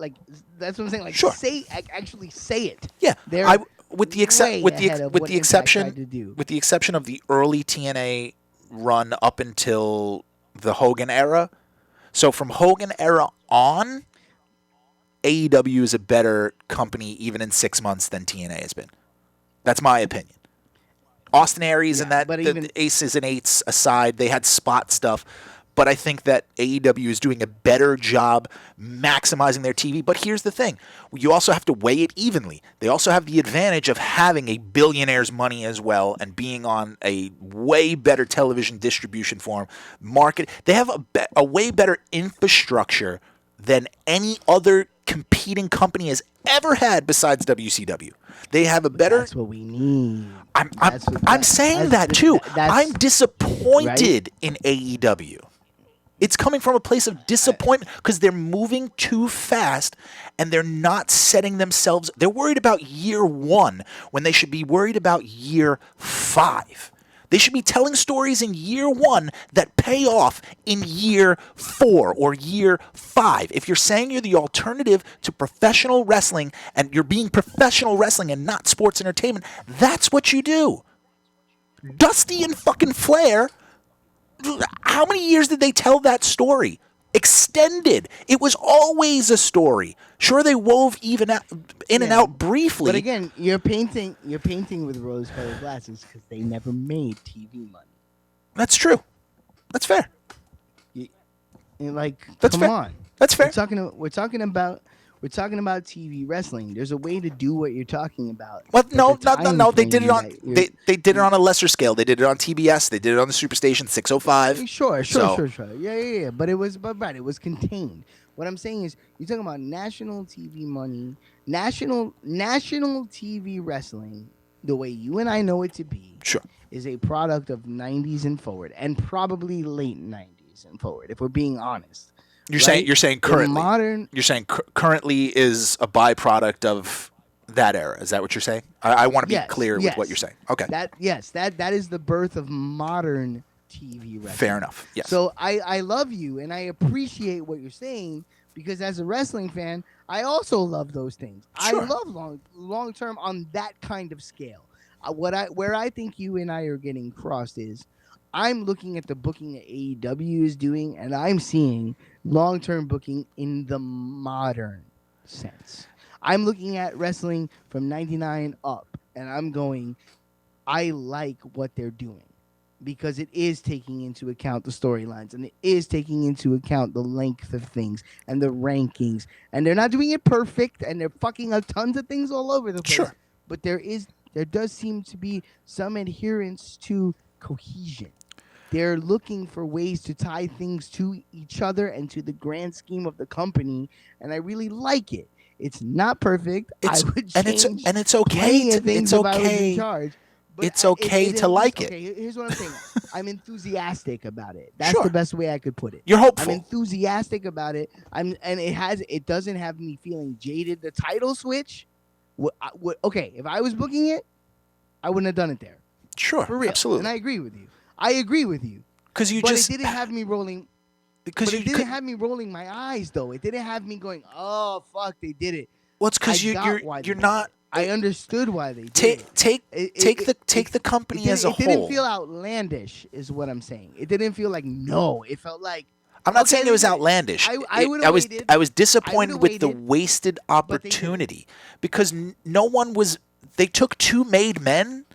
That's what I'm saying. Sure. Actually say it. Yeah. With the exception of the early TNA run up until the Hogan era. So from Hogan era on, AEW is a better company even in 6 months than TNA has been. That's my opinion. Austin Aries and the Aces and Eights aside, they had spot stuff. but I think that AEW is doing a better job maximizing their TV. But here's the thing. You also have to weigh it evenly. They also have the advantage of having a billionaire's money as well and being on a way better television distribution form, market. They have a way better infrastructure than any other competing company has ever had besides WCW. They have a better. That's what we need. I'm saying that too. I'm disappointed in AEW. It's coming from a place of disappointment because they're moving too fast and they're not setting themselves. They're worried about year 1 when they should be worried about year 5. They should be telling stories in year 1 that pay off in year 4 or year 5. If you're saying you're the alternative to professional wrestling and you're being professional wrestling and not sports entertainment, that's what you do. Dusty and fucking Flair, how many years did they tell that story? Extended. It was always a story. Sure, they wove even out, in and out briefly. But again, you're painting with rose-colored glasses because they never made TV money. That's true. That's fair. Come on. That's fair. We're talking about TV wrestling. There's a way to do what you're talking about. Well, no. They did it on they did it on a lesser scale. They did it on TBS. They did it on the Superstation 605. Sure. Yeah. But it was contained. What I'm saying is, you're talking about national TV money, national TV wrestling, the way you and I know it to be. Sure. Is a product of 90s and forward, and probably late 90s and forward, if we're being honest. You're saying currently. You're saying currently is a byproduct of that era. Is that what you're saying? I want to be clear with what you're saying. Okay. That is the birth of modern TV wrestling. Fair enough. Yes. So I love you and I appreciate what you're saying, because as a wrestling fan, I also love those things. Sure. I love long term on that kind of scale. Where I think you and I are getting crossed is, I'm looking at the booking that AEW is doing, and I'm seeing long-term booking in the modern sense. I'm looking at wrestling from 99 up, and I'm going, I like what they're doing, because it is taking into account the storylines, and it is taking into account the length of things and the rankings, and they're not doing it perfect, and they're fucking up tons of things all over the place. Sure. But there does seem to be some adherence to cohesion. They're looking for ways to tie things to each other and to the grand scheme of the company, and I really like it. It's not perfect. I would change and it's okay. It's okay. It's okay to like it. Okay, here's what I'm saying. I'm enthusiastic about it. That's the best way I could put it. You're hopeful. I'm enthusiastic about it. It doesn't have me feeling jaded. The title switch. Okay, if I was booking it, I wouldn't have done it there. Sure, for real. absolutely. And I agree with you. But it didn't have me rolling. Because it didn't have me rolling my eyes, though. It didn't have me going, "Oh fuck, they did it." Well, it's because you're not. I understood why they did it. Take the company as a whole. It didn't feel outlandish, is what I'm saying. It didn't feel like It felt like. I'm not saying it was outlandish. I was disappointed with the wasted opportunity, because no one was. They took 2 made men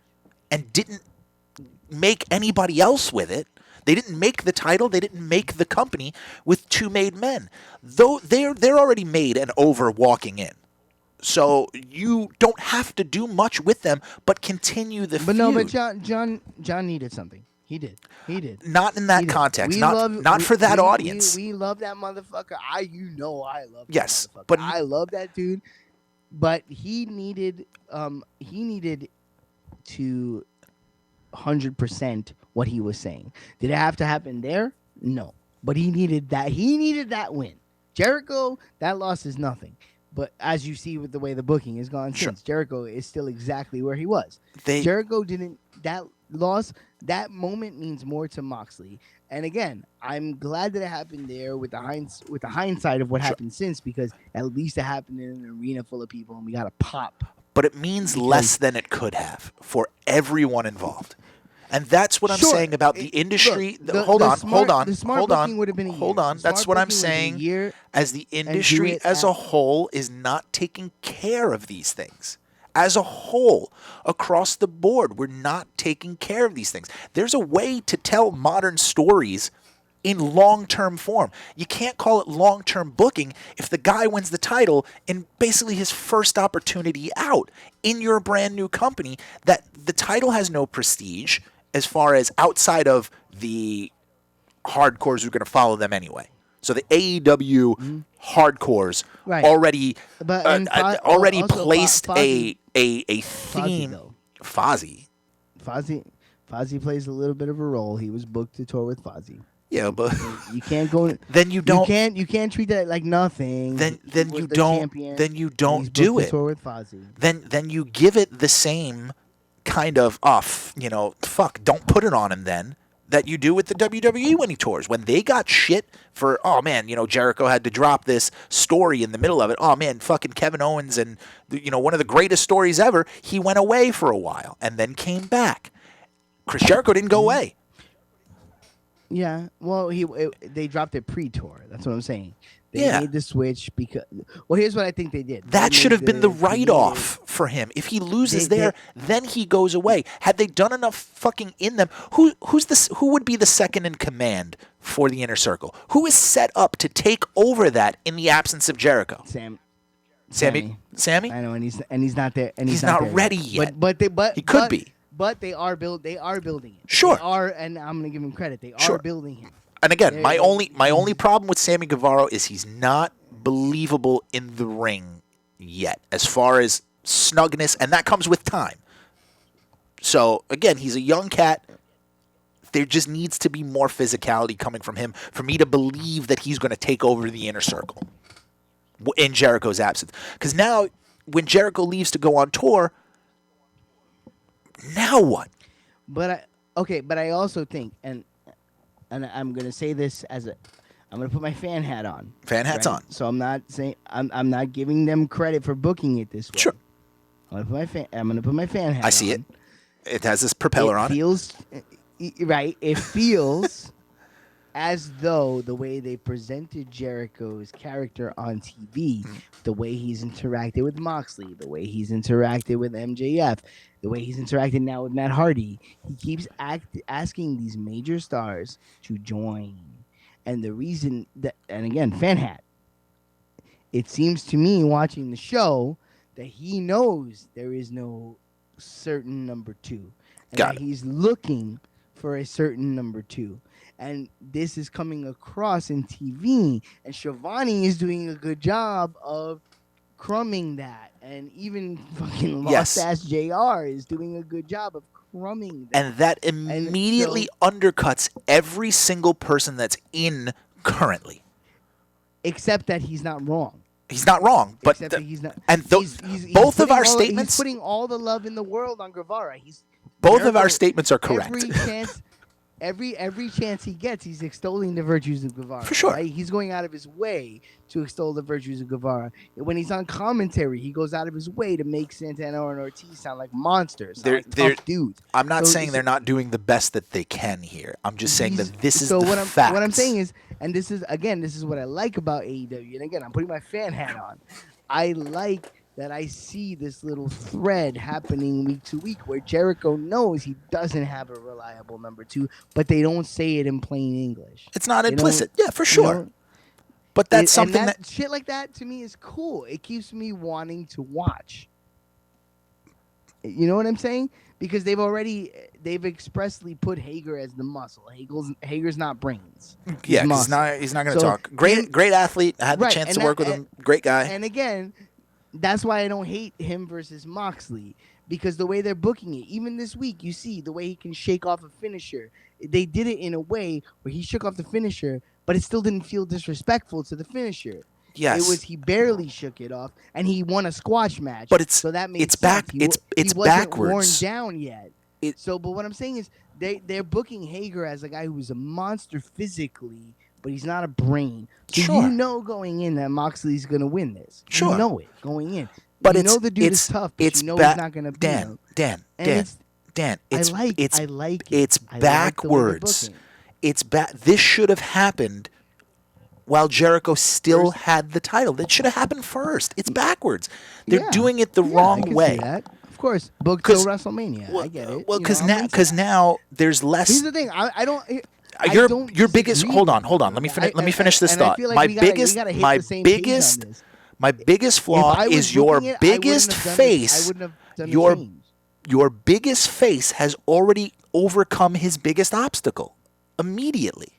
and didn't make anybody else with it. They didn't make the title. They didn't make the company with 2 made men. Though they're already made and over walking in. So you don't have to do much with them, but continue the feud. No, but John needed something. He did. Not in that context. Not for that audience. We love that motherfucker. I love that motherfucker. But I love that dude. But he needed to 100% what he was saying. Did it have to happen there? No. But he needed that. He needed that win. Jericho, that loss is nothing. But as you see with the way the booking has gone since, Jericho is still exactly where he was. Jericho didn't. That loss, that moment means more to Moxley. And again, I'm glad that it happened there with the hindsight of what happened since, because at least it happened in an arena full of people and we got a pop. But it means less than it could have for everyone involved. And that's what I'm saying about the industry. Hold on. That's what I'm saying. As the industry as a whole is not taking care of these things. As a whole, across the board, we're not taking care of these things. There's a way to tell modern stories in long-term form. You can't call it long-term booking if the guy wins the title in basically his first opportunity out in your brand new company, that the title has no prestige as far as outside of the hardcores who are going to follow them anyway. So the AEW hardcores Right. already But and already also placed Fozzy, a Fozzy theme. though. Fozzy. Fozzy plays a little bit of a role. He was booked to tour with Fozzy. Yeah, but You can't go. then you don't. You can't treat that like nothing. Then He was you the don't. champion, Then you and he's don't booked do to it. tour with Fozzy. Then you give it the same kind of fuck. Don't put it on him then that you do with the WWE when he tours. When they got shit for, oh man, Jericho had to drop this story in the middle of it. Oh man, fucking Kevin Owens and one of the greatest stories ever. He went away for a while and then came back. Chris Jericho didn't go away. Yeah, well, they dropped it pre-tour. That's what I'm saying. They Yeah. made the switch because. Well, here's what I think they did. That They should made have been the creative- write-off for him. If he loses They- there, then he goes away. Had they done enough fucking in them, who would be the second in command for the Inner Circle? Who is set up to take over that in the absence of Jericho? Sammy. Sammy? I know, and he's not there, and He's he's not not there ready yet. But He could be. But they are building it. Sure. They are, and I'm gonna give him credit. They Sure. are building him. And again, my They- only problem with Sammy Guevara is he's not believable in the ring yet, as far as snugness, and that comes with time. So again, he's a young cat. There just needs to be more physicality coming from him for me to believe that he's going to take over the Inner Circle in Jericho's absence. Because now, when Jericho leaves to go on tour, now what? But I also think, and I'm gonna say this I'm gonna put my fan hat on. Fan hat's on. So I'm not saying I'm not giving them credit for booking it this way. Sure. I'm gonna put my fan hat on. I see it. It has this propeller on it. Right. It feels as though the way they presented Jericho's character on TV, the way he's interacted with Moxley, the way he's interacted with MJF, the way he's interacted now with Matt Hardy, he keeps asking these major stars to join. And the reason that, and again, fan hat, it seems to me watching the show that he knows there is no certain number two. And Got that it. he's looking for a certain number two. And this is coming across in TV. And Shivani is doing a good job of crumbing that. And even fucking Yes. Lost Ass JR is doing a good job of crumbing that. And that immediately undercuts every single person that's in currently. Except that he's not wrong. He's not wrong, but Except that he's not. and he's both of putting our all- statements, He's putting all the love in the world on Guevara. both of our Jericho, statements are correct. Every chance, every chance he gets, he's extolling the virtues of Guevara. For sure. Right? He's going out of his way to extol the virtues of Guevara. When he's on commentary, he goes out of his way to make Santana and Ortiz sound like monsters, sound like tough dudes. I'm not So- saying they're not doing the best that they can here. I'm just saying that this is so the what facts. what I'm saying is, and this is what I like about AEW. And again, I'm putting my fan hat on. I like that I see this little thread happening week to week where Jericho knows he doesn't have a reliable number two, but they don't say it in plain English. It's not They don't- implicit. Yeah, for you sure. know? But that's And something that shit like that to me is cool. It keeps me wanting to watch. You know what I'm saying? Because they've expressly put Hager as the muscle. Hager's not brains. yeah, 'cause muscle. he's not going to So talk. Great athlete. I had the Right, chance and to that- work with him. Great guy. And again, that's why I don't hate him versus Moxley, because the way they're booking it, even this week, you see the way he can shake off a finisher. They did it in a way where he shook off the finisher, but it still didn't feel disrespectful to the finisher. Yes. It was he barely shook it off, and he won a squash match. But it's- so that makes it's back- sense. it's he wasn't worn backwards. down yet. But what I'm saying is they're booking Hager as a guy who's a monster physically, but he's not a brain. So Sure. you know going in that Moxley's gonna win this. Sure. You know it going in. But you it's know the dude it's is tough, but it's you know ba- he's not gonna beat him. Dan. And It's I like it. it's I like it. it's I like the way they're backwards. booking. It's This should have happened while Jericho still had the title. That should have happened first. It's backwards. They're Yeah. doing it the Yeah, I wrong can see way. that. Of course, book till 'Cause- WrestleMania. I get it. Well, You know, I'm into because that. now there's less. Here's the thing. I don't. your don't your biggest. disagree Hold with on, hold on. you. Let me finish. Let me finish this And I thought. feel like My we gotta biggest, hit my the same page on biggest, this. my biggest If flaw I was is your booking it, biggest I wouldn't have done this. I face. wouldn't have done the Your change. your biggest face has already overcome his biggest obstacle immediately.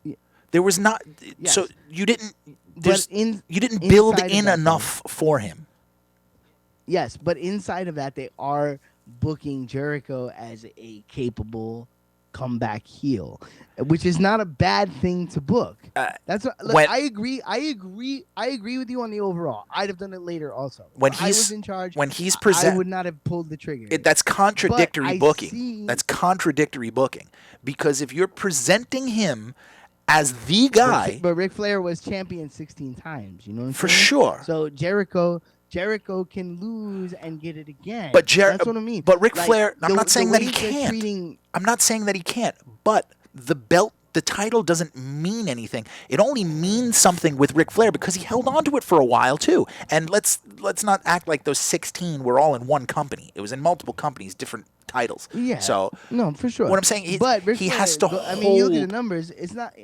Yeah. There was not. Yes. So you didn't. But You didn't build inside of in that, enough for him. yes, but inside of that, they are booking Jericho as a capable comeback heel, which is not a bad thing to book. That's what, look, when I agree. I agree with you on the overall. I'd have done it later also. when If I was he's in charge, when he's I present, would not have pulled the trigger. that's contradictory I booking. see- That's contradictory booking because if you're presenting him as the guy, But Ric Flair was champion 16 times. You know what I'm for saying? sure. So Jericho can lose and get it again. But That's what I mean. But Ric Like, Flair, I'm the- not the saying that he way they're can't. treating- I'm not saying that he can't. But the belt, the title doesn't mean anything. It only means something with Ric Flair because he held on to it for a while too. And let's not act like those 16 were all in one company. It was in multiple companies, different titles. Yeah. So no, for sure. what I'm saying, but Ric he Flair, has to I mean, you look at hold- the numbers. It's not.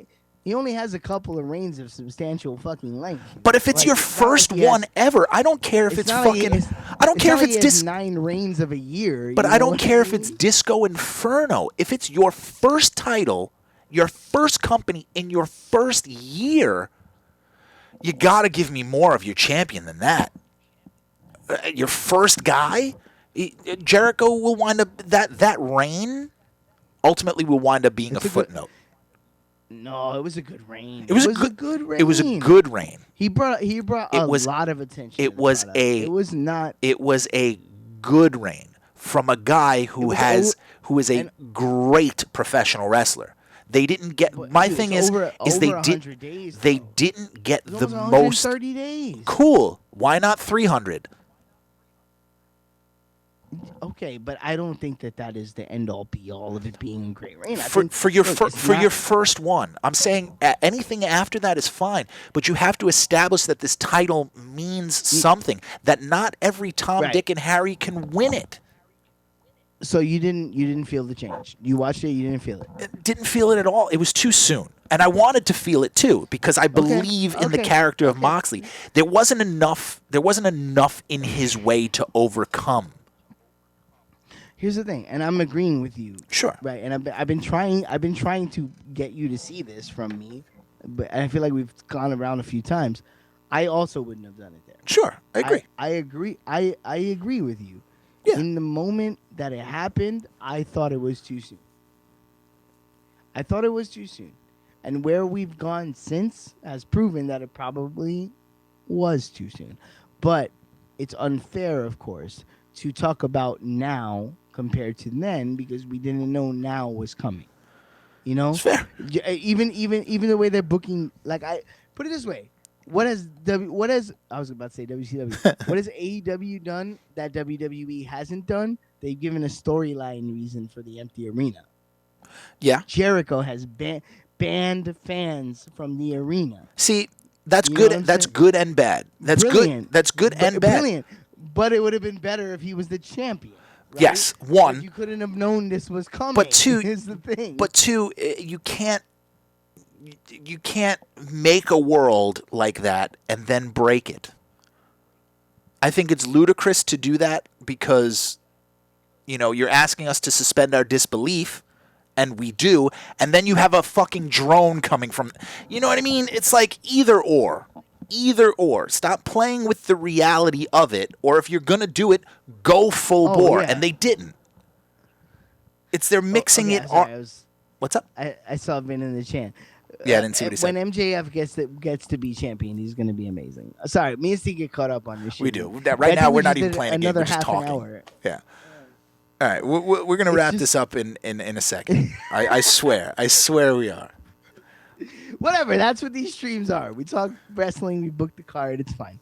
He only has a couple of reigns of substantial fucking length. But if it's Like, your it's not like first he has- one ever, I don't care if it's not like he- fucking. I don't care not if like it's he has 9 reigns of a year. But you I know don't what care if mean? it's Disco Inferno. If it's your first title, your first company in your first year, you got to give me more of your champion than that. Your first guy, Jericho will wind up that reign ultimately will wind up being It's a a good- footnote. No, it was a good reign. It was a good reign. It was a good reign. He brought It a was- lot of attention. it to the was product. a- It was not. It was a good reign from a guy who was who is a and- great professional wrestler. They didn't get But, my dude, thing it's is over they 100 days, they though. didn't get It was the almost most 130 days. cool. Why not 300? Okay, but I don't think that is the end all be all of it being a great reign. I For think, for your look, fir- it's for not- your first one. I'm saying anything after that is fine, but you have to establish that this title means something. That not every Tom, Right. Dick, and Harry can win it. So you didn't feel the change. You watched it. You didn't feel it. Didn't feel it at all. It was too soon. And I wanted to feel it too because I believe in the okay, character of okay. Moxley. There wasn't enough in his way to overcome. Here's the thing, and I'm agreeing with you. Sure. Right, and I've been trying to get you to see this from me, but I feel like we've gone around a few times. I also wouldn't have done it there. Sure. I agree. I agree. I agree with you. Yeah. In the moment that it happened, I thought it was too soon. I thought it was too soon. And where we've gone since has proven that it probably was too soon. But it's unfair, of course, to talk about now compared to then because we didn't know now was coming. You know? It's fair. Even the way they're booking, like I put it this way. What has I was about to say WCW. What has AEW done that WWE hasn't done? They've given a storyline reason for the empty arena. Yeah. Jericho has banned fans from the arena. See, that's You know what good. I'm That's saying? good and bad. That's Brilliant. good. That's good and bad. Brilliant. But it would have been better if he was the champion. Right? Yes, one. Like, you couldn't have known this was coming. But two- is the thing. But two, you can't make a world like that and then break it. I think it's ludicrous to do that because, you're asking us to suspend our disbelief, and we do, and then you have a fucking drone coming from, you know what I mean? It's like either or. Either or. Stop playing with the reality of it, or if you're going to do it, go full Oh, bore. yeah. And they didn't. They're mixing okay, it sorry, on. What's up? I saw Vin in the chant. Yeah, I didn't see what he said. When MJF gets to be champion, he's gonna be amazing. Sorry, me and Steve get caught up on this shit. We do. I Right now, think we're we not just even did playing a game. We're another just half talking. an hour. Yeah. All right. We're going to wrap this up in a second. I swear. I swear we are. Whatever. That's what these streams are. We talk wrestling. We book the card. It's fine.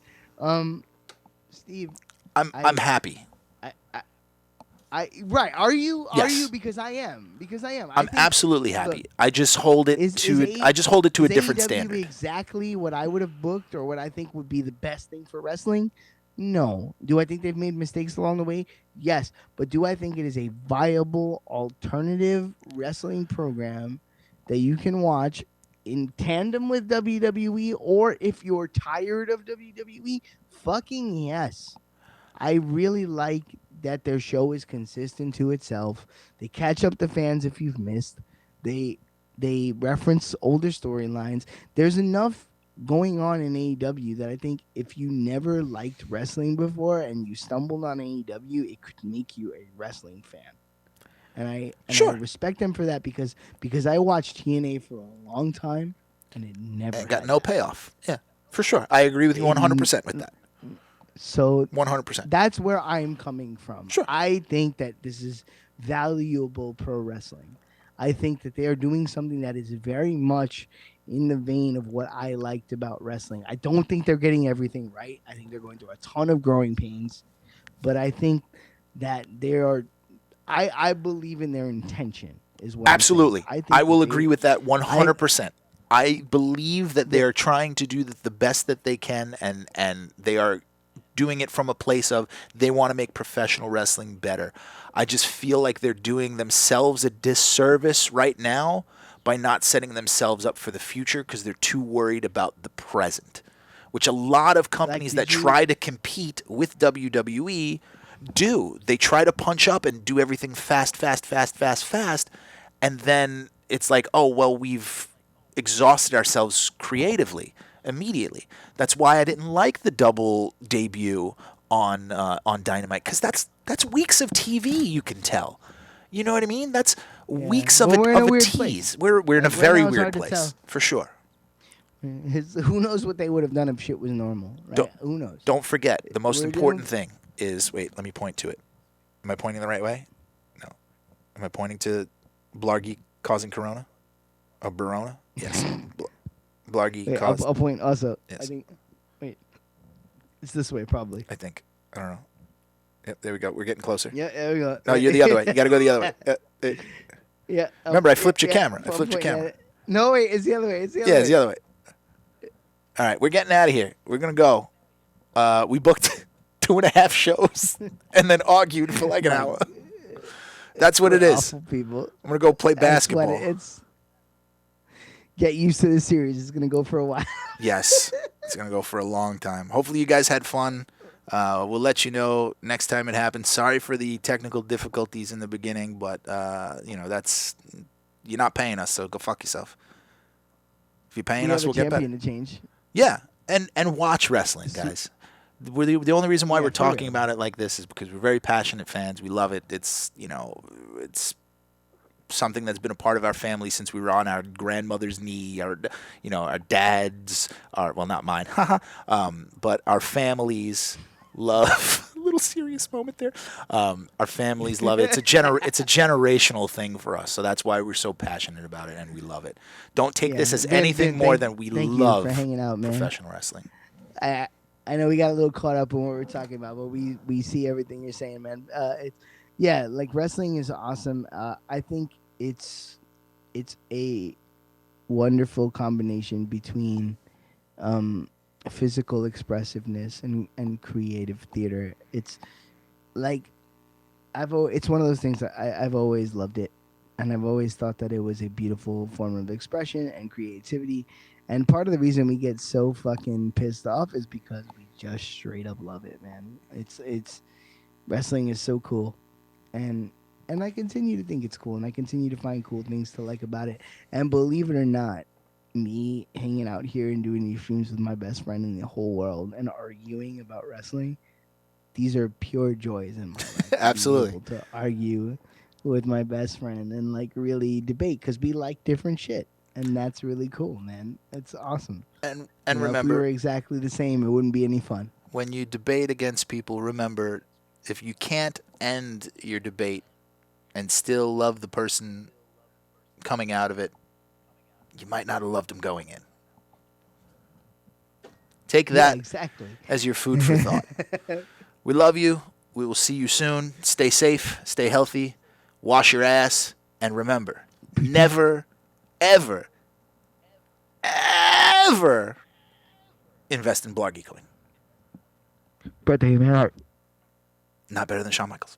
Steve. I'm happy. Right. Are you? Are Yes. you? Because I am. I'm think- absolutely happy. look, I just hold it I just hold it to a different AEW standard. exactly what I would have booked or what I think would be the best thing for wrestling? No. Do I think they've made mistakes along the way? Yes. But do I think it is a viable alternative wrestling program that you can watch in tandem with WWE, or if you're tired of WWE, fucking yes. I really like that their show is consistent to itself. They catch up the fans if you've missed. They they reference older storylines. There's enough going on in AEW that I think if you never liked wrestling before and you stumbled on AEW, it could make you a wrestling fan. And I Sure. respect them for that because I watched TNA for a long time and it never And got had no that. payoff. Yeah, for sure. I agree with you It 100% with that. So 100%. that's where I'm coming from. Sure. I think that this is valuable pro wrestling. I think that they are doing something that is very much in the vein of what I liked about wrestling. I don't think they're getting everything right. I think they're going through a ton of growing pains, but I think that they are. I believe in their intention. Is what Absolutely. I'm saying. I will that agree with that 100%. I believe that they are trying to do the best that they can, and they are doing it from a place of they want to make professional wrestling better. I just feel like they're doing themselves a disservice right now by not setting themselves up for the future because they're too worried about the present, which a lot of companies that try to compete with WWE do. They try to punch up and do everything fast, fast, fast, fast, fast, and then it's like, oh, well, we've exhausted ourselves creatively immediately. That's why I didn't like the double debut on Dynamite, because that's weeks of TV. You can tell. You know what I mean? That's weeks of But we're in a a weird tease. place. We're in a Like, right very now it's weird hard to place tell. for sure. Who knows what they would have done if shit was normal, right? Don't, Who knows? don't forget, the most We're important dealing- thing is, wait, let me point to it. Am I pointing the right way? No. Am I pointing to Blargy causing corona? Or Barona? Yes. Blargy Wait, caused, I'll point us up. I Yes. think. Wait, it's this way probably. I think. I don't know. Yep, there we go. We're getting closer. Yeah, there we go. No, you're the other way. You got to go the other way. Yeah. Remember, I flipped your camera. I I'm flipped your pointing at camera. it. No, wait, it's the other way. It's the other Yeah, way. it's the other way. All right, we're getting out of here. We're going to go. We booked 2.5 shows and then argued for like an hour. That's what it We're is. Awful people. I'm going to go play That's what basketball. it's. Get used to the series. It's gonna go for a while. Yes, it's going to go for a long time. Hopefully you guys had fun. We'll let you know next time it happens. Sorry for the technical difficulties in the beginning, but that's you're not paying us, so go fuck yourself. If you're paying We us, have a we'll get better. champion to change. Yeah, and watch wrestling, guys. We're the only reason why Yeah, we're for talking real. about it like this is because we're very passionate fans. We love it. It's it's something that's been a part of our family since we were on our grandmother's knee, our dad's, well, not mine, but our families love. A little serious moment there. Our families love it. It's a generational thing for us, so that's why we're so passionate about it and we love it. Don't take this as anything more than we thank love you for hanging out, man. professional wrestling. I know we got a little caught up in what we're talking about, but we see everything you're saying, man. Like wrestling is awesome. I think it's a wonderful combination between physical expressiveness and creative theater. It's like it's one of those things that I've always loved it, and I've always thought that it was a beautiful form of expression and creativity. And part of the reason we get so fucking pissed off is because we just straight up love it, man. It's wrestling is so cool, and I continue to think it's cool, and I continue to find cool things to like about it. And believe it or not, me hanging out here and doing these streams with my best friend in the whole world and arguing about wrestling, these are pure joys in my life. Absolutely. Being able to argue with my best friend and like really debate because we like different shit. And that's really cool, man. It's awesome. And If we remember, were exactly the same, it wouldn't be any fun. when you debate against people, remember, if you can't end your debate and still love the person coming out of it, you might not have loved them going in. Take that exactly. as your food for thought. We love you. We will see you soon. Stay safe. Stay healthy. Wash your ass. And remember, never, ever, ever invest in Blargy Coin. But they Not better than Shawn Michaels.